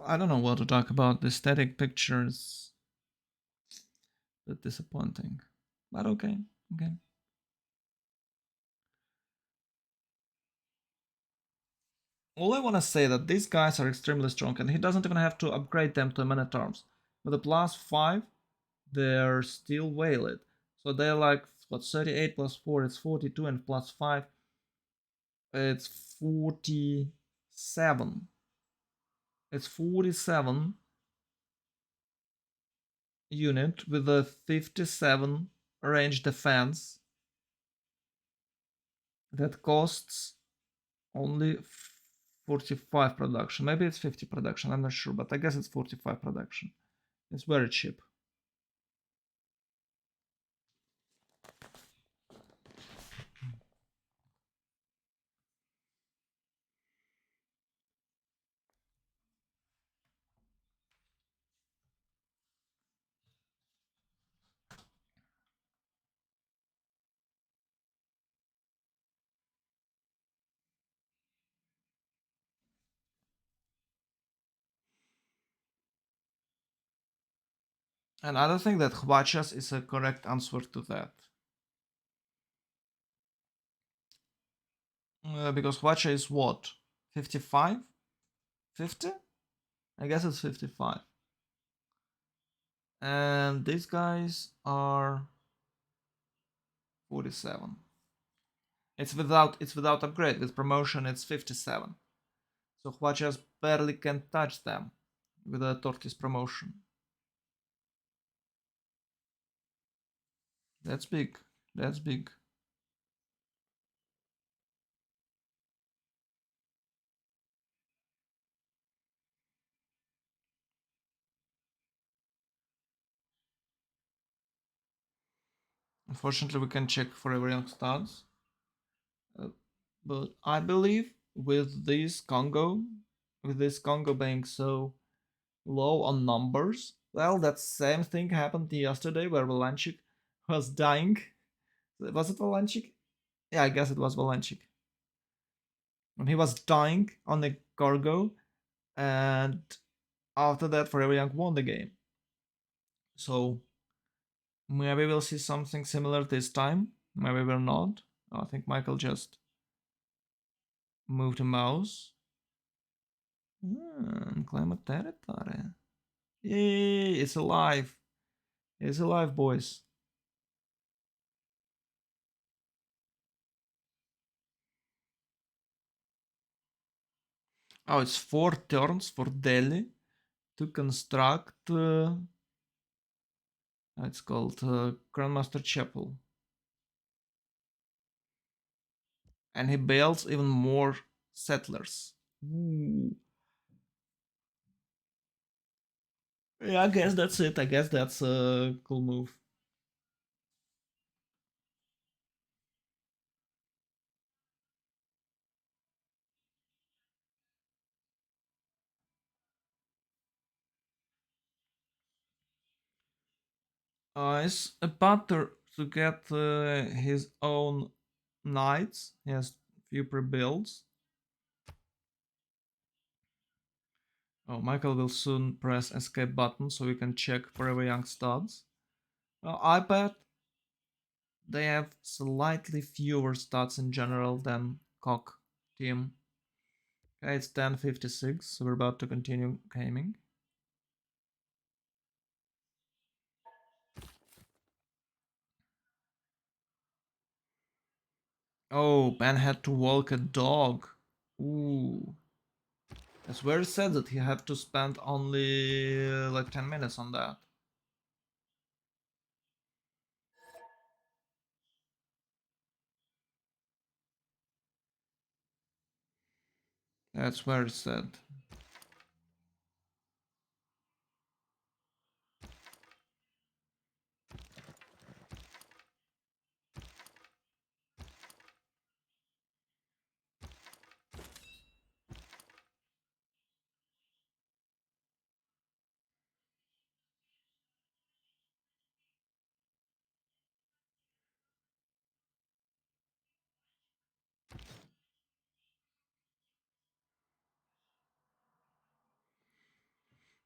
I don't know what to talk about. The static pictures. Bit disappointing. But okay, okay. All I want to say that these guys are extremely strong and he doesn't even have to upgrade them to many terms. With a plus 5, they're still valid. So they're like, what, 38 plus 4 is 42 and plus 5 it's 47. It's 47 unit with a 57 range defense that costs only 45 production. Maybe it's 50 production, I'm not sure, but I guess it's 45 production. It's very cheap. And I don't think that Hwachas is a correct answer to that. Because Hwacha is what? 55? 50? I guess it's 55. And these guys are 47. It's without upgrade. With promotion it's 57. So Hwachas barely can touch them with a Tortoise promotion. That's big. That's big. Unfortunately, we can check for every young stats. Uh, but I believe with this Congo being so low on numbers, well, that same thing happened yesterday where Valanchik was dying. Was it Valanchik? Yeah, I guess it was Valanchik. And he was dying on the cargo, and after that, Forever Young won the game. So maybe we'll see something similar this time. Maybe we're not. I think Michael just moved a mouse. Claim a territory. Yay, it's alive. It's alive, boys. Oh, it's 4 turns for Delhi to construct. It's called Grandmaster Chapel. And he builds even more settlers. Ooh. Yeah, I guess that's it. I guess that's a cool move. It's a butter to get his own knights. He has few pre-builds. Oh, Michael will soon press escape button so we can check Forever Young stats. I bet they have slightly fewer stats in general than Cock team. Okay, it's 10:56, so we're about to continue gaming. Oh, Ben had to walk a dog. Ooh. It's very sad that he had to spend only like 10 minutes on that. That's very sad.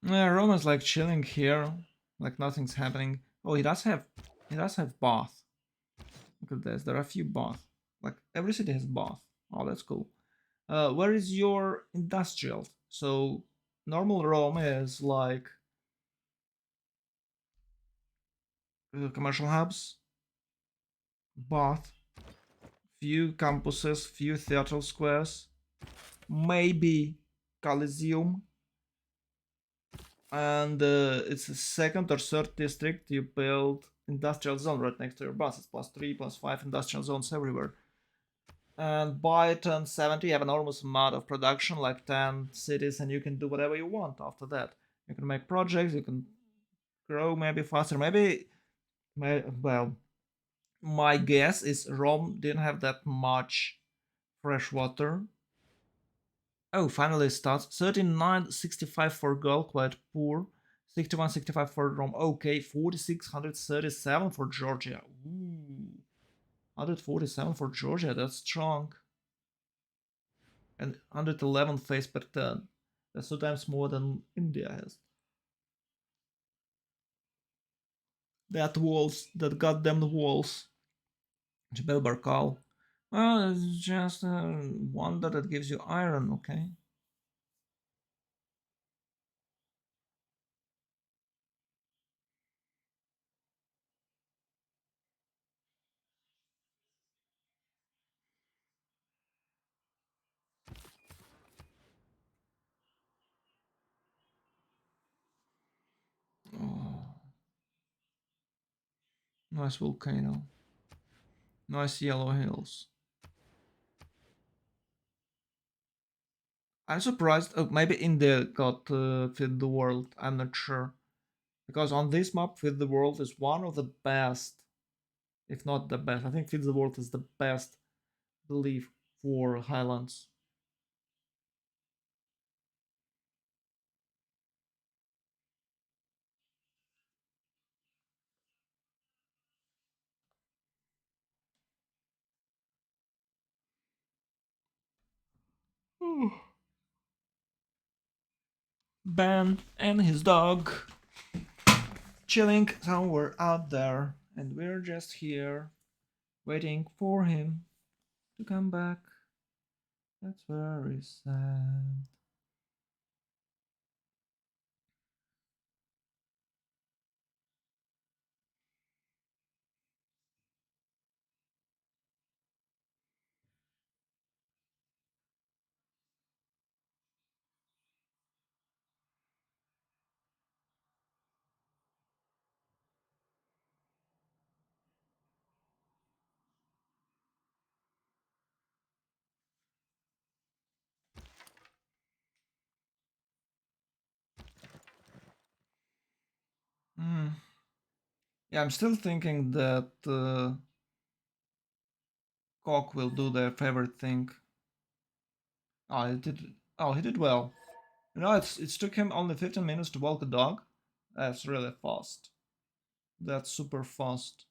Yeah, Roman's like chilling here. Like nothing's happening. Oh, he does have bath. Look at this. There are a few bath. Like every city has bath. Oh, that's cool. Where is your industrial? So normal Rome is like commercial hubs, bath, few campuses, few theatrical squares, maybe Coliseum, and it's a second or third district. You build industrial zone right next to your bus. It's +3, +5 industrial zones everywhere. And by turn 70, you have an enormous amount of production, like 10 cities, and you can do whatever you want after that. You can make projects, you can grow maybe faster. Maybe, well, my guess is Rome didn't have that much fresh water. Oh, finally it starts. 3965 for Gaul, quite poor. 6165 for Rome. Okay, 4637 for Georgia. Ooh, 147 for Georgia. That's strong. And 111 face per turn. That's 2 times more than India has. That walls, that goddamn walls. Jebel Barkal. Well, it's just a wonder that gives you iron, okay? Oh, nice volcano. Nice yellow hills. I'm surprised. Oh, maybe India got Feed the World. I'm not sure. Because on this map, Feed the World is one of the best, if not the best. I think Feed the World is the best belief for Highlands. Ben and his dog chilling somewhere out there, and we're just here waiting for him to come back. That's very sad. Mm. Yeah, I'm still thinking that Cock will do their favorite thing. Oh, he did. Oh, he did well. You know, it took him only 15 minutes to walk a dog. That's really fast. That's super fast.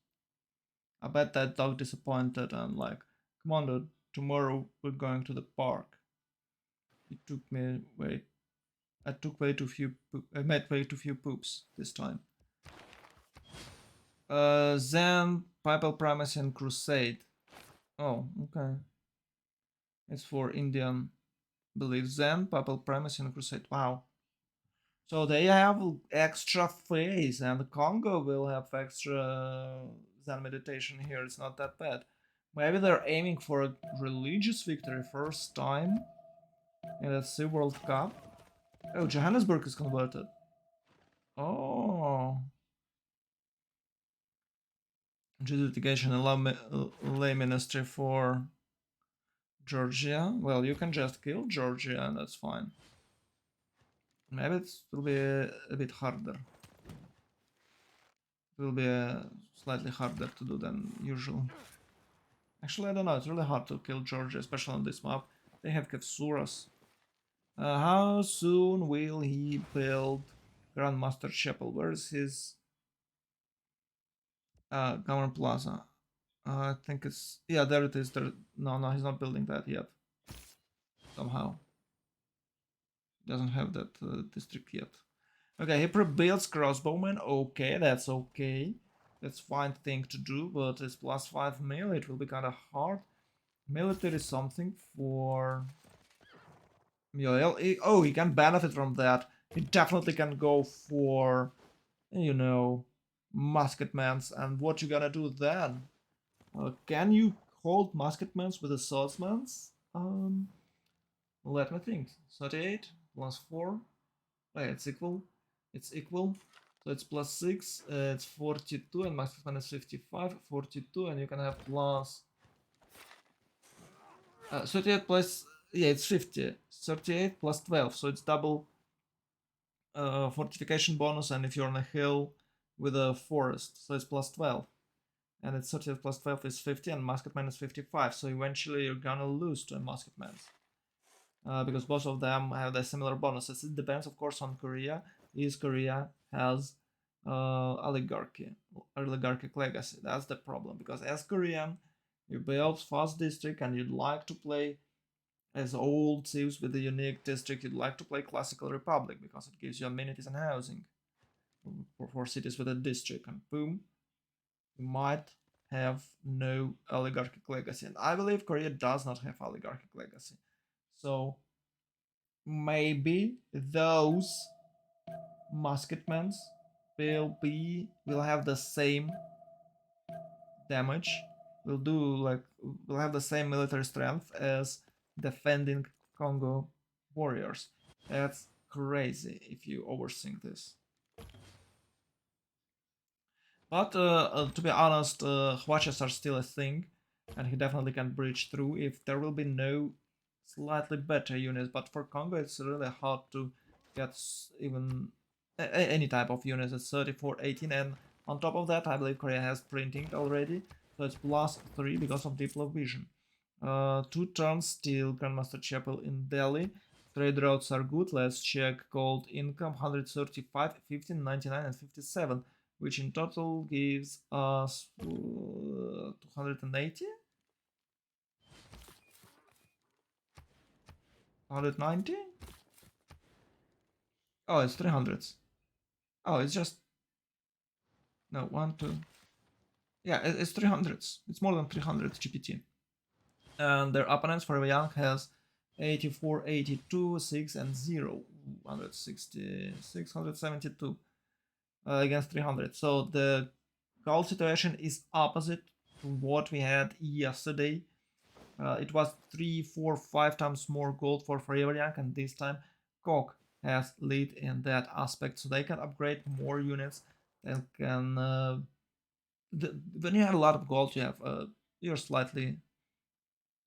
I bet that dog disappointed and like, come on, dude. Tomorrow we're going to the park. It took me way. I took way too few. I made way too few poops this time. Zen, Papal Primacy, and Crusade. Oh, okay. It's for Indian beliefs. Zen, Papal Primacy, and Crusade. Wow. So they have extra phase, and Congo will have extra Zen meditation here. It's not that bad. Maybe they're aiming for a religious victory first time in the Sea World Cup. Oh, Johannesburg is converted. Oh. Justification and lay ministry for Georgia. Well, you can just kill Georgia and that's fine. Maybe it will be a bit harder. It will be slightly harder to do than usual. Actually, I don't know. It's really hard to kill Georgia, especially on this map. They have Kevsuras. How soon will he build Grandmaster Chapel? Where is his Government Plaza? I think it's... Yeah, there it is. There... No, he's not building that yet. Somehow. Doesn't have that district yet. Okay, he pre-builds crossbowman. Okay, that's okay. That's fine thing to do, but it's plus 5 mil. It will be kind of hard. Military something for Muriel. Oh, he can benefit from that. He definitely can go for, you know, musketmans. And what you gonna do then? Can you hold musketmans with the swordsmans? Let me think. 38 plus 4. Wait, it's equal. It's equal. So it's plus 6. It's 42, and musketman is 55. 42, and you can have plus 38 plus. Yeah, it's 50. 38 plus 12. So it's double fortification bonus, and if you're on a hill with a forest, so it's plus 12. And it's 38 plus 12 is 50, and musketman is 55. So eventually you're gonna lose to a musketman. Because both of them have the similar bonuses. It depends, of course, on Korea. Is Korea has oligarchic legacy? That's the problem. Because as Korean, you build fast district and you'd like to play as old cities with a unique district. You'd like to play classical republic because it gives you amenities and housing for cities with a district. And boom, you might have no oligarchic legacy. And I believe Korea does not have oligarchic legacy. So maybe those musketmen will have the same damage, will have the same military strength as defending Congo warriors. That's crazy if you overthink this. But to be honest, Hwachas are still a thing, and he definitely can breach through if there will be no slightly better units. But for Congo, it's really hard to get even any type of units. It's 34, 18, and on top of that, I believe Korea has printing already, so it's plus 3 because of Diplo Vision. 2 turns still Grandmaster Chapel in Delhi. Trade routes are good. Let's check gold income 135, 15, 99, and 57, which in total gives us 280, 190. Oh, it's 300s. Oh, it's just no 1, 2. Yeah, it's 300s. It's more than 300 GPT. And their opponents for Young has 84, 82, 6, and 0. 166, 172 against 300. So the goal situation is opposite to what we had yesterday. It was 3, 4, 5 times more gold for Forever Young, and this time Kok has lead in that aspect, so they can upgrade more units and can. When you have a lot of gold, you're slightly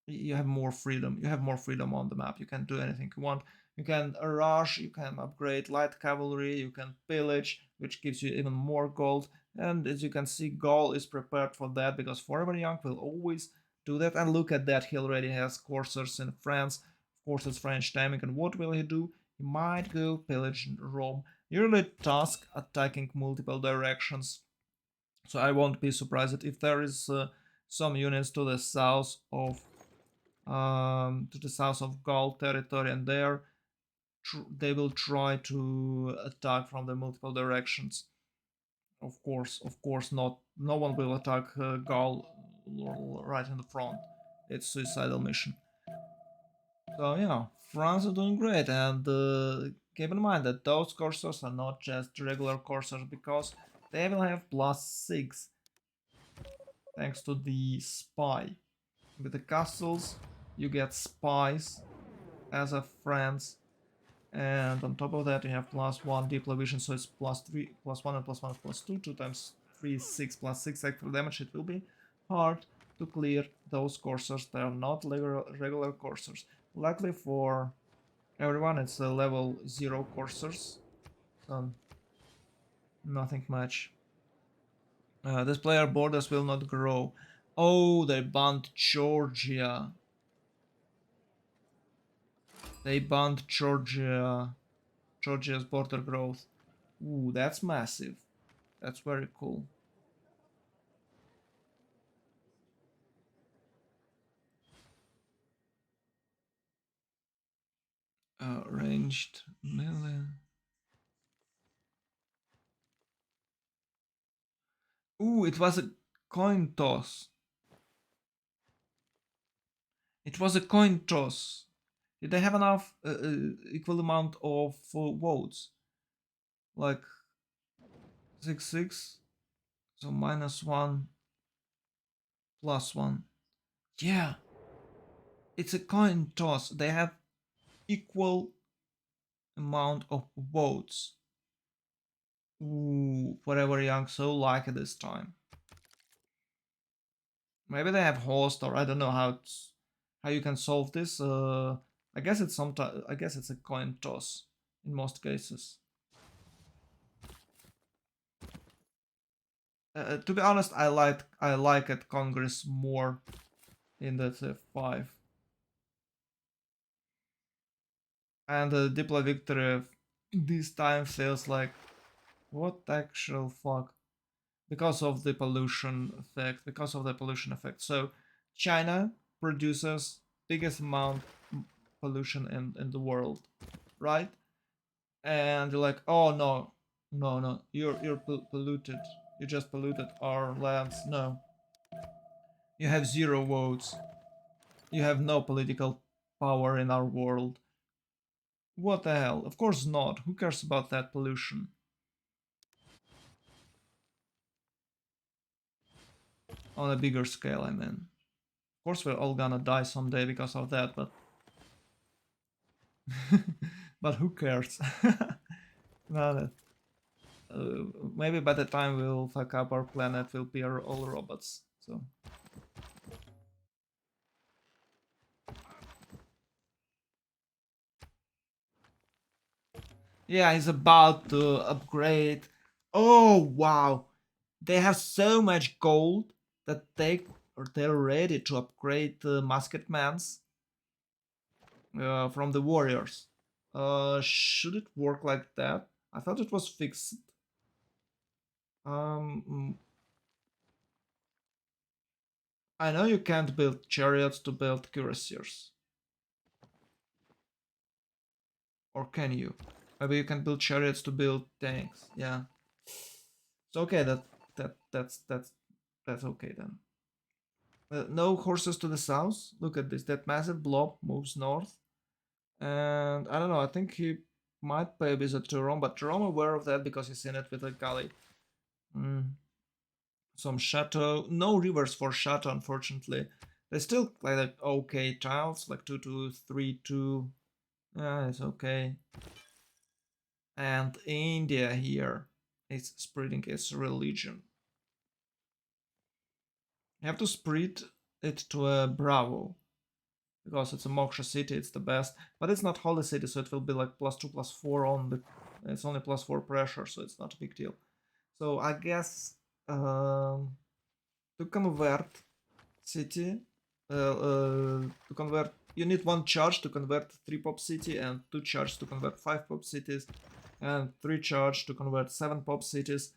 you have more freedom. You have more freedom on the map. You can do anything you want. You can rush, you can upgrade light cavalry, you can pillage, which gives you even more gold. And as you can see, Gaul is prepared for that because Forever Young will always do that. And look at that, he already has coursers in France. Of course, it's French timing. And what will he do? He might go pillage Rome. Usually task attacking multiple directions. So I won't be surprised if there is some units to the south of Gaul territory, and there they will try to attack from the multiple directions. Of course, not. No one will attack Gaul right in the front. It's suicidal mission. So yeah, France are doing great, and keep in mind that those coursers are not just regular coursers because they will have +6 thanks to the spy. With the castles, you get spies as a friends, and on top of that you have +1 deep vision, so it's +3, +1, and +1 is +2. 2 times 3 is 6, +6 actual damage. It will be hard to clear those coursers. They are not regular coursers. Luckily for everyone, it's a level 0 coursers, so nothing much. This player borders will not grow. Oh, they banned Georgia. They banned Georgia's border growth. Ooh, that's massive. That's very cool. Ranged melee. Ooh, it was a coin toss. It was a coin toss. Did they have enough equal amount of votes? Like 6-6, so -1, +1. Yeah, it's a coin toss. They have equal amount of votes. Ooh, Forever Young so like it this time. Maybe they have host, or I don't know how you can solve this. I guess it's sometimes. I guess it's a coin toss in most cases. To be honest, I like at Congress more in the 5, and the Diplo victory this time feels like what actual fuck, because of the pollution effect. Because of the pollution effect. So China produces biggest amount pollution in the world, right? And you're like, oh no, no, no, you're polluted. You just polluted our lands. No, you have 0 votes. You have no political power in our world. What the hell? Of course not. Who cares about that pollution? On a bigger scale, I mean. Of course, we're all gonna die someday because of that, but but who cares? No, maybe by the time we'll fuck up our planet, we'll be all robots. So yeah, he's about to upgrade. Oh wow, they have so much gold that they're ready to upgrade the musket mans from the warriors. Should it work like that? I thought it was fixed. Um, I know you can't build chariots to build cuirassiers, or can you? Maybe you can build chariots to build tanks. Yeah, it's okay. That's okay then. No horses to the south. Look at this. That massive blob moves north, and I don't know. I think he might pay a visit to Rome, but Rome aware of that because he's in it with a galley. Mm. Some chateau. No rivers for chateau, unfortunately. They still like okay tiles, like 2-2, 3-2. Yeah, it's okay. And India here is spreading its religion. You have to spread it to a Bravo because it's a Moksha city, it's the best. But it's not holy city, so it will be like +2, +4 on the. It's only +4 pressure, so it's not a big deal. So I guess to convert city, to convert, you need 1 charge to convert 3 pop city, and 2 charge to convert 5 pop cities, and 3 charge to convert 7 pop cities.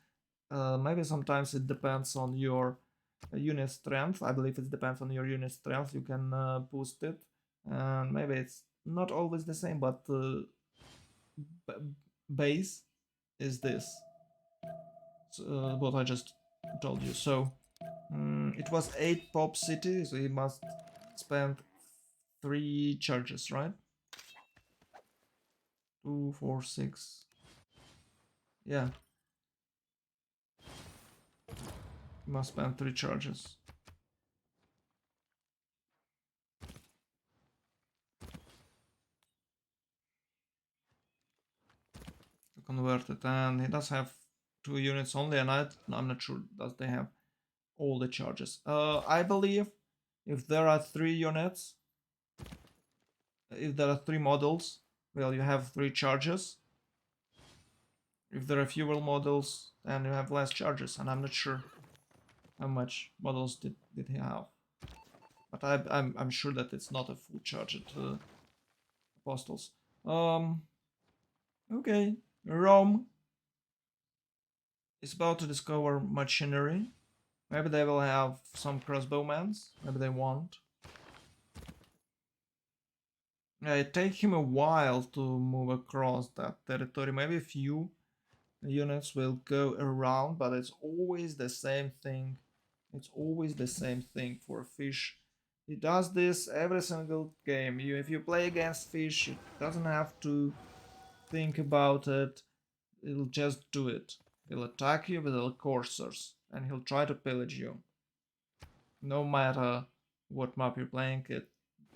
Maybe sometimes it depends on your unit strength. I believe it depends on your unit strength. You can boost it, and maybe it's not always the same, but base is this. What I just told you. So it was 8 pop cities, so he must spend 3 charges, right? 2, 4, 6. Yeah, he must spend 3 charges to convert it, and he does have 2 units only, and I'm not sure does they have all the charges. I believe if there are 3 units, if there are 3 models, well, you have 3 charges. If there are fewer models, then you have less charges, and I'm not sure how much models did he have. But I'm sure that it's not a full charged apostles. Okay, Rome is about to discover machinery. Maybe they will have some crossbowmen. Maybe they won't. Yeah, it takes him a while to move across that territory. Maybe a few units will go around, but it's always the same thing. It's always the same thing for fish. He does this every single game. If you play against fish, it doesn't have to think about it. He'll just do it. He'll attack you with the coursers, and he'll try to pillage you. No matter what map you're playing, it's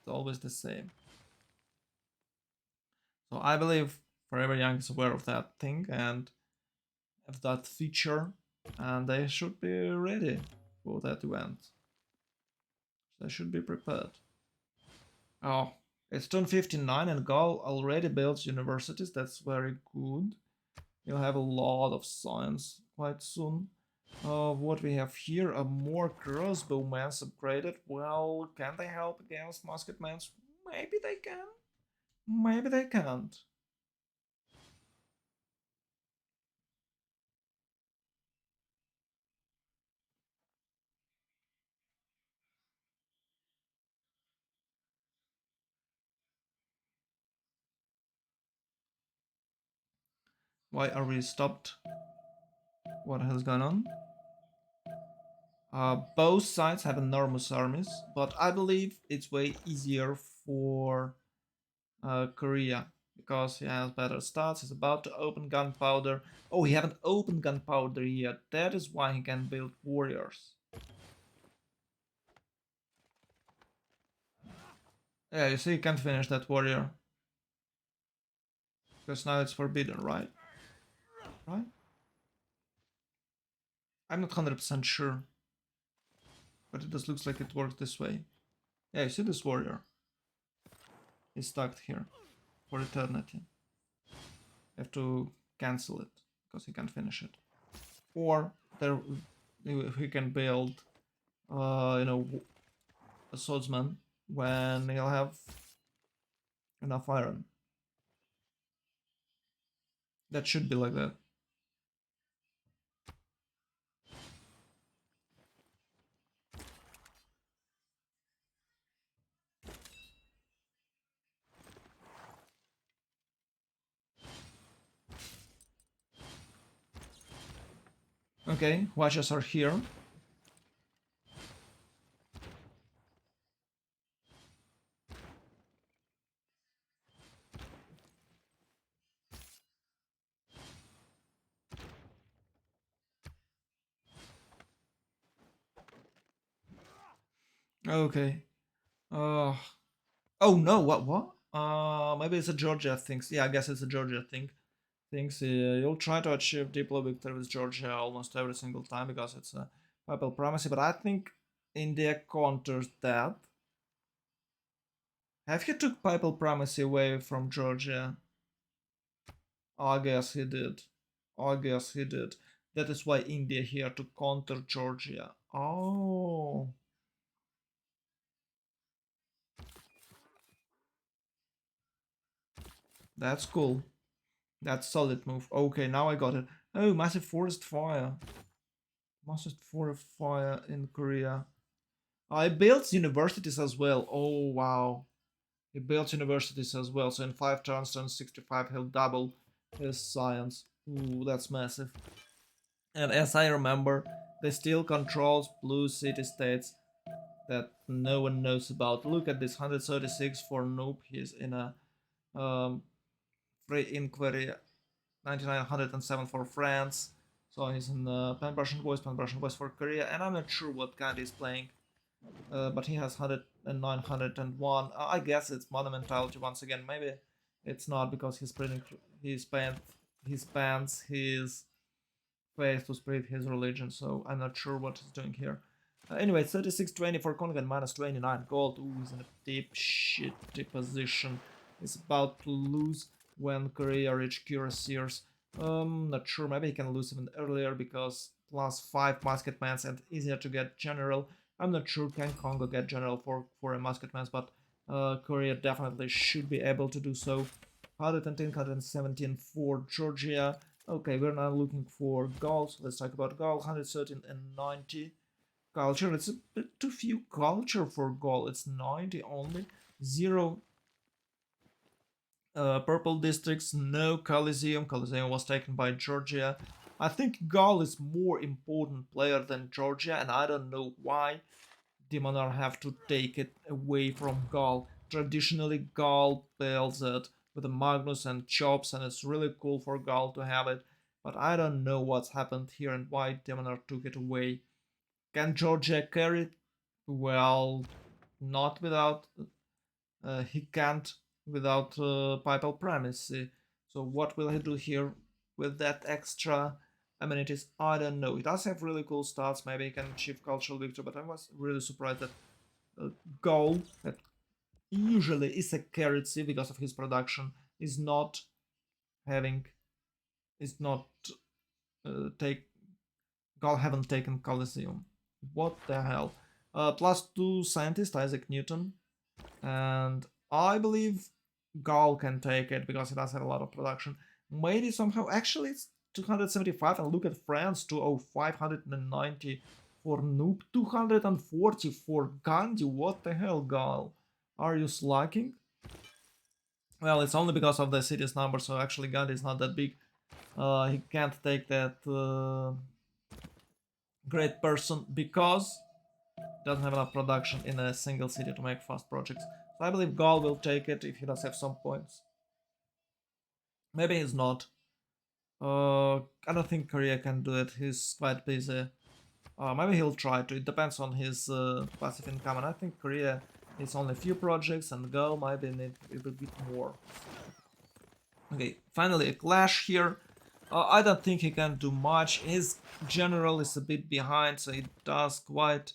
always the same. So I believe Forever Young is aware of that thing and of that feature, and they should be ready for that event. They should be prepared. Oh, it's turn 59 and Gaul already builds universities. That's very good. You'll have a lot of science quite soon. What we have here are more crossbowmen upgraded. Well, can they help against musketmen? Maybe they can. Maybe they can't. Why are we stopped? What has gone on? Both sides have enormous armies, but I believe it's way easier for Korea because he has better stats. He's about to open gunpowder. Oh, he haven't opened gunpowder yet. That is why he can build warriors. Yeah, you see, he can't finish that warrior because now it's forbidden, right? Right? I'm not 100% sure, but it just looks like it works this way. Yeah, you see this warrior? He's stuck here for eternity. You have to cancel it because he can't finish it. Or there, he can build, a swordsman when he'll have enough iron. That should be like that. Okay, watches are here. Okay. Uh, oh no, what? Maybe it's a Georgia thing. Yeah, I guess it's a Georgia thing. Things you'll try to achieve Diplo victory with Georgia almost every single time because it's a papal primacy. But I think India counters that. Have he took papal primacy away from Georgia? I guess he did. I guess he did. That is why India here to counter Georgia. Oh, that's cool. That's solid move. Okay, now I got it. Oh, massive forest fire. Massive forest fire in Korea. I built universities as well. Oh, wow. He built universities as well. So in 5 turns, turn 65, he'll double his science. Ooh, that's massive. And as I remember, they still controls blue city states that no one knows about. Look at this 136 for Noob. He's in a um, free inquiry. 9907 for France. So he's in Pan Russian Voice for Korea. And I'm not sure what kind he's playing. But he has 100 and 901. I guess it's monumentality once again. Maybe it's not because he spends his faith to spread his religion. So I'm not sure what he's doing here. Anyway, 3620 for Kongan, minus 29 gold. Ooh, he's in a deep shitty position. He's about to lose when Korea reach cuirassiers. Not sure. Maybe he can lose even earlier because plus 5 musketmen and easier to get general. I'm not sure can Congo get general for a musketman, but Korea definitely should be able to do so. 110, 117 for Georgia. Okay, we're now looking for goals. Let's talk about goal. 113 and 90. Culture, it's a bit too few culture for goal. It's 90 only. Zero Purple districts, no Coliseum. Coliseum was taken by Georgia. I think Gaul is more important player than Georgia, and I don't know why Demonar have to take it away from Gaul. Traditionally, Gaul builds it with the Magnus and Chops, and it's really cool for Gaul to have it. But I don't know what's happened here and why Demonar took it away. Can Georgia carry it? Well, not without he can't without papal primacy. So what will he do here with that extra amenities? I don't know. He does have really cool stats. Maybe he can achieve cultural victory, but I was really surprised that Gaul, that usually is a carried C because of his production, is not having, is not take Gaul haven't taken Colosseum. What the hell? +2 scientist Isaac Newton, and I believe Gaul can take it because it does have a lot of production. Maybe somehow, actually, it's 275, and look at France, 590 for Noob, 240 for Gandhi. What the hell, Gaul? Are you slacking? Well, it's only because of the city's number, so actually Gandhi is not that big. He can't take that great person because doesn't have enough production in a single city to make fast projects. So I believe Gaul will take it if he does have some points. Maybe he's not. I don't think Korea can do it. He's quite busy. Maybe he'll try to. It depends on his passive income. And I think Korea needs only a few projects, and Gaul maybe need a bit more. Okay, finally a clash here. I don't think he can do much. His general is a bit behind, so he does quite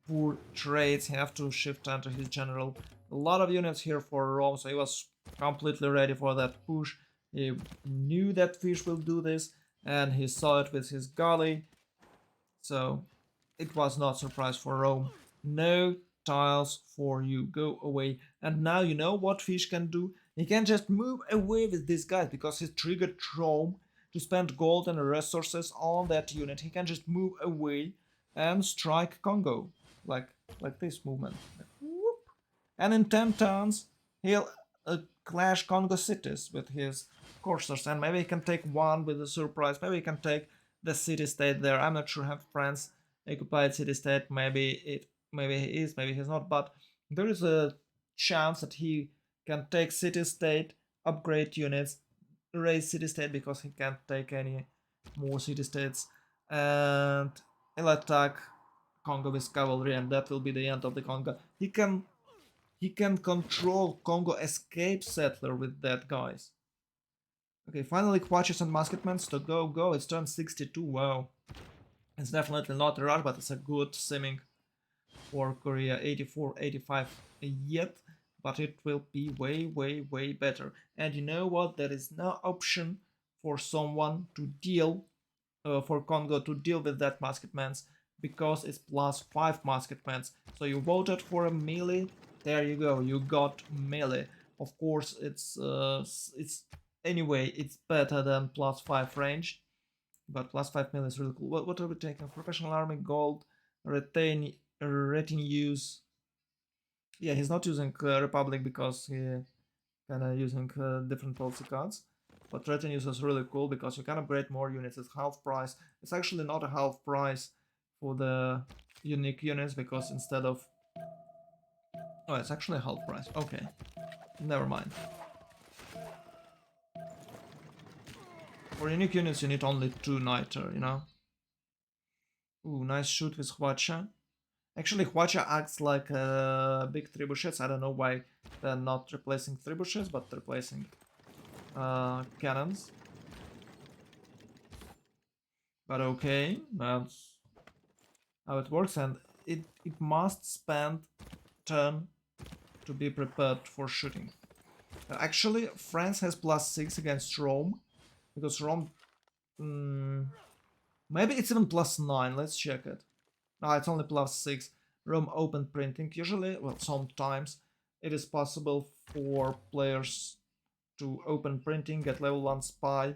poor trades. He have to shift onto his general. A lot of units here for Rome, so he was completely ready for that push. He knew that Fish will do this, and he saw it with his galley. So it was not a surprise for Rome. No tiles for you. Go away. And now you know what Fish can do? He can just move away with this guy because he triggered Rome to spend gold and resources on that unit. He can just move away and strike Congo. Like like this movement. Like, whoop. And in 10 turns, he'll clash Congo cities with his coursers. And maybe he can take one with a surprise. Maybe he can take the city state there. I'm not sure how France occupied city state. Maybe he is, maybe he's not. But there is a chance that he can take city state, upgrade units, raise city state because he can't take any more city states, and he'll attack Congo with cavalry, and that will be the end of the Congo. He can control Congo escape settler with that, guys. Okay, finally Quatches and Musketmen to go. It's turn 62. Wow. It's definitely not a rush, but it's a good simming for Korea. 84, 85 yet, but it will be way better. And you know what? There is no option for someone to deal, for Congo to deal with that Musketmans because it's +5 Musketmans. So you voted for a melee. There you go. You got melee. Of course, it's anyway. It's better than +5 range, but +5 melee is really cool. What are we taking? Professional army, gold, retinues. Yeah, he's not using Republic because he kind of using different policy cards. But retinues is really cool because you can upgrade more units. It's half price. It's actually not a half price for the unique units because instead of... Oh, it's actually half price. Okay, never mind. For unique units you need only 2 Niter, you know? Ooh, nice shoot with Hwacha. Actually, Hwacha acts like big trebuchets. I don't know why they're not replacing trebuchets, but replacing cannons. But okay, that's how it works, and it must spend turn to be prepared for shooting. Actually, France has +6 against Rome, because Rome... maybe it's even +9, let's check it. No, it's only +6. Rome open printing. Usually, well, sometimes it is possible for players to open printing, get level 1 spy,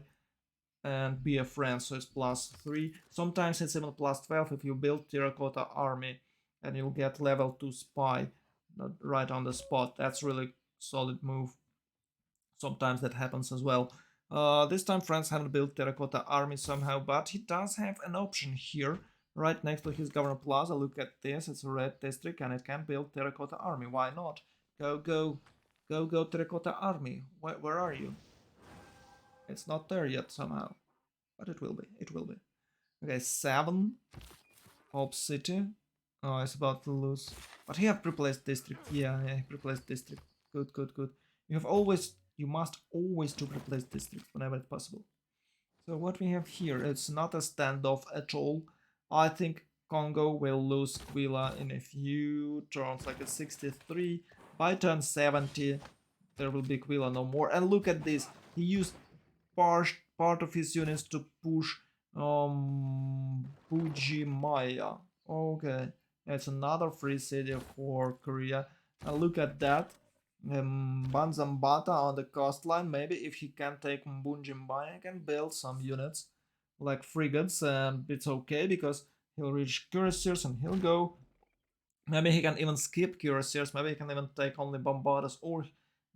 and be a friend, so it's +3. Sometimes it's even +12 if you build terracotta army and you'll get level 2 spy right on the spot. That's really solid move. Sometimes that happens as well. This time France haven't built terracotta army somehow, but he does have an option here, right next to his governor plaza. Look at this, it's a red district and it can build terracotta army. Why not? Go, go, go, go terracotta army. Where are you? It's not there yet somehow, but it will be, it will be. Okay, 7, Hope City. Oh, it's about to lose. But he have replaced district. Yeah, he replaced district. Good, good, good. You must always to replace districts whenever it's possible. So what we have here, it's not a standoff at all. I think Congo will lose Quilla in a few turns, like a 63. By turn 70, there will be Quilla no more. And look at this. He used part of his units to push Bujimaya. Okay, it's another free city for Korea. And look at that. Banzambata on the coastline. Maybe if he can take Mbunjimbaya, he can build some units like frigates, and it's okay because he'll reach cuirassiers and he'll go. Maybe he can even skip cuirassiers. Maybe he can even take only bombarders, or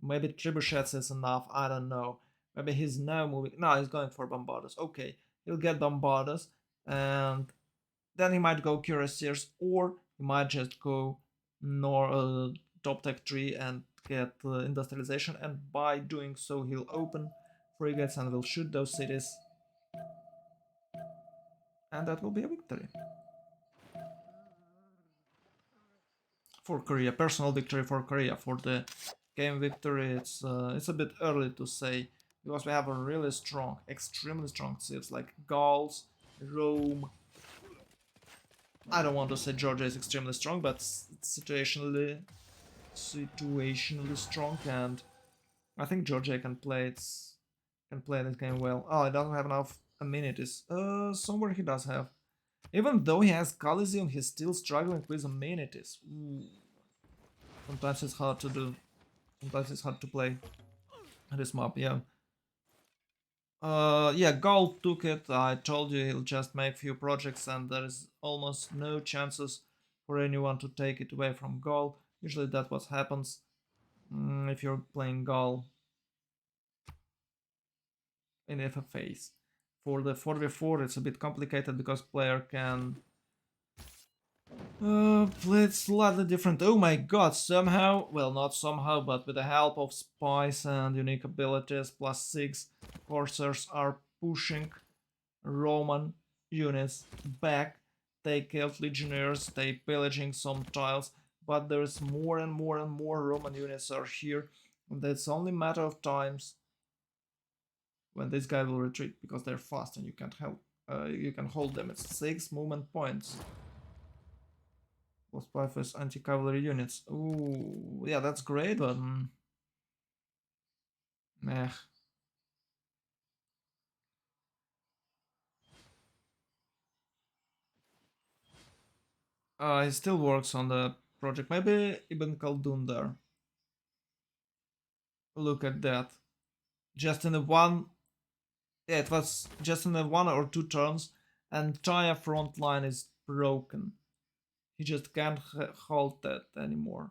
maybe trebuchets is enough. I don't know. Maybe he's now moving. No, he's going for bombarders. Okay, he'll get bombarders, and then he might go cuirassiers, or he might just go top tech tree and get industrialization. And by doing so, he'll open frigates and will shoot those cities, and that will be a victory for Korea. Personal victory for Korea. For the game victory, it's a bit early to say because we have a really strong, extremely strong cities like Gauls, Rome. I don't want to say Georgia is extremely strong, but it's situationally strong, and I think Georgia can play this game well. Oh, he doesn't have enough amenities. Somewhere he does have. Even though he has Coliseum, he's still struggling with amenities. Ooh. Sometimes it's hard to do. Sometimes it's hard to play this map, yeah. Yeah, Gold took it. I told you he'll just make few projects and there is almost no chances for anyone to take it away from Gold. Usually that's what happens if you're playing Gaul in FFAs. For the 4v4 it's a bit complicated because player can play it slightly different. Oh my god, somehow, well not somehow, but with the help of spies and unique abilities plus 6, Corsairs are pushing Roman units back. They killed legionnaires, they pillaging some tiles, but there's more and more and more Roman units are here. And it's only a matter of times when this guy will retreat because they're fast and you can't help. You can hold them. It's 6 movement points. Plus 5 is anti-cavalry units. Ooh, yeah, that's great, but meh. He still works on the project. Maybe Ibn Khaldun there. Look at that. Just in the one, yeah, it was just in the 1 or 2 turns, entire front line is broken. He just can't hold that anymore.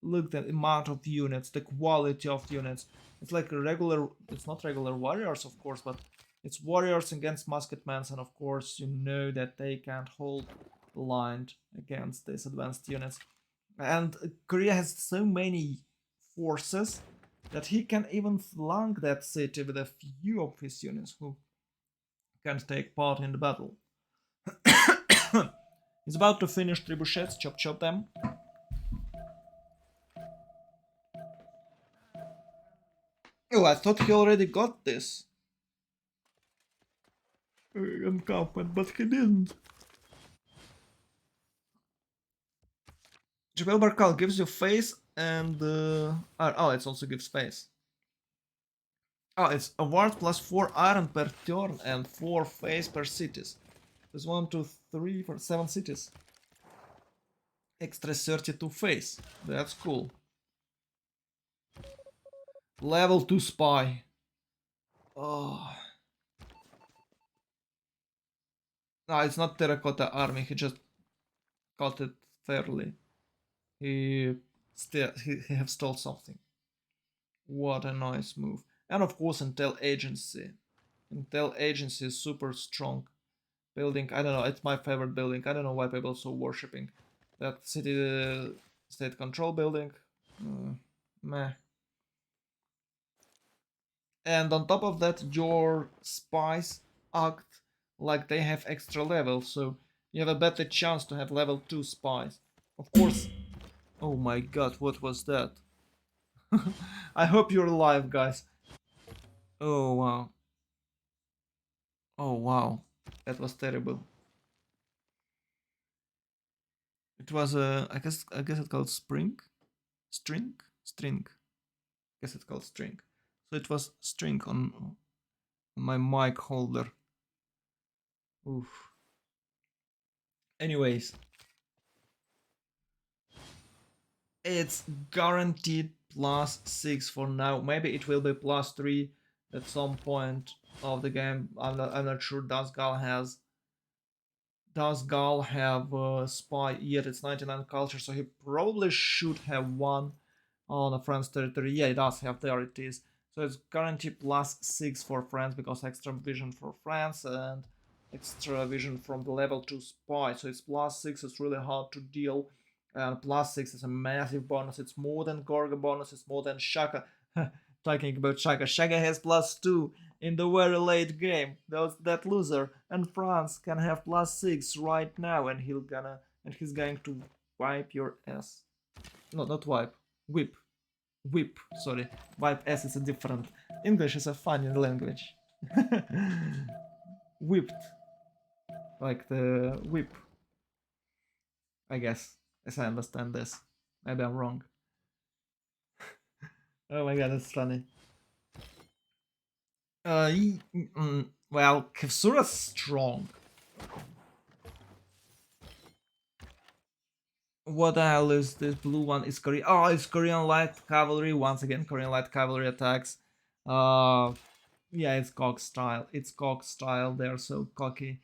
Look at the amount of units, the quality of units. It's like a regular, it's not regular warriors, of course, but it's warriors against musketmen, and of course you know that they can't hold the line against these advanced units. And Korea has so many forces that he can even flank that city with a few of his units who can take part in the battle. He's about to finish trebuchets, chop them. Oh, I thought he already got this encampment, but he didn't. Jebel Barkal gives you face and oh, it also gives face. Oh, it's award plus 4 iron per turn and 4 face per cities. There's 1, 2, 3, 4, 7 cities. Extra 32 face. That's cool. Level 2 spy. Oh. No, it's not terracotta army. He just got it fairly. He have stole something. What a nice move. And of course Intel Agency. Intel Agency is super strong. Building, I don't know, it's my favorite building. I don't know why people are so worshipping that city state control building. Meh. And on top of that, your spies act like they have extra levels, so you have a better chance to have level 2 spies. Of course. Oh my god, what was that? I hope you're alive, guys. Oh wow. Oh wow. That was terrible. It was I guess it's called spring? String. I guess it's called string. So it was string on my mic holder. Oof. Anyways, it's guaranteed +6 for now. Maybe it will be +3 at some point of the game. I'm not sure. Does Gal have spy yet? It's 99 culture, so he probably should have one on a France territory. Yeah, it does have. There it is. So it's guaranteed +6 for France because extra vision for France and extra vision from the level 2 spy. So it's +6. It's really hard to deal. And +6 is a massive bonus. It's more than Gorga bonus. It's more than Shaka. Talking about Shaka. Shaka has +2 in the very late game. That loser and France can have +6 right now, and he's going to wipe your ass. No, not wipe. Whip. Whip. Sorry. Wipe ass is a different. English is a funny language. Whipped. Like the whip. I guess. As I understand this. Maybe I'm wrong. Oh my god, that's funny. Well, Kevsura's strong. What the hell is this blue one? Is Korean? Oh, it's Korean light cavalry. Once again, Korean light cavalry attacks. Uh, yeah, it's cock style. It's cock style. They're so cocky.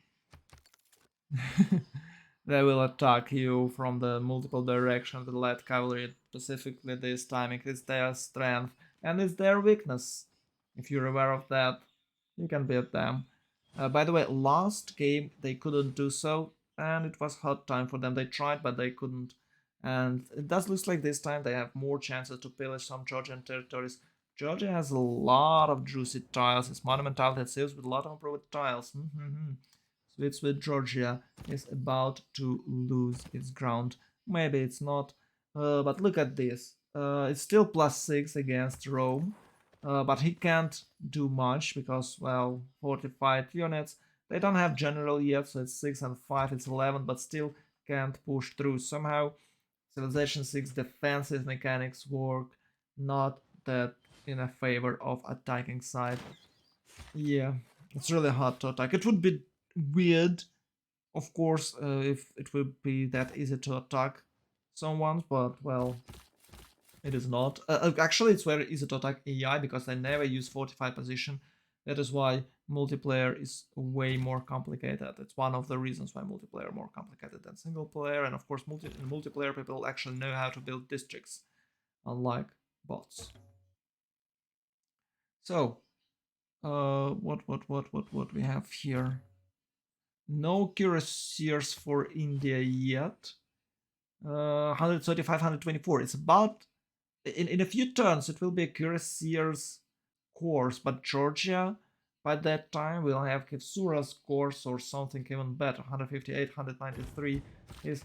They will attack you from the multiple directions. The light cavalry, specifically this timing, is their strength and it's their weakness. If you're aware of that, you can beat them. By the way, last game they couldn't do so, and it was hard time for them. They tried, but they couldn't. And it does look like this time they have more chances to pillage some Georgian territories. Georgia has a lot of juicy tiles. It's monumental that saves with a lot of improved tiles. Sweet Georgia is about to lose its ground. Maybe it's not, but look at this. It's still +6 against Rome, but he can't do much because, well, fortified units. They don't have general yet, so it's 6 and 5, it's 11, but still can't push through. Somehow, Civilization 6 defensive mechanics work not that in a favor of attacking side. Yeah, it's really hard to attack. It would be weird, of course, if it would be that easy to attack someone, but well, it is not. Actually, it's very easy to attack AI because they never use fortified position. That is why multiplayer is way more complicated. It's one of the reasons why multiplayer is more complicated than single player. And of course, in multiplayer, people actually know how to build districts, unlike bots. So, what we have here? No cuirassiers for India yet. 135, 124. It's about in a few turns it will be a cuirassiers course, but Georgia by that time will have Kevsura's course or something even better. 158, 193 is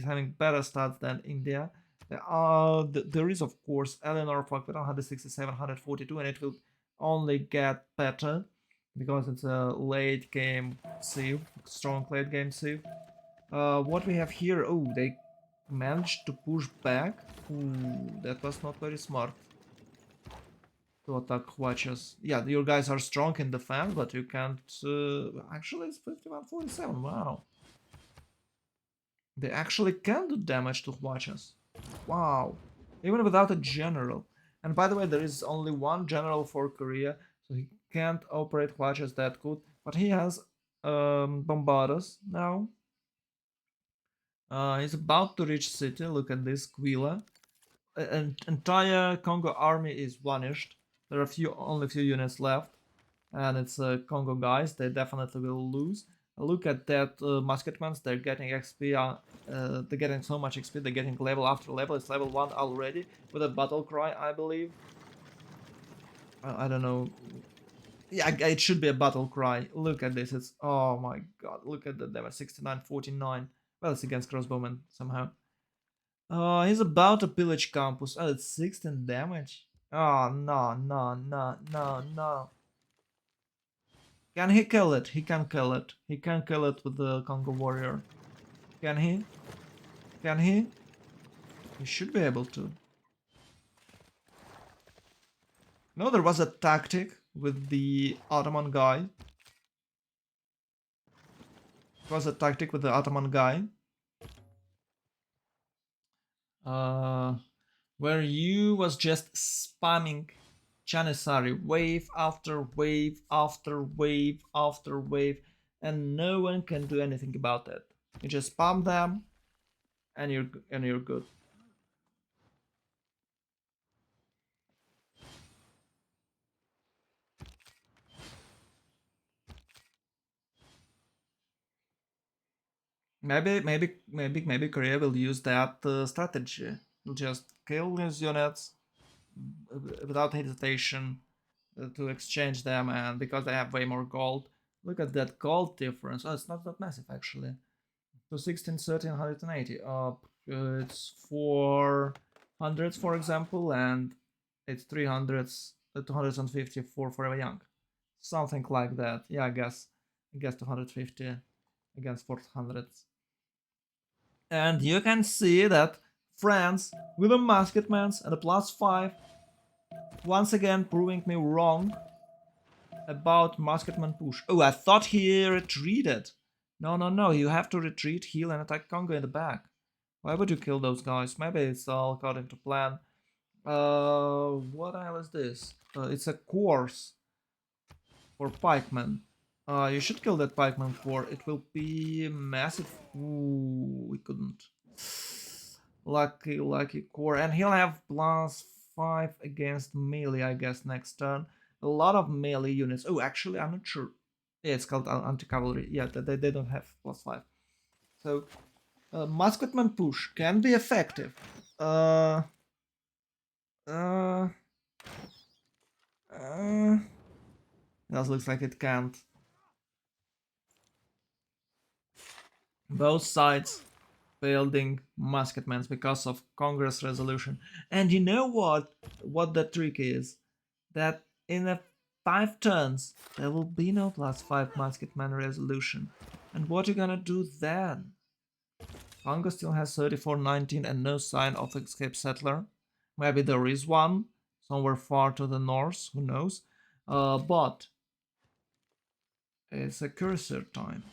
having better stats than India. There is of course Eleanor for 167, 142, and it will only get better because it's a late game save, strong late game save. What we have here? Oh, they managed to push back. Ooh, that was not very smart to attack watches. Yeah, your guys are strong in defense, but you can't. Actually, it's 51-47. Wow. They actually can do damage to watches. Wow. Even without a general. And by the way, there is only one general for Korea, so he can't operate watches that good. But he has Bombardas now. He's about to reach city. Look at this, Quila. an entire Congo army is vanished. There are only few units left, and it's Congo guys. They definitely will lose. Look at that musketmen. They're getting XP. They're getting so much XP. They're getting level after level. It's level 1 already with a battle cry, I believe. I don't know. Yeah, it should be a battle cry. Look at this. It's, oh my god. Look at the damage. 69, 49. Well, it's against crossbowmen somehow. He's about to pillage campus. Oh, it's 16 damage. Oh, no, no, no, no, no. Can he kill it? He can kill it. He can kill it with the Congo warrior. Can he? Can he? He should be able to. No, there was a tactic with the Ottoman guy. It was a tactic with the Ottoman guy. Uh, where you was just spamming Janissary wave after wave after wave after wave, and no one can do anything about it. You just spam them, and you're good. Maybe Korea will use that strategy. Will just kill these units without hesitation to exchange them, and because they have way more gold. Look at that gold difference. Oh, it's not that massive actually. So 16, 13, 180. It's 400s, for example, and it's 300s, 250 for Forever Young. Something like that. Yeah, I guess 250 against 400s. And you can see that France with a musketman and a +5, once again proving me wrong about musketman push. Oh, I thought he retreated. No, no, no, you have to retreat, heal, and attack Congo in the back. Why would you kill those guys? Maybe it's all according to plan. What the hell is this? It's a course for pikemen. You should kill that pikeman core. It will be massive. Ooh, we couldn't. Lucky core. And he'll have +5 against melee, I guess, next turn. A lot of melee units. Oh, actually, I'm not sure. Yeah, it's called anti-cavalry. Yeah, they don't have +5. So, musketman push can be effective. Uh, uh, uh, that looks like it can't. Both sides building musketmen because of Congress resolution. And you know what? What the trick is? That in a 5 turns there will be no +5 musketman resolution. And what you gonna do then? Congo still has 34-19 and no sign of escape settler. Maybe there is one somewhere far to the north, who knows? But it's a cursor time.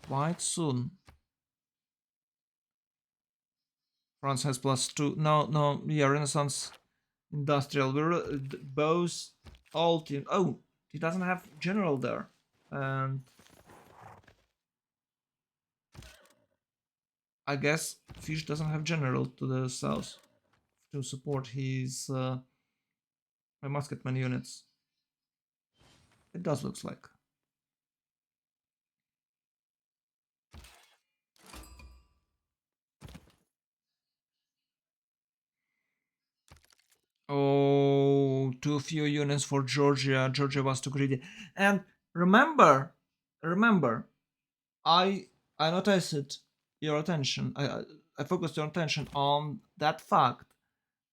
Quite soon. France has +2. No, no, yeah, Renaissance Industrial. We're both all team. Oh, he doesn't have general there, and I guess Fish doesn't have general to the south to support his musketman units. It does looks like. Oh, too few units for Georgia. Georgia was too greedy. And remember, I I noticed your attention. I focused your attention on that fact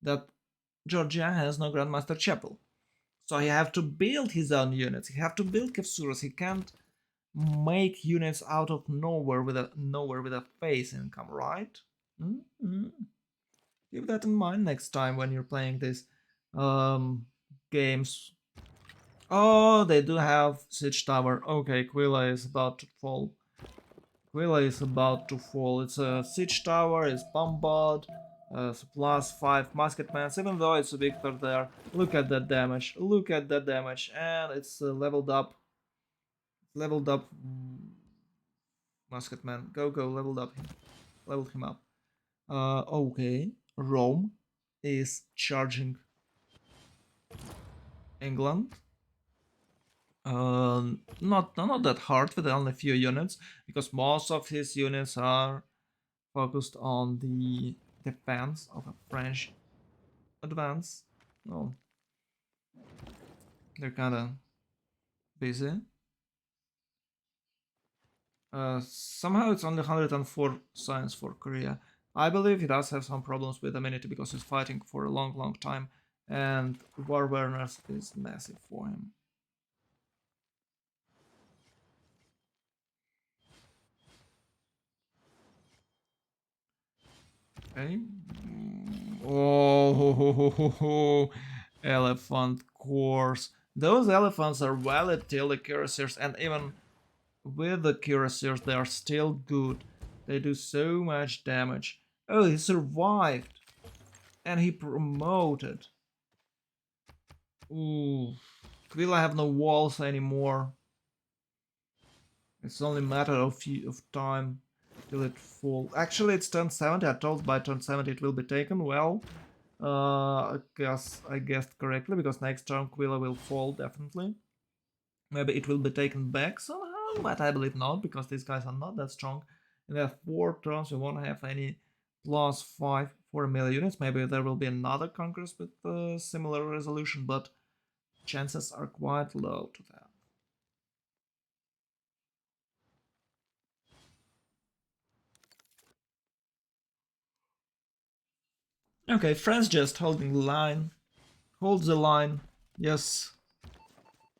that Georgia has no Grandmaster Chapel. So he have to build his own units. He have to build Kevsuras. He can't make units out of nowhere with a face income, right? Mm-hmm. Keep that in mind next time when you're playing these games. Oh, they do have siege tower. Okay, Quilla is about to fall. Quilla is about to fall. It's a siege tower. It's bombard. +5 musketmen. Even though it's a victor there, look at that damage. Look at that damage, and it's leveled up. Leveled up. Musketman, go, leveled up. Leveled him up. Okay. Rome is charging England. Not that hard with only a few units because most of his units are focused on the defense of a French advance. No, they're kind of busy. Somehow it's only 104 science for Korea. I believe he does have some problems with amenity because he's fighting for a long time, and war awareness is massive for him. Okay. Oh, elephant course. Those elephants are valid till the cuirassiers, and even with the cuirassiers, they are still good. They do so much damage. Oh, he survived, and he promoted. Ooh, Quilla have no walls anymore. It's only a matter of time till it falls. Actually, it's turn 70. I told by turn 70 it will be taken. Well, I guessed correctly because next turn Quilla will fall definitely. Maybe it will be taken back somehow, but I believe not because these guys are not that strong. In their 4 turns, we won't have any +5 for melee units. Maybe there will be another conquest with a similar resolution, but chances are quite low to that. Okay, France just holding the line. Hold the line. Yes,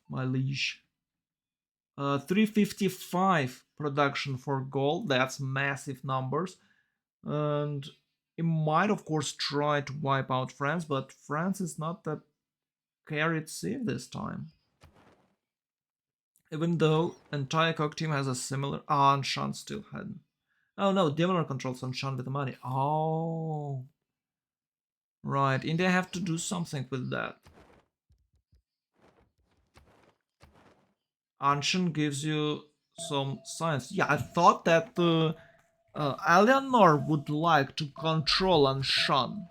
my liege. 355 production for gold. That's massive numbers. And it might, of course, try to wipe out France, but France is not that carried safe this time. Even though entire Cock team has a similar. Ah, and Shan still had. Oh no, Demoner controls on Shan with the money. Oh. Right, India have to do something with that. Anshan gives you some science. Yeah, I thought that Eleanor would like to control Anshan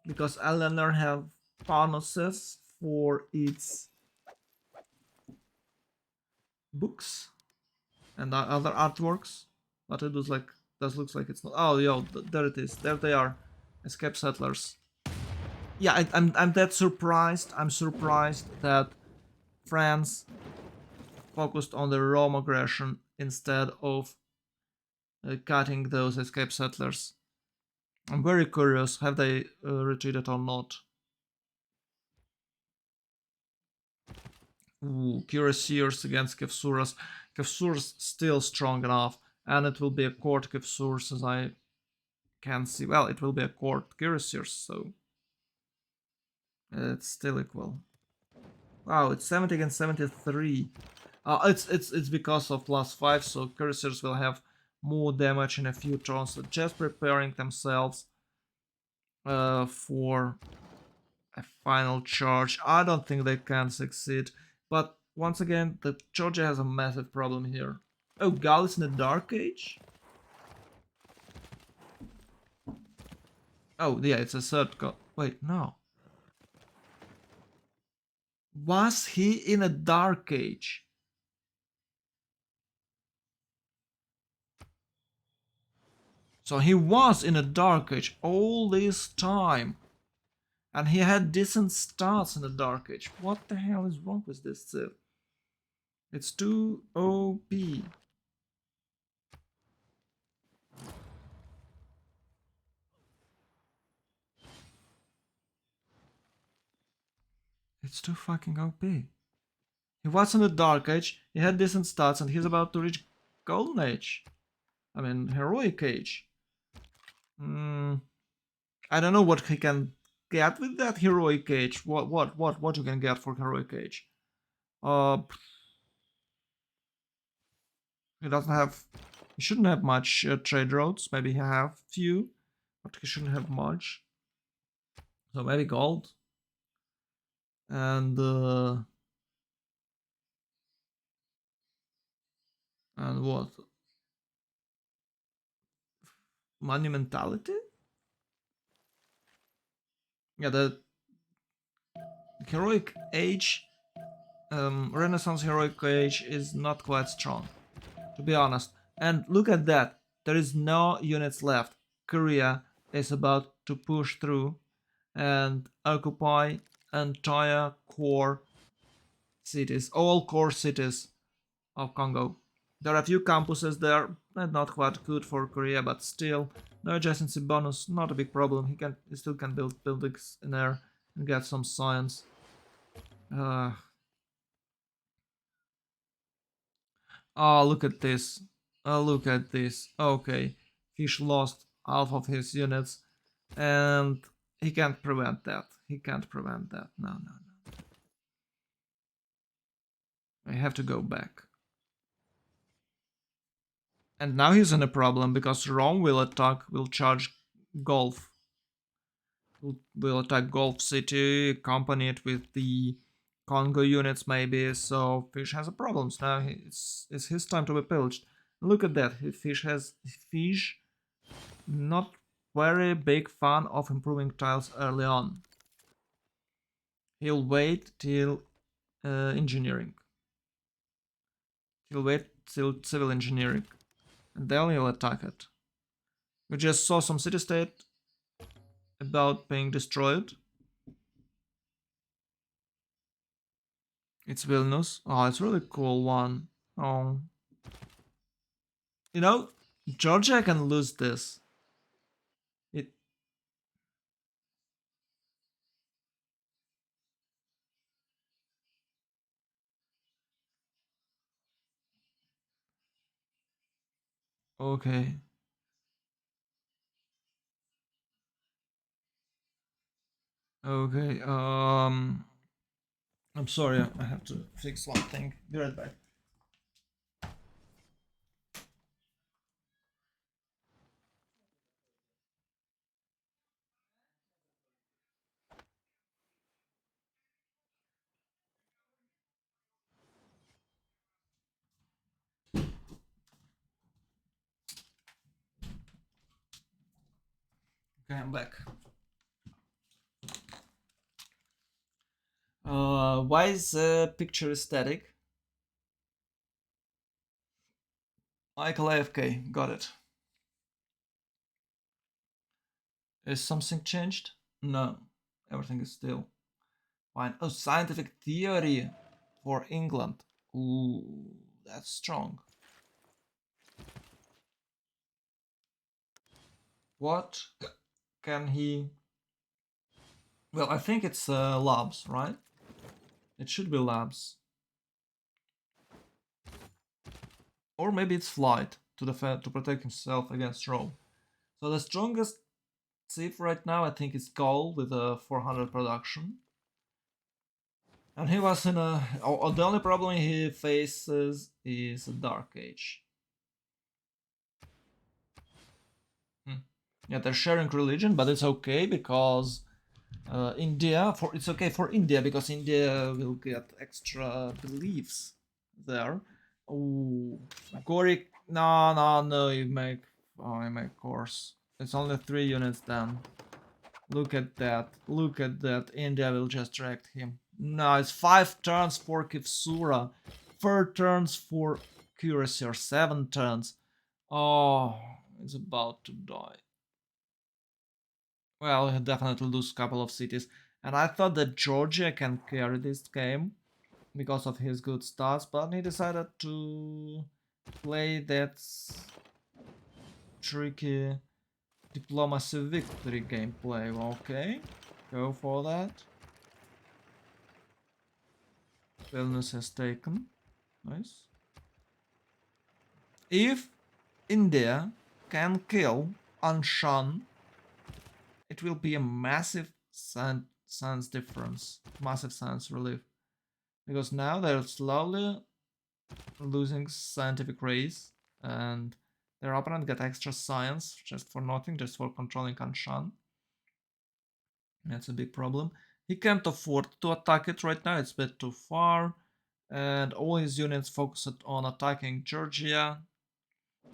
because Eleanor have bonuses for its books and other artworks, but it was like that looks like it's not. Oh, yo, there it is. There they are, escape settlers. Yeah, I'm that surprised. I'm surprised that France focused on the Rome aggression instead of cutting those escape settlers. I'm very curious, have they retreated or not? Ooh, Cuirassiers against Kevsuras. Kevsuras still strong enough, and it will be a court Kevsurs as I can see. Well, it will be a court Cuirassiers, so it's still equal. Wow, it's 70 against 73. It's because of +5, so Cuirassiers will have more damage in a few turns. So just preparing themselves for a final charge. I don't think they can succeed. But once again, the Georgia has a massive problem here. Oh, Gal is in the Dark Age? Oh, yeah, it's a third Gal. Wait, no. Was he in a Dark Age? So he was in a Dark Age all this time. And he had decent stats in the Dark Age. What the hell is wrong with this Civ? It's too OP. It's too fucking OP. He was in the Dark Age, he had decent stats, and he's about to reach Golden Age. I mean, Heroic Age. I don't know what he can get with that Heroic Age. What you can get for Heroic Age? Uh, he doesn't have. He shouldn't have much trade routes. Maybe he have few, but he shouldn't have much. So maybe gold and and what? Monumentality? Yeah, the heroic age, Renaissance heroic age is not quite strong, to be honest. And look at that, there is no units left. Korea is about to push through and occupy entire core cities, all core cities of Congo. There are a few campuses there, not quite good for Korea, but still, no adjacency bonus, not a big problem. He still can build buildings in there and get some science. Uh, oh, look at this. Oh, look at this. Okay, Fish lost half of his units, and he can't prevent that. He can't prevent that. No, no, no. I have to go back. And now he's in a problem because Rome will charge Golf. Will attack Golf City, accompany it with the Congo units maybe, so Fish has a problem. Now it's his time to be pillaged. Look at that, Fish not very big fan of improving tiles early on. He'll wait till engineering. He'll wait till civil engineering, and then he'll attack it. We just saw some city-state about being destroyed. It's Vilnius. Oh, it's a really cool one. Oh, you know, Georgia can lose this. It okay. Okay. I'm sorry. I have to fix one thing. Be right back. Okay, I'm back. Why is picture static? Michael AFK. Got it. Is something changed? No. Everything is still fine. Oh, scientific theory for England. Ooh, that's strong. What can he? Well, I think it's labs, right? It should be labs. Or maybe it's flight to to protect himself against Rome. So the strongest Civ right now, I think, is Cole with a 400 production. And he was in a. The only problem he faces is a Dark Age. Yeah, they're sharing religion, but it's okay because it's okay for India because India will get extra beliefs there. Oh, Gorik, no, no, no, you make course. It's only 3 units then. Look at that, look at that. India will just drag him. No, it's 5 turns for Kivsura, 4 turns for Curacy, or 7 turns. Oh, it's about to die. Well, he'll definitely lose a couple of cities. And I thought that Georgia can carry this game because of his good stats, but he decided to play that tricky diplomacy victory gameplay. Okay, go for that. Vilnius has taken. Nice. If India can kill Anshan, it will be a massive science difference, massive science relief. Because now they're slowly losing scientific race, and their opponent get extra science just for nothing, just for controlling Anshan. That's a big problem. He can't afford to attack it right now, it's a bit too far. And all his units focused on attacking Georgia.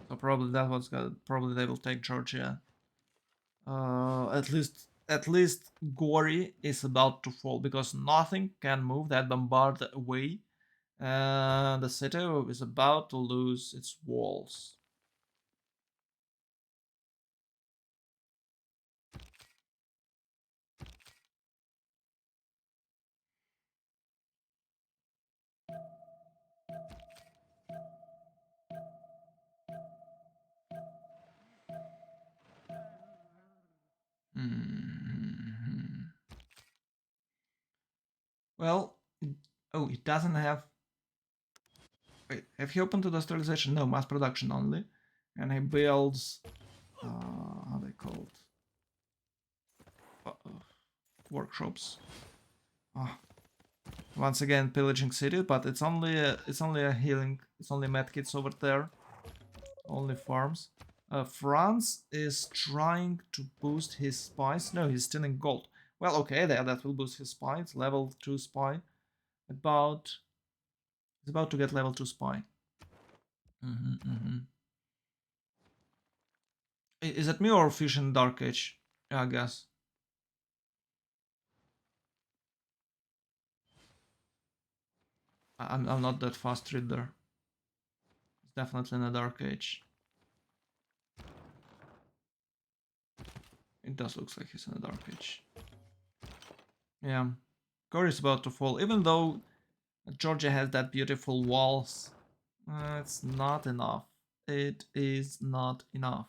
So probably that was good. Probably they will take Georgia. At least at least Gori is about to fall because nothing can move that bombard away, and the city is about to lose its walls. Mhm. Well, oh, it doesn't have. Wait, have he opened to industrialization? No, mass production only, and he builds. How they called? Workshops. Ah, once again, pillaging city, but it's only a healing. It's only medkits over there. Only farms. France is trying to boost his spies. No, he's stealing gold. Well, okay, there that will boost his spies. Level 2 spy. About he's about to get level 2 spy. Mm-hmm. Is it me or Fish in Dark Age? Yeah, I guess. I'm not that fast reader. It's definitely in a Dark Age. It does look like he's in a Dark Age. Yeah. Core is about to fall, even though Georgia has that beautiful walls. It's not enough. It is not enough.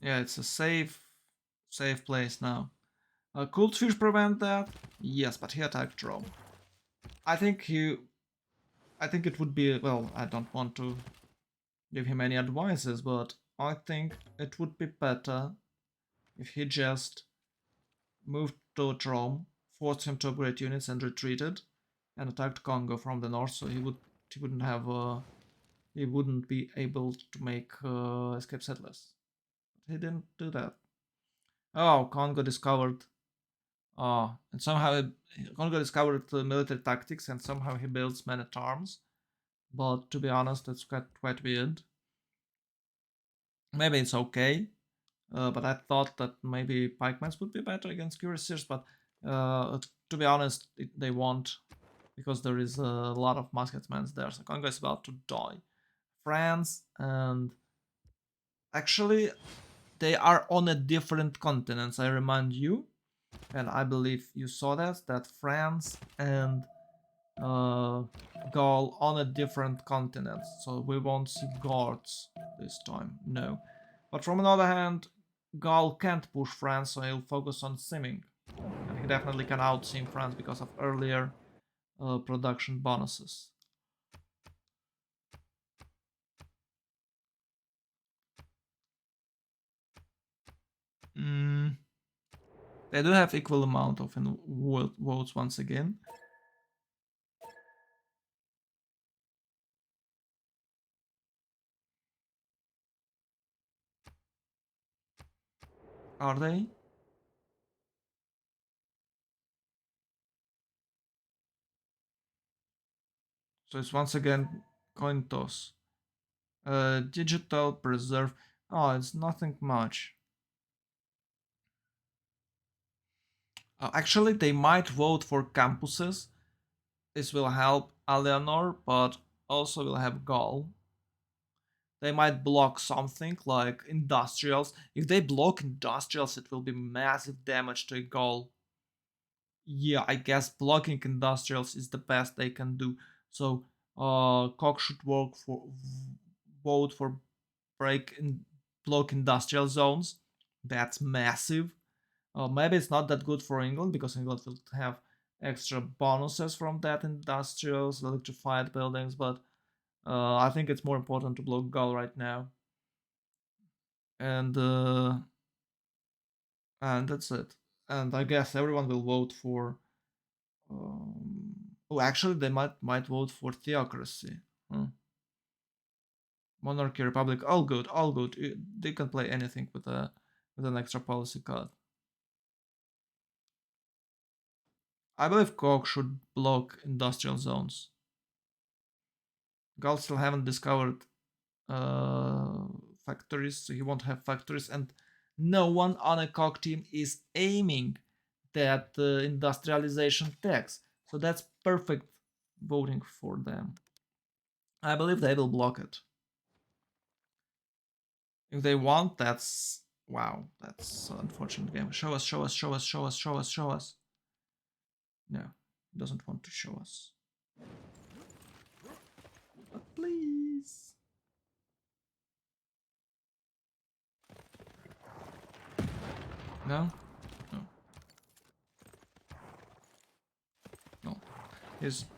Yeah, it's a safe place now. Could Fish prevent that? Yes, but he attacked Rome. I think he. I think it would be well. I don't want to give him any advices, but I think it would be better if he just moved to Rome, forced him to upgrade units, and retreated, and attacked Congo from the north. So he wouldn't have he wouldn't be able to make escape settlers. But he didn't do that. Oh, Congo discovered. And somehow Congo discovered military tactics, and somehow he builds men at arms. But to be honest, that's quite weird. Maybe it's okay, but I thought that maybe pikemen would be better against cuirassiers. But to be honest, they won't because there is a lot of musketmen there. So Congo is about to die. France and actually they are on a different continents. I remind you, and I believe you saw that France and uh, Gaul on a different continent. So we won't see guards this time. No, but from another hand, Gaul can't push France, so he'll focus on simming, and he definitely can outsim France because of earlier production bonuses. Mm, they do have equal amount of votes once again. Are they? So it's once again coin toss. Digital preserve. Oh, it's nothing much. Actually, they might vote for campuses. This will help Eleanor, but also will have Gaul. They might block something like industrials. If they block industrials, it will be massive damage to Gaul. Yeah, I guess blocking industrials is the best they can do. So, Cox should vote for break and block industrial zones. That's massive. Maybe it's not that good for England because England will have extra bonuses from that industrials, electrified buildings, but I think it's more important to block Gaul right now. And and that's it. And I guess everyone will vote for. Oh, actually, they might vote for theocracy. Huh. Monarchy, republic, all good, all good. They can play anything with an extra policy card. I believe Koch should block industrial zones. Gal still haven't discovered uh, factories, so he won't have factories, and no one on a Koch team is aiming that industrialization tax. So that's perfect voting for them. I believe they will block it. If they want, that's wow, that's an unfortunate game. Show us, show us, show us, show us, show us, show us. No, doesn't want to show us. But please. No? No. No.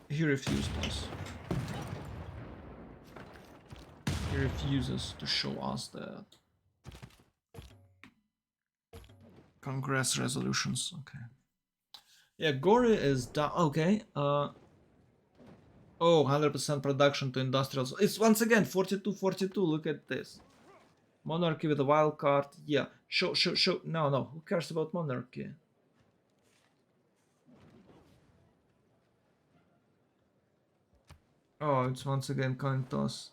He refused us. He refuses to show us the Congress resolutions. Okay. Yeah, Gori is done. Okay. Oh, 100% production to industrials. It's once again 42-42. Look at this. Monarchy with a wild card. Yeah. Show. No, no. Who cares about monarchy? Oh, it's once again coin toss.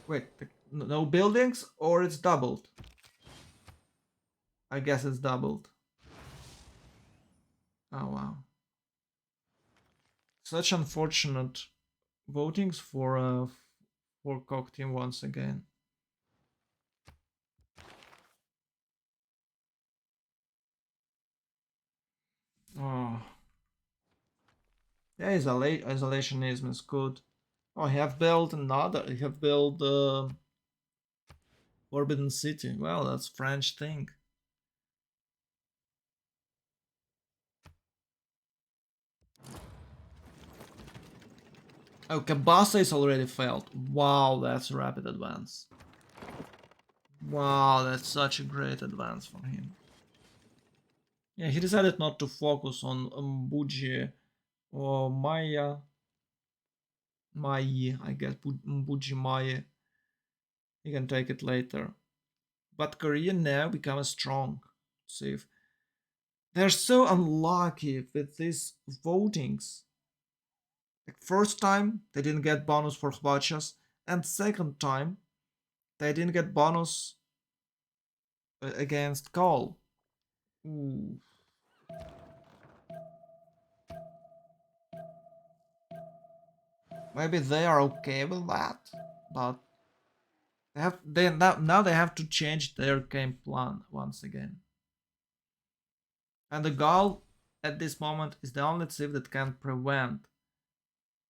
Wait, no buildings or it's doubled? I guess it's doubled. Oh wow. Such unfortunate votings for Koch team once again. Oh. Yeah, isolationism is good. Oh, I have built another. I have built Forbidden City. Well, that's French thing. Oh, Kabasa is already failed. Wow, that's a rapid advance. Wow, that's such a great advance for him. Yeah, he decided not to focus on Mbuji or Maya. Mai, I guess. Mbuji Mai. He can take it later. But Korea now becomes strong. See if they're so unlucky with these votings. Like first time they didn't get bonus for Hbachas, and second time they didn't get bonus against Call. Ooh. Maybe they are okay with that, but now they have to change their game plan once again. And the Gaul at this moment is the only civ that can prevent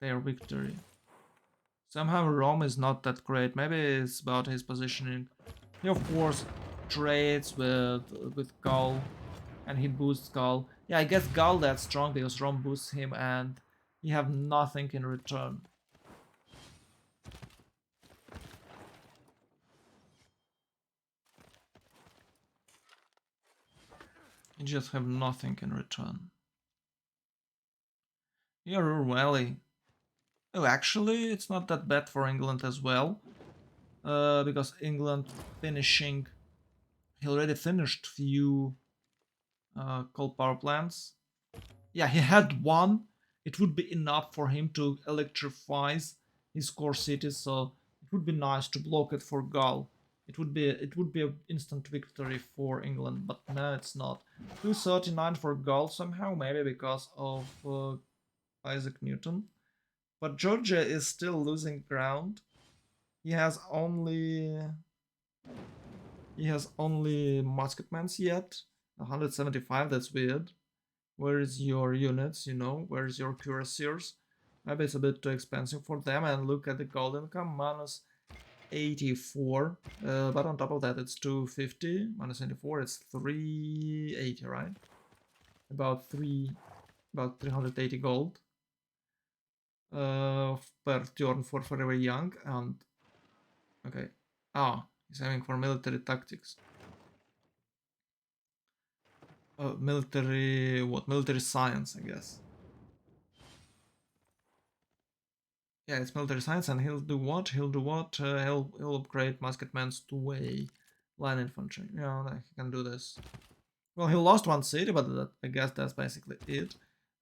their victory. Somehow Rome is not that great. Maybe it's about his positioning. He of course trades with Gaul and he boosts Gaul. Yeah, I guess Gaul that's strong because Rome boosts him and he have nothing in return. You just have nothing in return. Yeah, Ruhr Valley. Oh, actually, it's not that bad for England as well. Because England finishing... He already finished few coal power plants. Yeah, he had one. It would be enough for him to electrify his core cities, so it would be nice to block it for Gaul. It would be an instant victory for England, but no, it's not. 239 for Gaul somehow, maybe because of Isaac Newton. But Georgia is still losing ground. He has only musketmans yet. 175. That's weird. Where is your units? Where's your cuirassiers? Maybe it's a bit too expensive for them. And look at the gold income, minus 84. But on top of that, it's 250 minus 84. It's 380, right? About 380 gold. Per turn for Forever Young. And okay. Ah, he's having for military tactics. Military science, I guess. Yeah, it's military science, and he'll do what? He'll upgrade musketmen's to a line infantry. Yeah, he can do this. Well, he lost one city, but I guess that's basically it.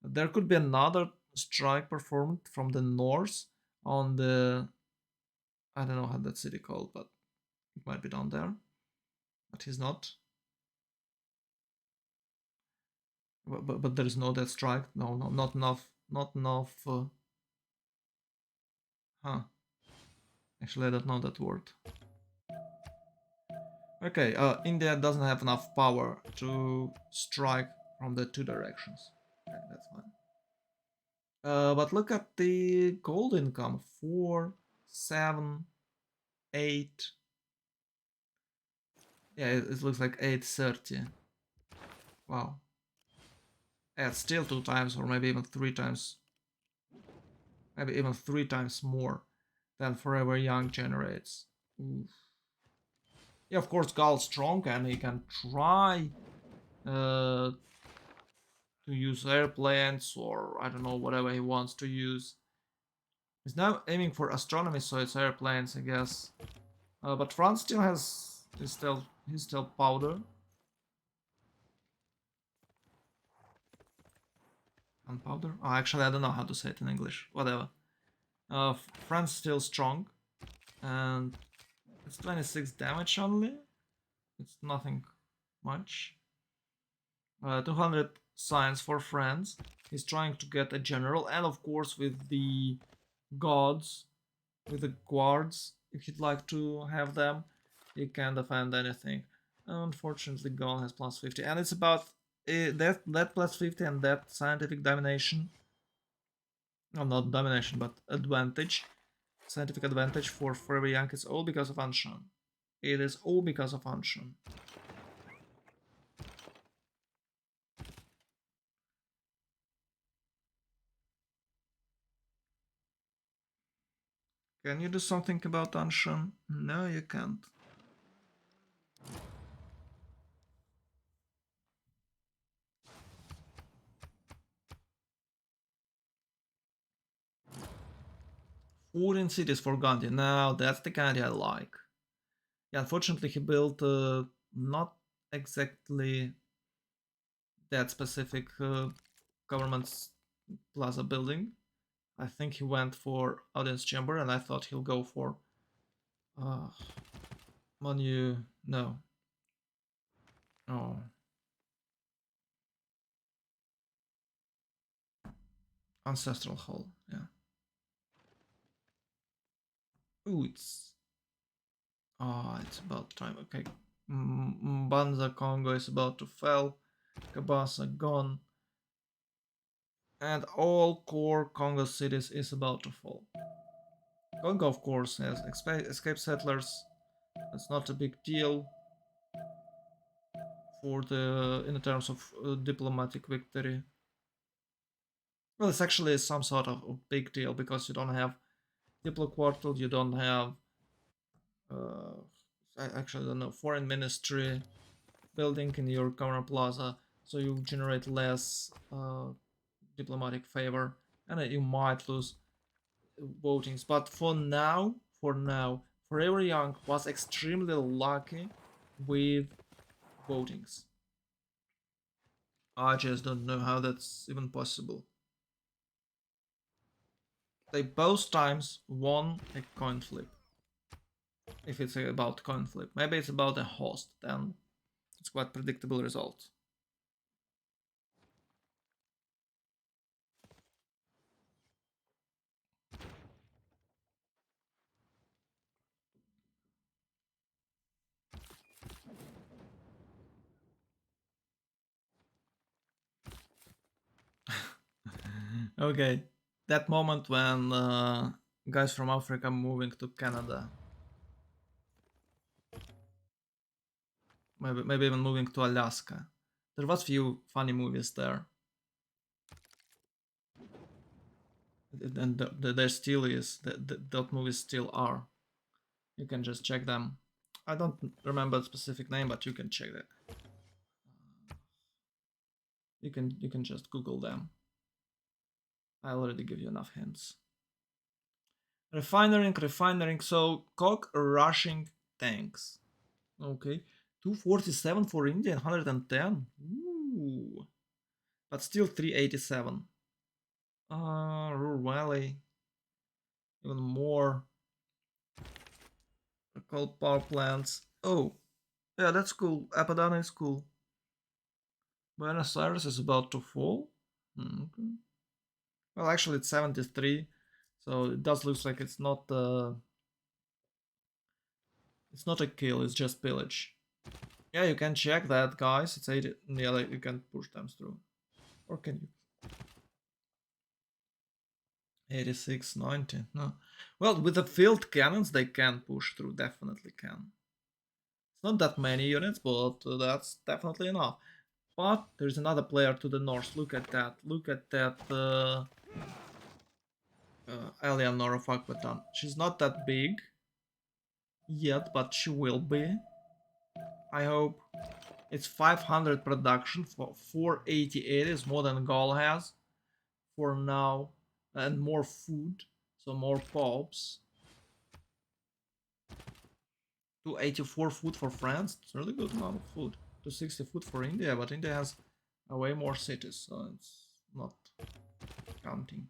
There could be another strike performed from the north on the, I don't know how that city called, but it might be down there. But he's not. But there is no that strike. No, no, not enough. Not enough. Huh. Actually, I don't know that word. Okay, India doesn't have enough power to strike from the two directions. Okay, that's fine. But look at the gold income. 4, 7, 8. Yeah, it looks like 830. Wow. Yeah, it's still 2 times or maybe even 3 times. Maybe even 3 times more than Forever Young generates. Oof. Yeah, of course, Gal's strong and he can try to use airplanes or I don't know, whatever he wants to use. He's now aiming for astronomy, so it's airplanes, I guess. But France still has he's still powder. And powder? Oh, actually, I don't know how to say it in English. Whatever. France still strong, and it's 26 damage only. It's nothing much. 200 science for France. He's trying to get a general, and of course with the gods, with the guards, if he'd like to have them, he can defend anything. Unfortunately, Gaul has plus 50, and it's about that plus 50 and that scientific domination. No, not domination, but advantage. Scientific advantage for Forever Young is all because of Anshan. It is all because of Anshan. Can you do something about Anshan? No, you can't. Foreign cities for Gandhi. Now that's the Gandhi I like. Yeah, unfortunately, he built not exactly that specific government's plaza building. I think he went for audience chamber, and I thought he'll go for uh, Manu. No, oh, ancestral hall. Yeah. Ooh, it's about time. Okay, Banza Congo is about to fall. Kabasa gone, and all core Congo cities is about to fall. Congo, of course, has escaped settlers. That's not a big deal for the in terms of diplomatic victory. Well, it's actually some sort of a big deal because you don't have Diplo Quartal, you don't have uh, I actually don't know foreign ministry building in your Corner Plaza, so you generate less diplomatic favor, and you might lose votings. But for now, Forever Young was extremely lucky with votings. I just don't know how that's even possible. They both times won a coin flip. If it's about coin flip, maybe it's about a host, then it's quite predictable result. Okay, that moment when guys from Africa moving to Canada, maybe even moving to Alaska. There was few funny movies there, and there still is. That movies still are. You can just check them. I don't remember the specific name, but you can check that. You can just Google them. I already give you enough hints. Refining. So cock rushing tanks. Okay. 247 for India and 110. Ooh. But still 387. Rural Valley. Even more. Coal power plants. Oh, yeah, that's cool. Apadana is cool. Buenos Aires is about to fall. Okay. Well, actually, it's 73, so it does look like it's not a kill. It's just pillage. Yeah, you can check that, guys. It's 80. Yeah, like you can push them through, or can you? 86, 90. No. Well, with the field cannons, they can push through. Definitely can. It's not that many units, but that's definitely enough. But there's another player to the north. Look at that. Look at that. Eleanor of Aquitaine. She's not that big yet, but she will be. I hope. It's 500 production for 488 is more than Gaul has for now, and more food, so more pulps. 284 food for France. It's a really good amount of food. 260 food for India, but India has way more cities, so it's not counting.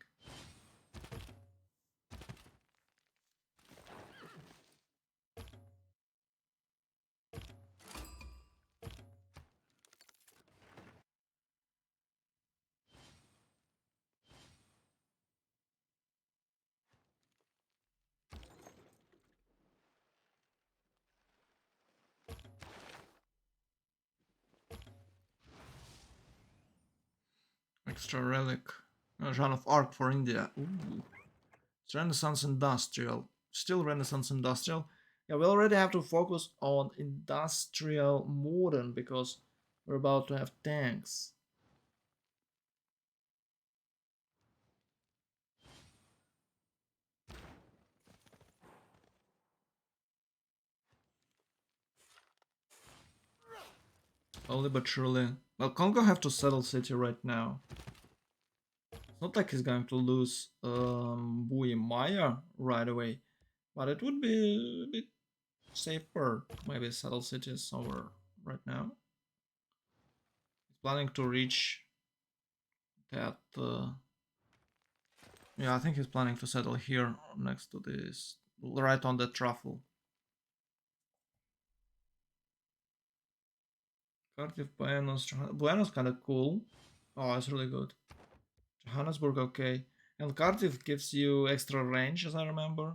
Extra relic. Jean of Arc for India. Ooh. It's Renaissance Industrial. Still Renaissance Industrial. Yeah, we already have to focus on Industrial Modern because we're about to have tanks. Slowly but surely. Well, Congo have to settle city right now. It's not like he's going to lose Maya right away. But it would be a bit safer. Maybe settle cities somewhere right now. He's planning to reach that. Yeah, I think he's planning to settle here next to this, right on the truffle. Cardiff, Buenos, Buenos kind of cool. Oh, it's really good. Johannesburg, okay. And Cardiff gives you extra range, as I remember,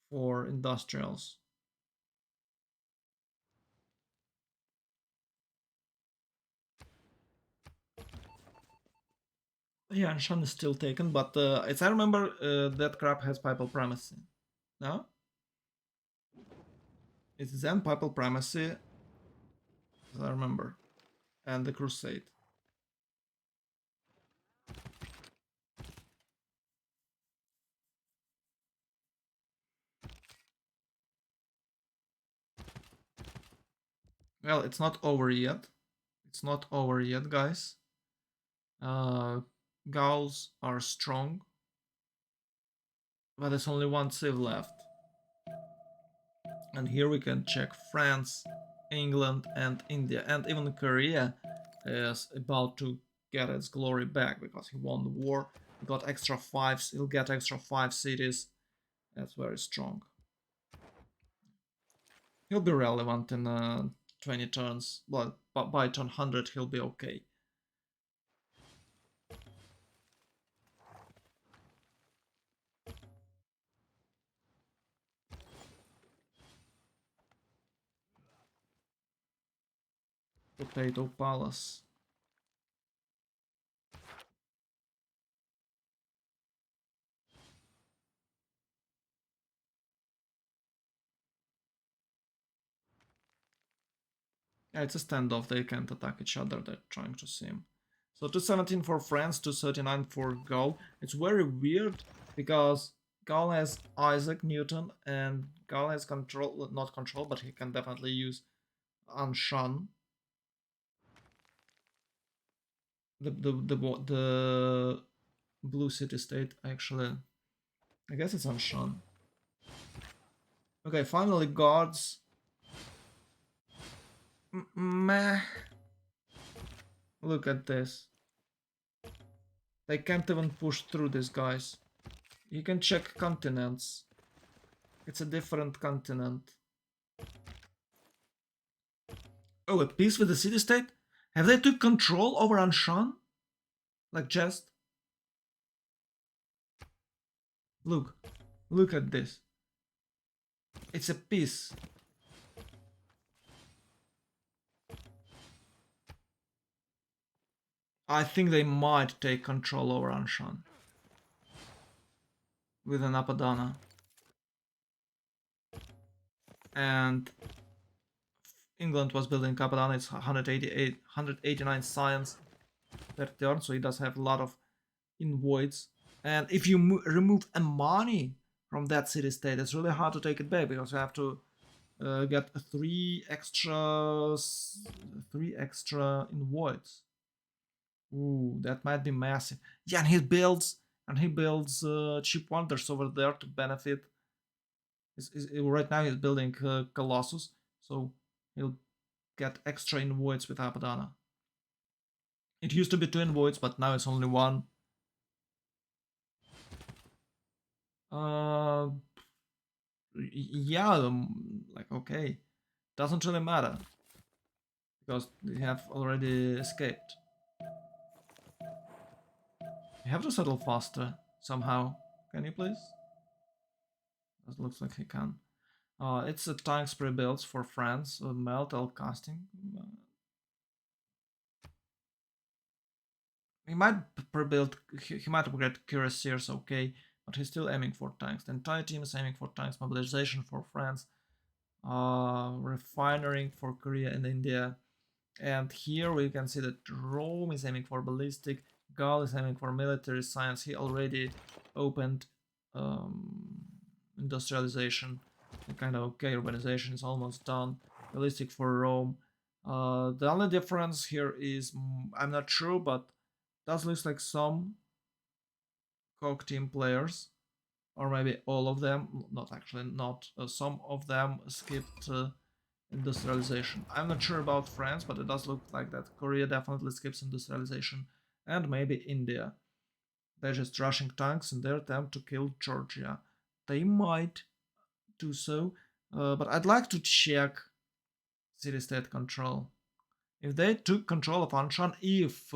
for industrials. Yeah, and Shan is still taken, but as I remember, that crap has papal primacy. No? It's Zen papal primacy, as I remember, and the crusade. Well, it's not over yet. It's not over yet, guys. Gauls are strong, but there's only one civ left. And here we can check France, England, and India, and even Korea is about to get its glory back because he won the war. He got extra fives. He'll get extra 5 cities. That's very strong. He'll be relevant in 20 turns. Well, by turn 100, he'll be okay. Potato Palace. Yeah, it's a standoff. They can't attack each other. They're trying to sim. So 217 for France, 239 for Gaul. It's very weird because Gaul has Isaac Newton and Gaul has control, not control, but he can definitely use Anshan. The blue city state actually. I guess it's Anshan. Okay, finally guards. Meh. Look at this. They can't even push through these guys. You can check continents. It's a different continent. Oh, a peace with the city-state? Have they took control over Anshan? Like just... Look. Look at this. It's a peace. I think they might take control over Anshan. With an Apadana. And England was building Apadana. It's 189 science per turn, so it does have a lot of invoids. And if you remove a money from that city state, it's really hard to take it back because you have to get three extra invoids. Ooh, that might be massive. Yeah, and he builds cheap wonders over there to benefit. Right now he's building Colossus, so he'll get extra invoids with Apadana. It used to be two invoids, but now it's only one. Uh, yeah, like okay, doesn't really matter because they have already escaped. You have to settle faster somehow. Can you please? It looks like he can. It's a tanks pre-built for France. Metal casting. He might pre-build. He might upgrade cuirassiers, okay, but he's still aiming for tanks. The entire team is aiming for tanks. Mobilization for France. Refinery for Korea and India. And here we can see that Rome is aiming for ballistic. Gaul is aiming for military science. He already opened industrialization. And kind of okay, urbanization is almost done. Ballistic for Rome. The only difference here is I'm not sure, but does looks like some Coke team players, or maybe all of them, not actually, not some of them skipped industrialization. I'm not sure about France, but it does look like that. Korea definitely skips industrialization, and maybe India. They're just rushing tanks in their attempt to kill Georgia. They might do so, but I'd like to check city-state control. If they took control of Anshan, if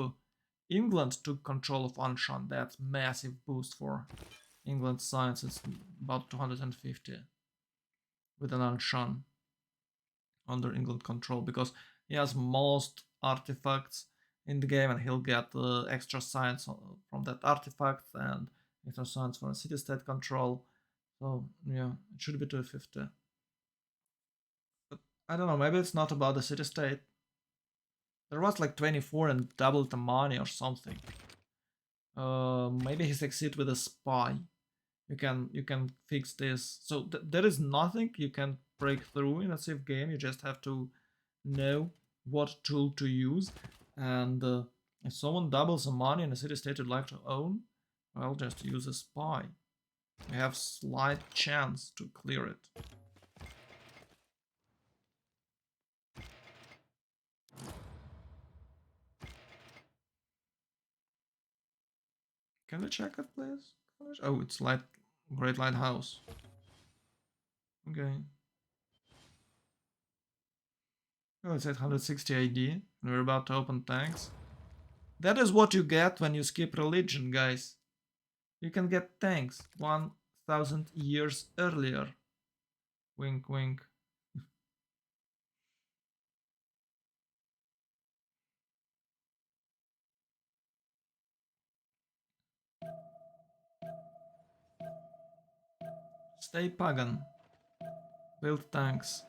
England took control of Anshan, that's massive boost for England's science. It's about 250 with an Anshan under England control because he has most artifacts in the game and he'll get extra science from that artifact and extra science for city-state control. So yeah, it should be 250. But I don't know, maybe it's not about the city-state. There was like 24 and doubled the money or something. Maybe he succeed with a spy. You can fix this. So there is nothing you can break through in a safe game. You just have to know what tool to use. And if someone doubles the money in a city state you'd like to own, well, just use a spy. You have slight chance to clear it. Can we check it, please? Oh, it's Great Lighthouse. Okay. Oh, it's 860 AD. We're about to open tanks. That is what you get when you skip religion, guys. You can get tanks 1000 years earlier. Wink, wink. Stay pagan. Build tanks.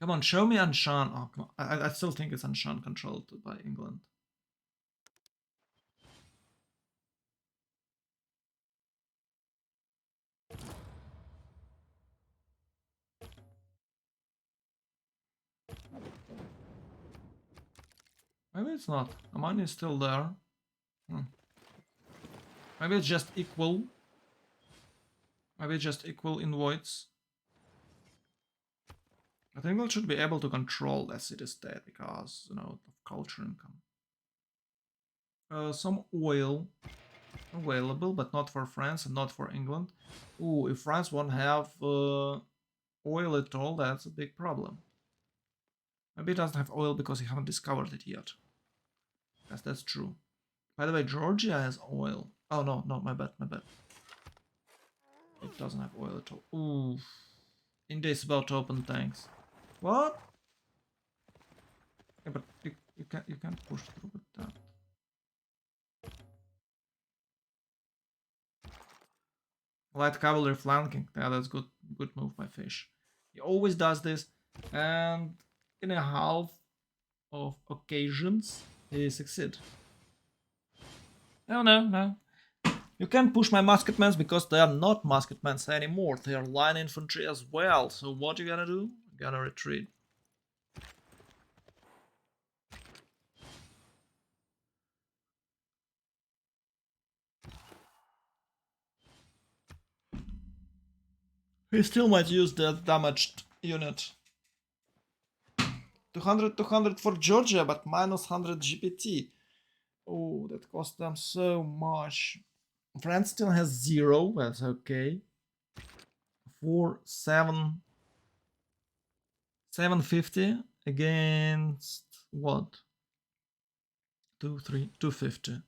Come on, show me Anshan. Oh, come on. I still think it's Anshan controlled by England. Maybe it's not. Amani is still there. Maybe it's just equal. Maybe it's just equal in voids. I think we should be able to control that city-state because, of culture income. Some oil available, but not for France and not for England. Ooh, if France won't have oil at all, that's a big problem. Maybe it doesn't have oil because you haven't discovered it yet. Yes, that's true. By the way, Georgia has oil. Oh, no, no, my bad, my bad. It doesn't have oil at all. Ooh. India is about to open tanks. What? Yeah, but you can't push through with that. Light cavalry flanking. Yeah, that's good move by Fish. He always does this, and in a half of occasions he succeed. No, no, no. You can't push my musketmen because they are not musketmen anymore. They are line infantry as well. So what you gonna do? You gotta retreat. He still might use that damaged unit. 200 for Georgia, but minus 100 GPT. Oh, that cost them so much. France still has 0, that's okay. 4, 7, 750 against what? 2, 3, 250.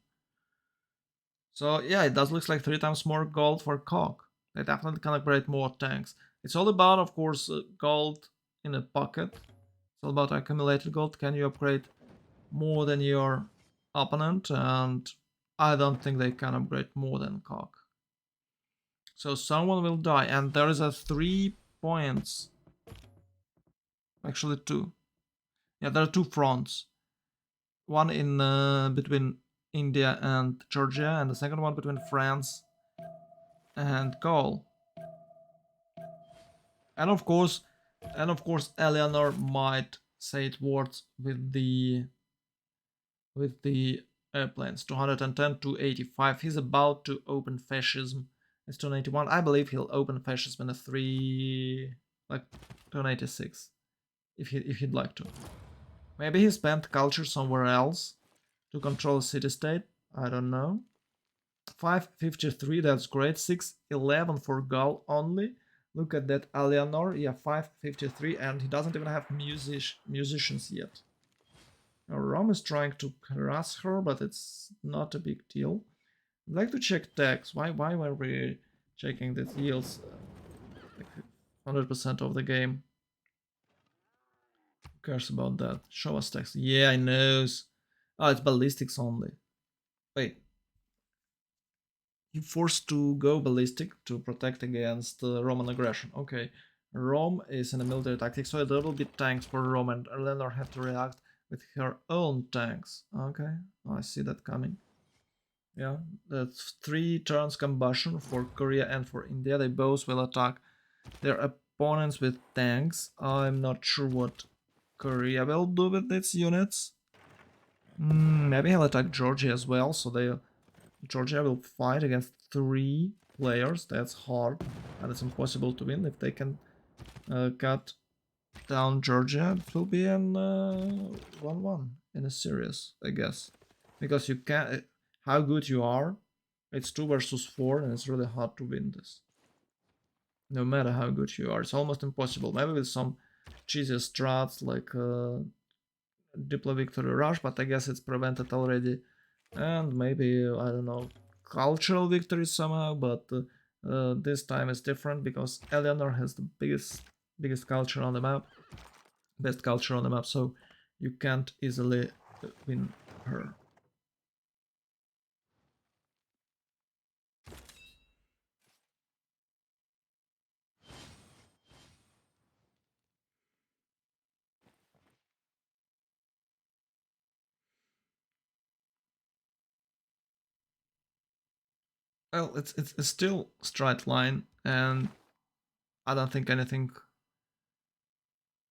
So yeah, it does look like 3 times more gold for Cog. They definitely can upgrade more tanks. It's all about, of course, gold in a pocket. It's all about accumulated gold. Can you upgrade more than your opponent? And I don't think they can upgrade more than Cog. So someone will die, and there is a 3 points. Actually 2. Yeah, there are 2 fronts. One in between India and Georgia, and the second one between France and Gaul. And of course, Eleanor might say it words with the airplanes. 210 to 85. He's about to open fascism. It's 281. I believe he'll open fascism in a 3, like 286, if he'd like to. Maybe he spent culture somewhere else to control a city-state. I don't know. 553, that's great. 611 for Gaul only. Look at that, Eleanor. Yeah, 553, and he doesn't even have musicians yet. Now, Rome is trying to harass her, but it's not a big deal. I'd like to check tax. Why were we checking the yields? Like 100% of the game. Who cares about that? Show us tax. Yeah, I knows. Oh, it's ballistics only. Wait, you forced to go ballistic to protect against Roman aggression. Okay, Rome is in a military tactic, so there will be tanks for Rome, and Eleanor have to react with her own tanks. Okay, I see that coming. Yeah, that's 3 turns combustion for Korea and for India. They both will attack their opponents with tanks. I'm not sure what Korea will do with its units. Maybe he'll attack Georgia as well, so Georgia will fight against 3 players. That's hard, and it's impossible to win. If they can cut down Georgia, it will be an 1-1 in a series, I guess. Because you can't... How good you are, it's 2 versus 4, and it's really hard to win this. No matter how good you are, it's almost impossible. Maybe with some cheesy strats like Diplo Victory Rush, but I guess it's prevented already. And maybe, I don't know, cultural victory somehow, but this time is different because Eleanor has the biggest culture on the map, best culture on the map, so you can't easily win her. Well, it's still straight line, and I don't think anything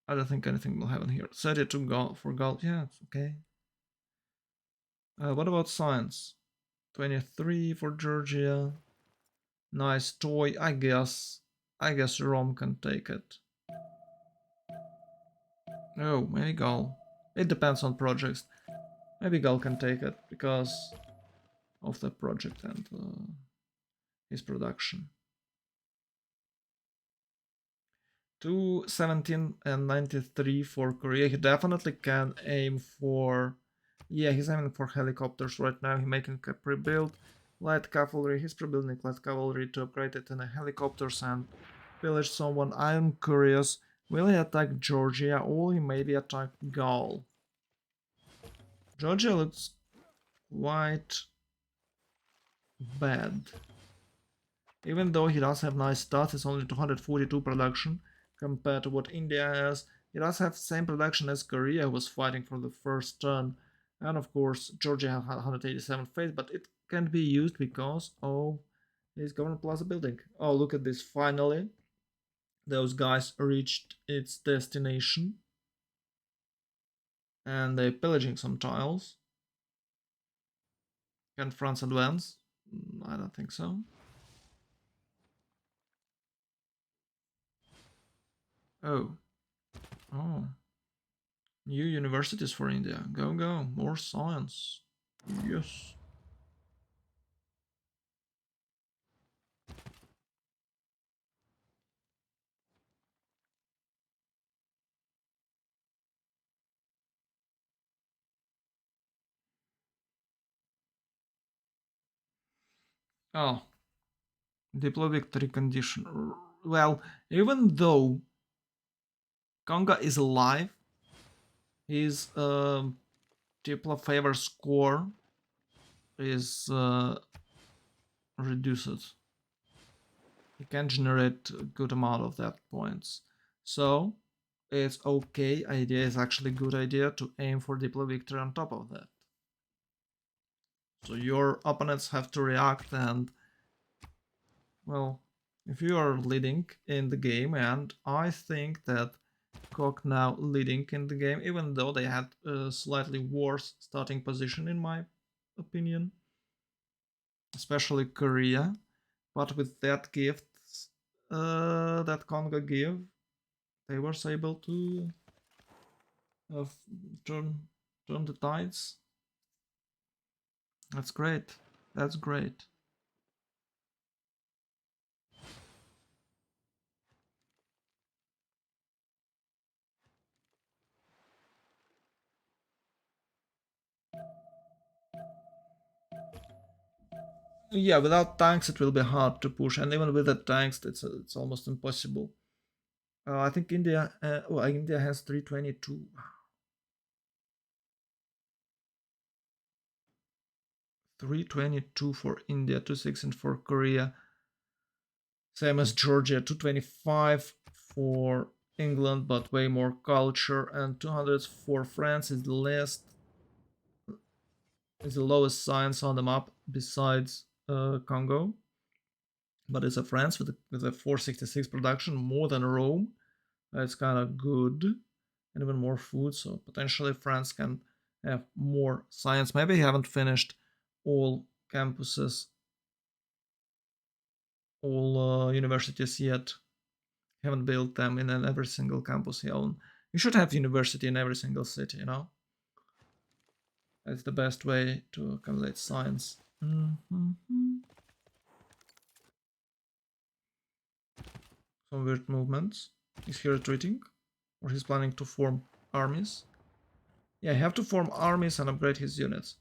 will happen here. 32 gold for gold, yeah, it's okay. What about science? 23 for Georgia. Nice toy, I guess. Rome can take it. Oh, maybe Gaul. It depends on projects. Maybe Gaul can take it because of the project and his production. 217 and 93 for Korea. He definitely can aim for. Yeah, he's aiming for helicopters right now. He's making a pre-build light cavalry. He's pre-building light cavalry to upgrade it in helicopters and pillage someone. I'm curious. Will he attack Georgia or he maybe attack Gaul? Georgia looks quite bad. Even though he does have nice stats, it's only 242 production compared to what India has. He does have same production as Korea, who was fighting for the first turn. And of course, Georgia had 187 faith, but it can't be used because, oh, his government plaza building. Oh, look at this, finally. Those guys reached its destination. And they're pillaging some tiles. Can France advance? I don't think so. Oh. Oh. New universities for India. Go, go. More science. Yes. Oh, deploy victory condition. Well, even though Konga is alive, his diplo favor score is reduced. He can generate a good amount of that points. So it's okay idea, it's actually good idea to aim for diplo victory on top of that. So your opponents have to react and, well, if you are leading in the game, and I think that Koch now leading in the game, even though they had a slightly worse starting position in my opinion, especially Korea. But with that gift that Konga gave, they were able to uh, turn turn the tides. That's great. That's great. Yeah, without tanks it will be hard to push, and even with the tanks, it's almost impossible. I think India, India has 322. 322 for India, 216 for Korea, same as Georgia, 225 for England, but way more culture, and 200 for France is the lowest science on the map besides Congo, but it's a France with a 466 production, more than Rome. That's kind of good, and even more food. So potentially France can have more science. Maybe haven't finished all campuses, all universities yet. Haven't built them in every single campus he owns. You should have university in every single city, you know? That's the best way to accumulate science. Mm-hmm. Some weird movements. Is he retreating? Or he's planning to form armies? Yeah, I have to form armies and upgrade his units.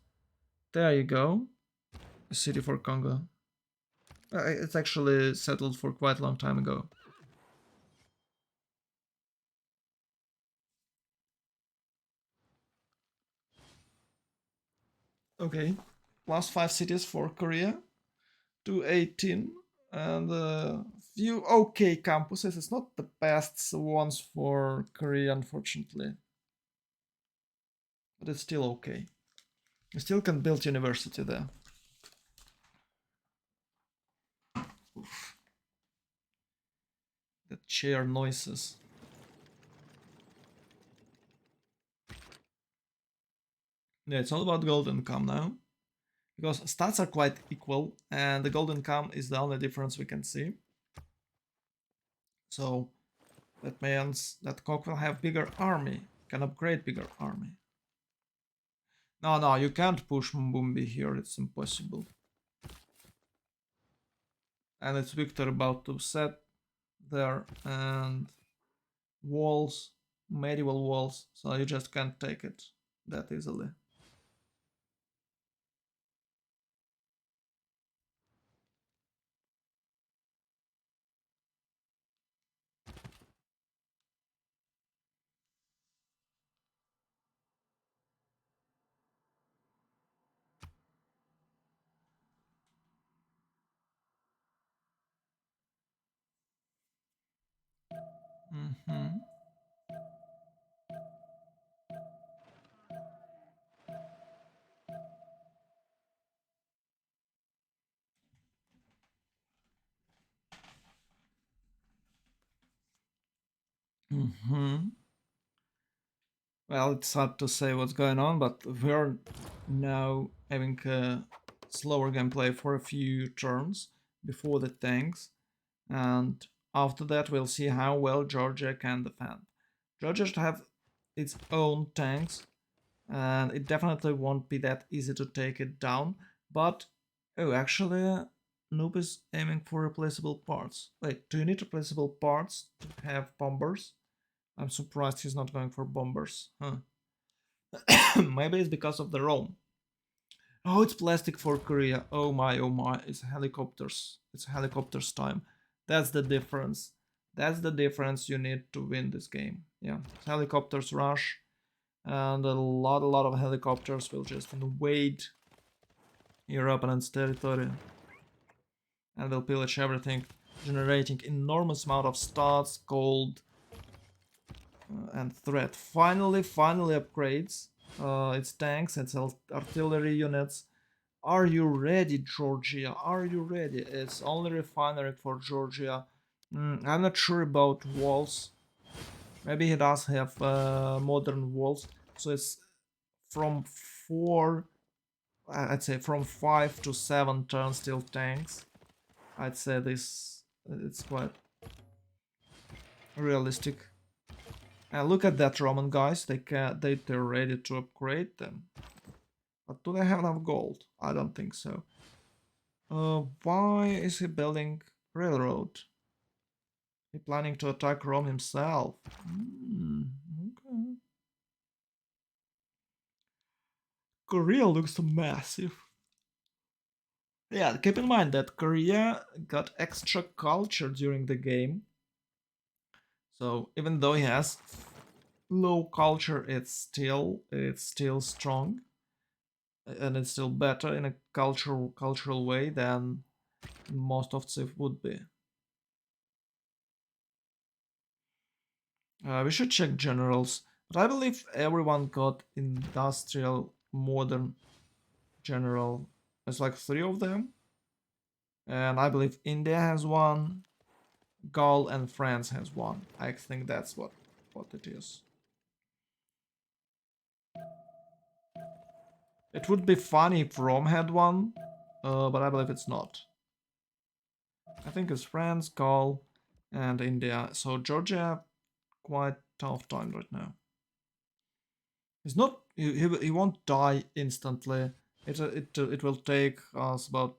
There you go. A city for Congo. It's actually settled for quite a long time ago. Okay, last 5 cities for Korea. 218 and a few okay campuses. It's not the best ones for Korea, unfortunately, but it's still okay. You still can build university there. Oof. The chair noises. Yeah, it's all about gold income now, because stats are quite equal, and the gold income is the only difference we can see. So that means that Koch will have bigger army. Can upgrade bigger army. No, no, you can't push Mbumbi here. It's impossible. And it's Victor about to set there, and walls, medieval walls, so you just can't take it that easily. Mm-hmm. Mm-hmm. Well, it's hard to say what's going on, but we're now having a slower gameplay for a few turns before the tanks, and after that we'll see how well Georgia can defend. Georgia should have its own tanks, and it definitely won't be that easy to take it down, but oh, actually, Noob is aiming for replaceable parts. Wait, do you need replaceable parts to have bombers? I'm surprised he's not going for bombers. Huh. Maybe it's because of the Rome. Oh, it's plastic for Korea. Oh my, it's helicopters. It's helicopters time. That's the difference. That's the difference you need to win this game. Yeah, helicopters rush, and a lot of helicopters will just invade your opponent's territory and will pillage everything, generating enormous amount of stats, gold, and threat. Finally upgrades its tanks, its artillery units. Are you ready, Georgia? Are you ready? It's only refinery for Georgia. I'm not sure about walls. Maybe he does have modern walls. So it's from 4, I'd say from 5 to 7 turnstile tanks. I'd say this it's quite realistic. And look at that, Roman guys. They're ready to upgrade them. But do they have enough gold? I don't think so. Why is he building railroad? He planning to attack Rome himself. Okay. Korea looks massive. Yeah, keep in mind that Korea got extra culture during the game. So even though he has low culture, it's still strong, and it's still better in a cultural way than most of Civ would be. We should check generals, but I believe everyone got industrial modern general. There's like 3 of them, and I believe India has one, Gaul and France has one. I think that's what it is. It would be funny if Rome had one, but I believe it's not. I think it's France, Gaul, and India. So Georgia, quite tough time right now. He's not. He won't die instantly. It will take us about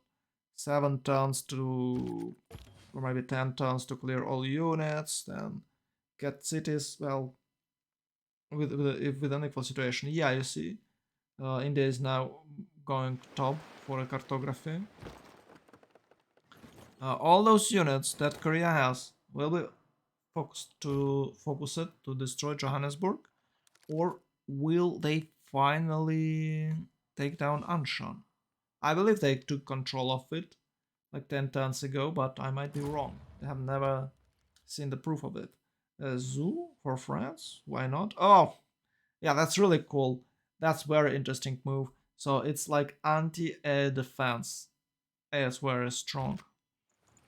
7 turns to, or maybe 10 turns to clear all units, then get cities. Well, with an equal situation. Yeah, you see, India is now going top for a cartography. All those units that Korea has will be focused to destroy Johannesburg, or will they finally take down Anshan? I believe they took control of it like 10 turns ago, but I might be wrong. I have never seen the proof of it. Zoo for France? Why not? Oh, yeah, that's really cool. That's very interesting move. So it's like anti-air defense. Air is very strong.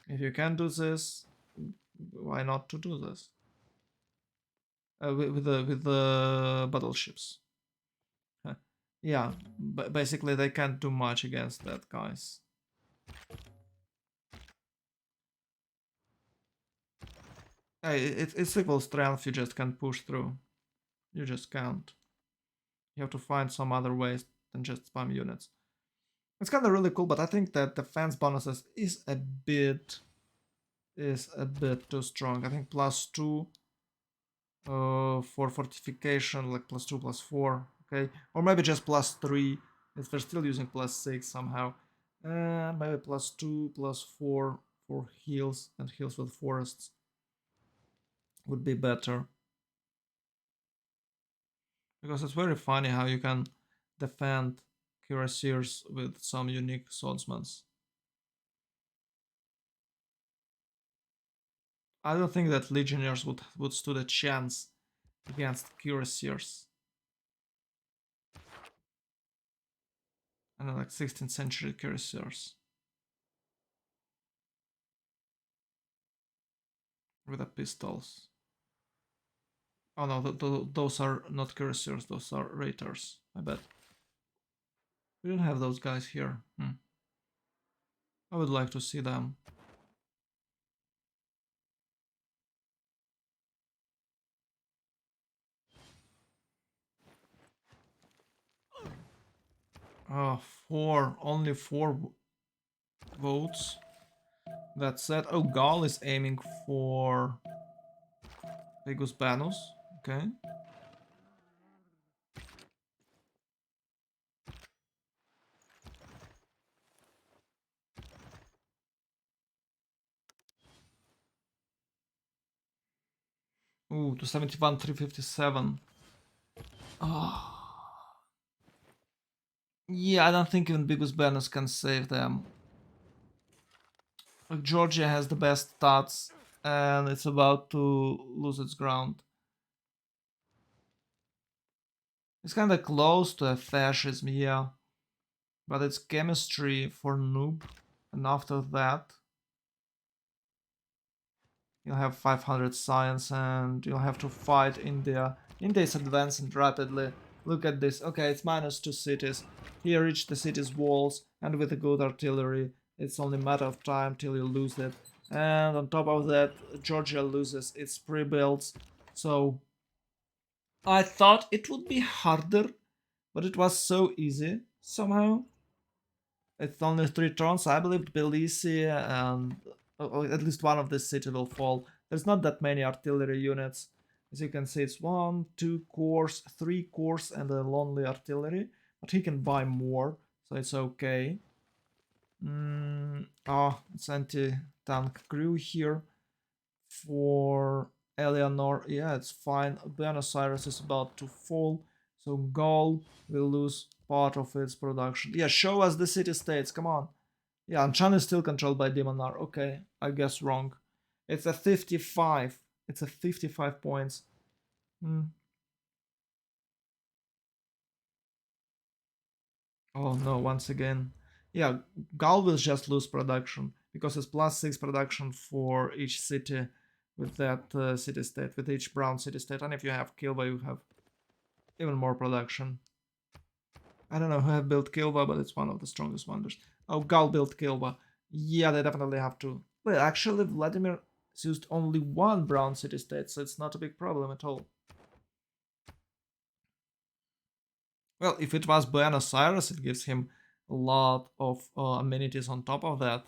If you can do this, why not to do this? With the battleships. Yeah, but basically they can't do much against that, guys. It's equal strength, you just can't push through. You just can't. You have to find some other ways than just spam units. It's kind of really cool, but I think that defense bonuses is a bit too strong. I think +2 for fortification, like +2, +4, okay, or maybe just +3 if they're still using +6 somehow, and maybe +2, +4 for heals and heals with forests would be better, because it's very funny how you can defend cuirassiers with some unique swordsmans. I don't think that legionnaires would stood a chance against cuirassiers. I don't know, like 16th century cuirassiers with the pistols. Oh no, those are not cuirassiers, those are raiders. I bet. We don't have those guys here. I would like to see them. Oh, only four votes. That said, oh, Gaul is aiming for Pegus Banus. Okay. Ooh, 271, 357. Oh. Yeah, I don't think even Bigus Banus can save them. Like, Georgia has the best stats, and it's about to lose its ground. It's kind of close to a fascism, yeah, but it's chemistry for noob, and after that you'll have 500 science, and you'll have to fight India. India is advancing rapidly. Look at this. Okay, it's -2 cities. Here reach the city's walls, and with a good artillery, it's only a matter of time till you lose it. And on top of that, Georgia loses its pre-builds. So I thought it would be harder, but it was so easy somehow. It's only 3 turns. I believe Tbilisi and at least one of the city will fall. There's not that many artillery units. As you can see, it's 1, 2 cores, 3 cores, and a lonely artillery. But he can buy more, so it's okay. It's anti-tank crew here for Eleanor. Yeah, it's fine. Buenos Aires is about to fall, so Gaul will lose part of its production. Yeah, show us the city-states, come on. Yeah, and Chan is still controlled by Demonar. Okay, I guess wrong. It's a 55. It's a 55 points. Hmm. Oh no, once again. Yeah, Gaul will just lose production because it's +6 production for each city with that city state, with each brown city state. And if you have Kilva, you have even more production. I don't know who have built Kilva, but it's one of the strongest wonders. Oh, Gaul built Kilva. Yeah, they definitely have to. Well, actually, Vladimir used only one brown city state, so it's not a big problem at all. Well, if it was Buenos Aires, it gives him a lot of amenities on top of that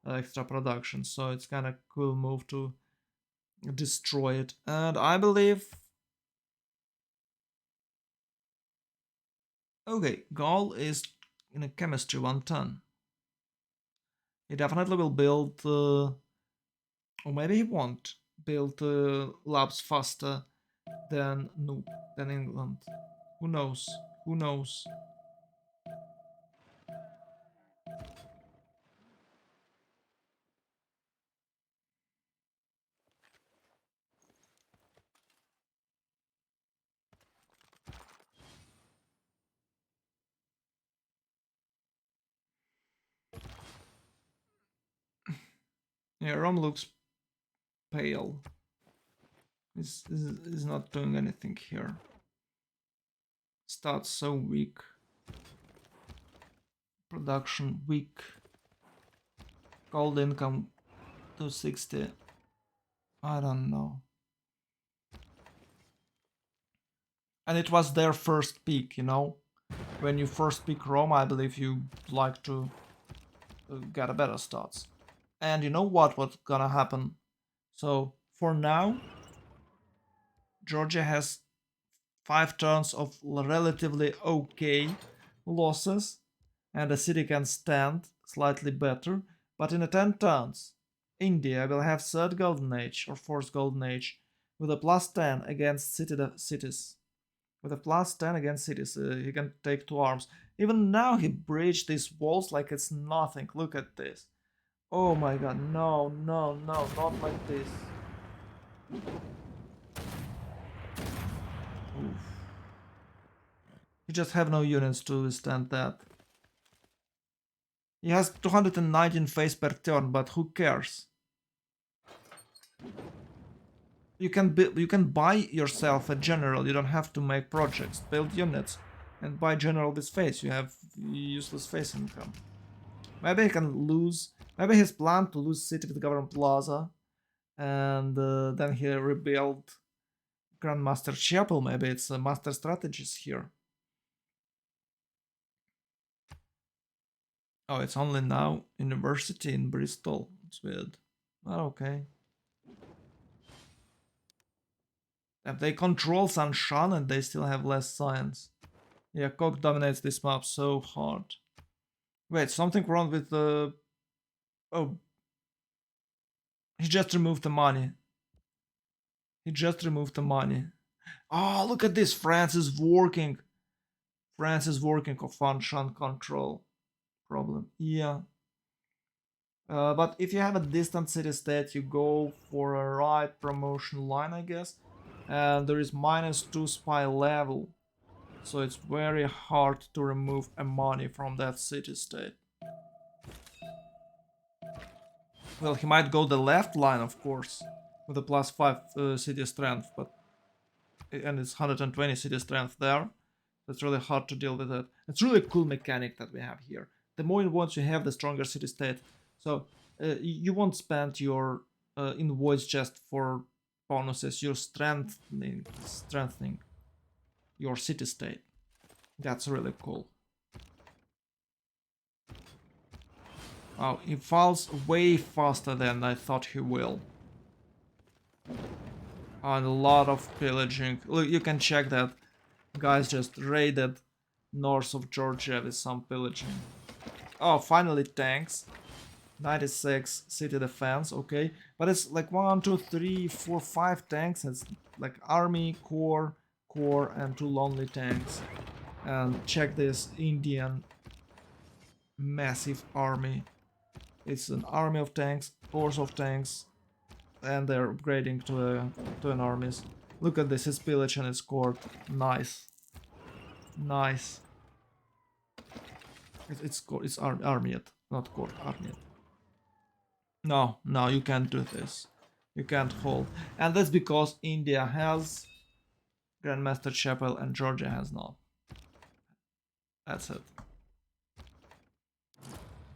extra production, so it's kind of cool move to destroy it. And I believe, okay, Gaul is in a chemistry 110. He definitely will build, or maybe he won't build labs faster than Noob, than England. Who knows? Who knows? Yeah, Rome looks pale. Is not doing anything here. Starts so weak. Production weak. Gold income 260. I don't know. And it was their first peak, you know? When you first pick Rome, I believe you like to get a better stats. And you know what's gonna happen? So for now, Georgia has 5 turns of relatively okay losses, and the city can stand slightly better. But in the 10 turns, India will have third golden age or fourth golden age with a plus 10 against cities. With a plus 10 against cities, he can take 2 arms. Even now, he breached these walls like it's nothing. Look at this. Oh my god, no, no, no, not like this. Oof. You just have no units to withstand that. He has 219 face per turn, but who cares? You can buy yourself a general. You don't have to make projects. Build units and buy general with face. You have useless face income. Maybe he can lose. Maybe his plan to lose city with government plaza, and then he rebuild Grandmaster Chapel. Maybe it's a master strategist here. Oh, it's only now university in Bristol. It's weird. Oh, okay. If they control Sanshan and they still have less science. Yeah, Cock dominates this map so hard. Wait, something wrong with the... Oh, he just removed the money. He just removed the money. Oh, look at this. France is working. France is working on Sanshan control problem. Yeah. But if you have a distant city state, you go for a right promotion line, I guess. And there is -2 spy level. So it's very hard to remove a money from that city state. Well, he might go the left line, of course, with a +5 city strength, but and it's 120 city strength there. It's really hard to deal with it. It's really cool mechanic that we have here. The more invoice you have, the stronger city state. So you won't spend your invoice just for bonuses. You're strengthening your city state. That's really cool. Wow, he falls way faster than I thought he will. And a lot of pillaging. Look, you can check that. Guys just raided north of Georgia with some pillaging. Oh, finally tanks. 96 city defense, okay. But it's like 1, 2, 3, 4, 5 tanks. It's like army, core, and 2 lonely tanks. And check this Indian massive army. It's an army of tanks, force of tanks, and they're upgrading to an armies. Look at this, his pillage and his court. Nice. Nice. It's army yet, not court, army yet. No, no, you can't do this. You can't hold. And that's because India has Grandmaster Chapel and Georgia has not. That's it.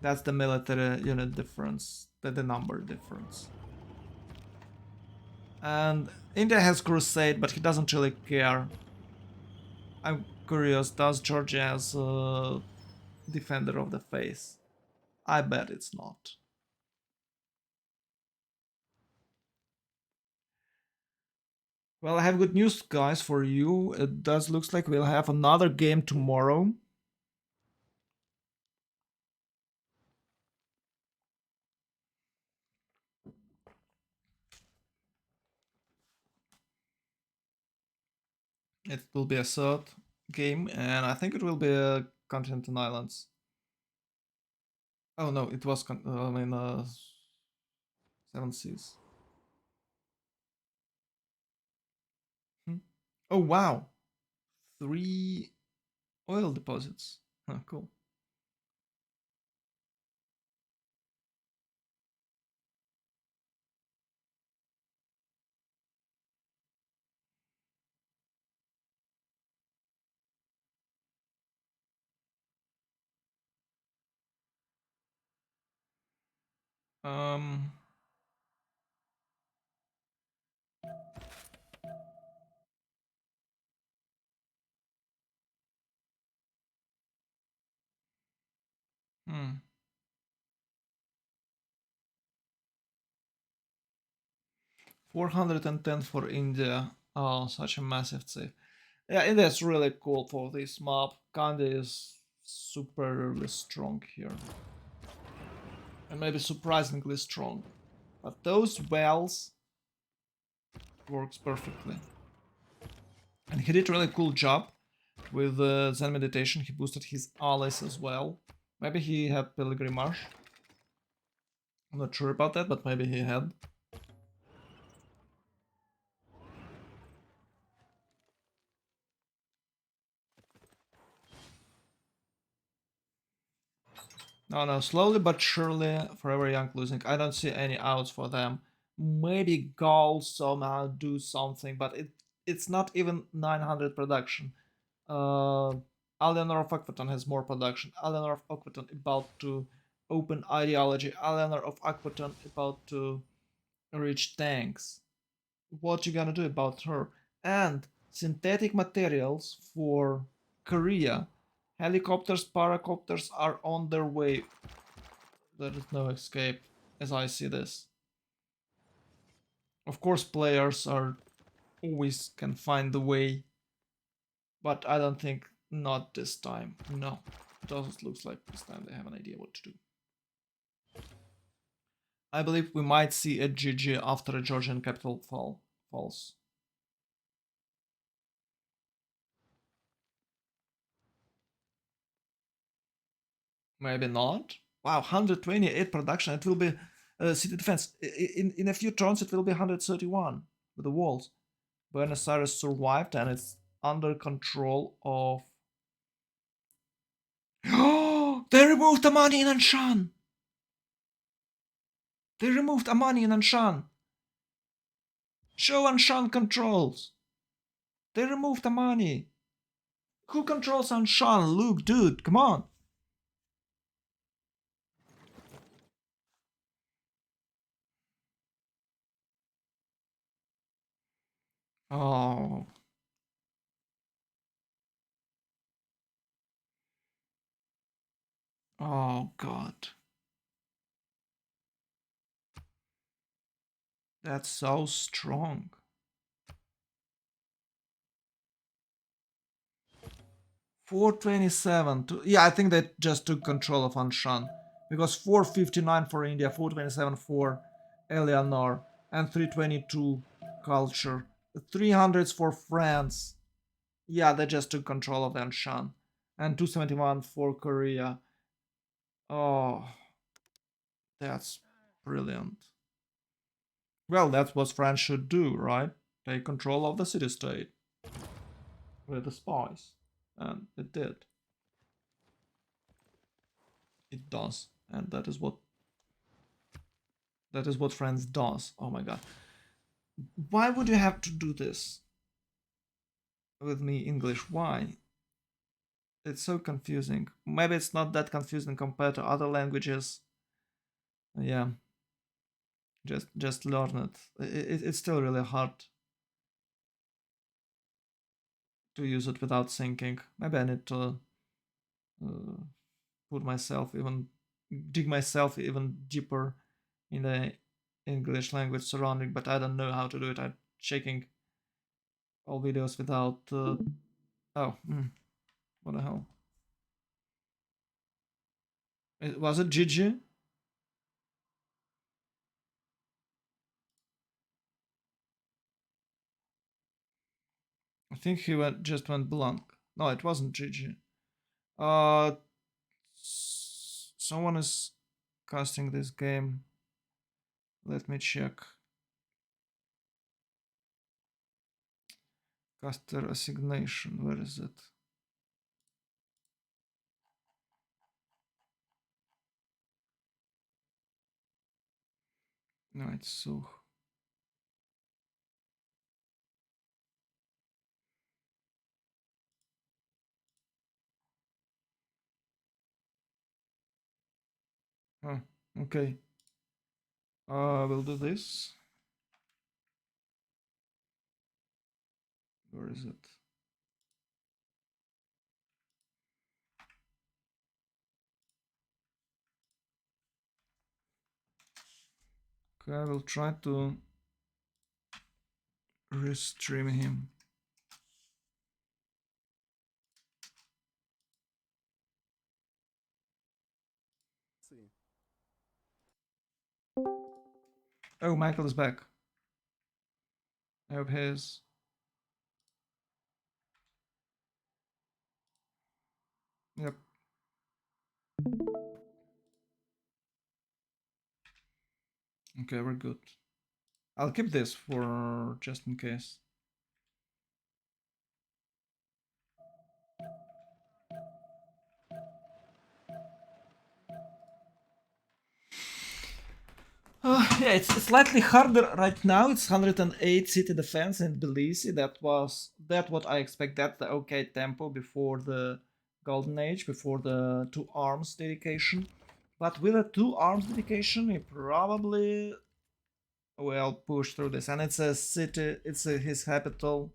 That's the military unit difference, the number difference. And India has Crusade, but he doesn't really care. I'm curious, does Georgia has Defender of the Faith? I bet it's not. Well, I have good news, guys, for you. It does looks like we'll have another game tomorrow. It will be a third game, and I think it will be a Continental Islands. Oh no, it was Seven Seas. Hmm. Oh wow, 3 oil deposits. Huh, cool. Um, Hmm. 410 for India. Oh, such a massive save. Yeah, India's really cool for this map. Kandy is superly strong here. And maybe surprisingly strong. But those wells works perfectly. And he did a really cool job with Zen meditation. He boosted his allies as well. Maybe he had pilgrimage. I'm not sure about that, but maybe he had. No, no, slowly but surely, Forever Young losing. I don't see any outs for them. Maybe Gaul somehow do something, but it's not even 900 production. Uh, Alienor of Aquitaine has more production. Alienor of Aquitaine about to open ideology. Alienor of Aquitaine about to reach tanks. What you gonna do about her? And synthetic materials for Korea. Helicopters, paracopters are on their way. There is no escape as I see this. Of course, players are always can find the way, but I don't think not this time. No, it doesn't look like this time they have an idea what to do. I believe we might see a GG after a Georgian capital falls. Maybe not. Wow, 128 production. It will be city defense. In a few turns, it will be 131 with the walls. Buenos Aires survived and it's under control of. Oh, they removed the money in Anshan. They removed Amani in Anshan. Show Anshan controls. They removed Amani. Who controls Anshan? Luke, dude, come on. Oh, oh God. That's so strong. 427. Yeah, I think they just took control of Anshan. Because 459 for India, 427 for Eleanor, and 322 culture. 300s for France. Yeah, they just took control of Anshan. And 271 for Korea. Oh, that's brilliant. Well, that's what France should do, right? Take control of the city state with the spies. And it did. It does. And that is what France does. Oh my god. Why would you have to do this with me English? Why? It's so confusing. Maybe it's not that confusing compared to other languages. Yeah, just learn it. It's still really hard to use it without thinking. Maybe I need to uh, put myself even dig myself even deeper in the English language surrounding, but I don't know how to do it. I'm checking all videos without. Oh, what the hell? Was it GG? I think he just went blank. No, it wasn't GG. Uh, someone is casting this game. Let me check. Caster assignation. Where is it? No, it's so. Oh, okay. We'll do this. Where is it? Okay, I will try to restream him. Oh, Michael is back. I hope he is. Yep. Okay, we're good. I'll keep this for just in case. Yeah, it's slightly harder right now. It's 108 city defense in Tbilisi. That what I expect. That's the okay tempo before the golden age, before the two arms dedication. But with a two arms dedication, he probably will push through this. And it's a city. It's his capital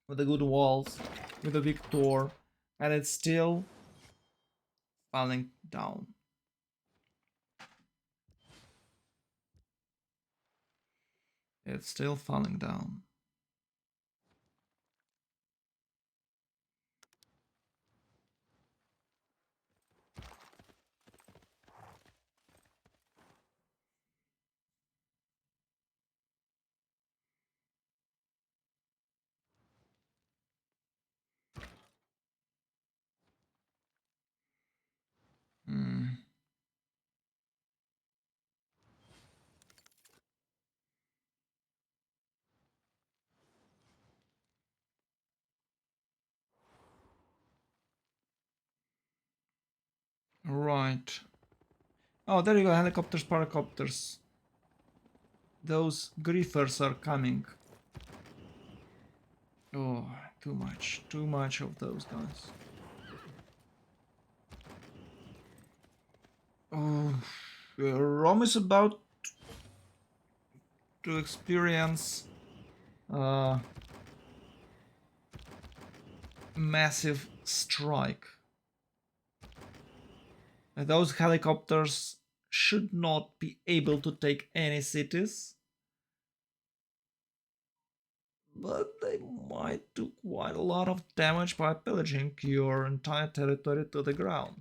with the good walls, with a victor, and it's still falling down. It's still falling down. Hmm. Right. Oh, there you go, helicopters, paracopters. Those griefers are coming. Oh, too much of those guys. Oh, Rome is about to experience a massive strike. Those helicopters should not be able to take any cities, but they might do quite a lot of damage by pillaging your entire territory to the ground.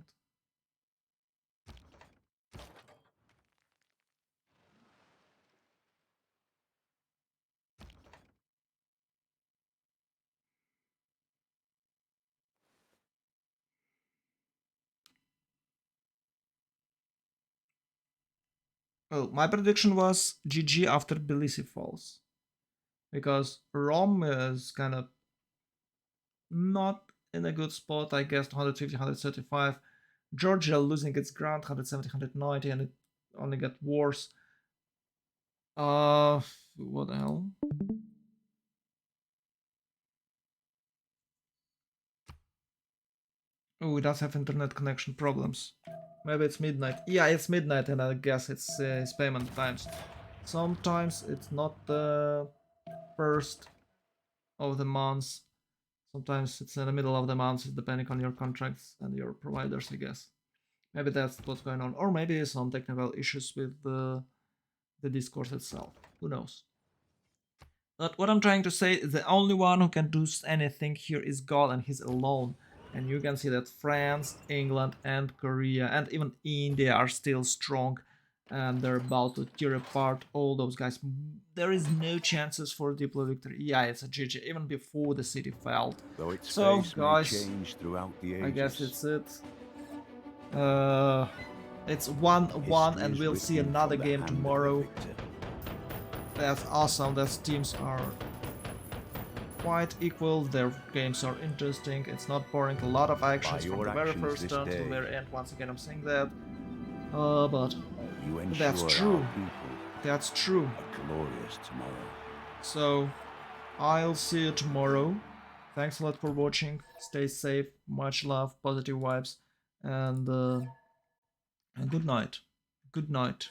Well, my prediction was GG after Tbilisi falls, because Rome is kind of not in a good spot, I guess. 150, 135. Georgia losing its ground, 170, 190, and it only got worse. What the hell? Oh, it does have internet connection problems. Maybe it's midnight. Yeah, it's midnight, and I guess it's payment times. Sometimes it's not the first of the month. Sometimes it's in the middle of the month, depending on your contracts and your providers, I guess. Maybe that's what's going on, or maybe some technical issues with the discourse itself. Who knows? But what I'm trying to say is the only one who can do anything here is God, and he's alone. And you can see that France, England, and Korea, and even India are still strong, and they're about to tear apart all those guys. There is no chances for Diplo victory. Yeah, it's a GG even before the city fell. Though its So, face may guys, change throughout the I guess ages, it's it. It's 1-1, and history is we'll see written another from the game hand of the tomorrow. victor. That's awesome. Those teams are quite equal. Their games are interesting. It's not boring. A lot of actions from the very first turn to the very end. Once again, I'm saying that. But You that's ensure true. our people That's true. a glorious tomorrow. So I'll see you tomorrow. Thanks a lot for watching. Stay safe. Much love. Positive vibes. And good night. Good night.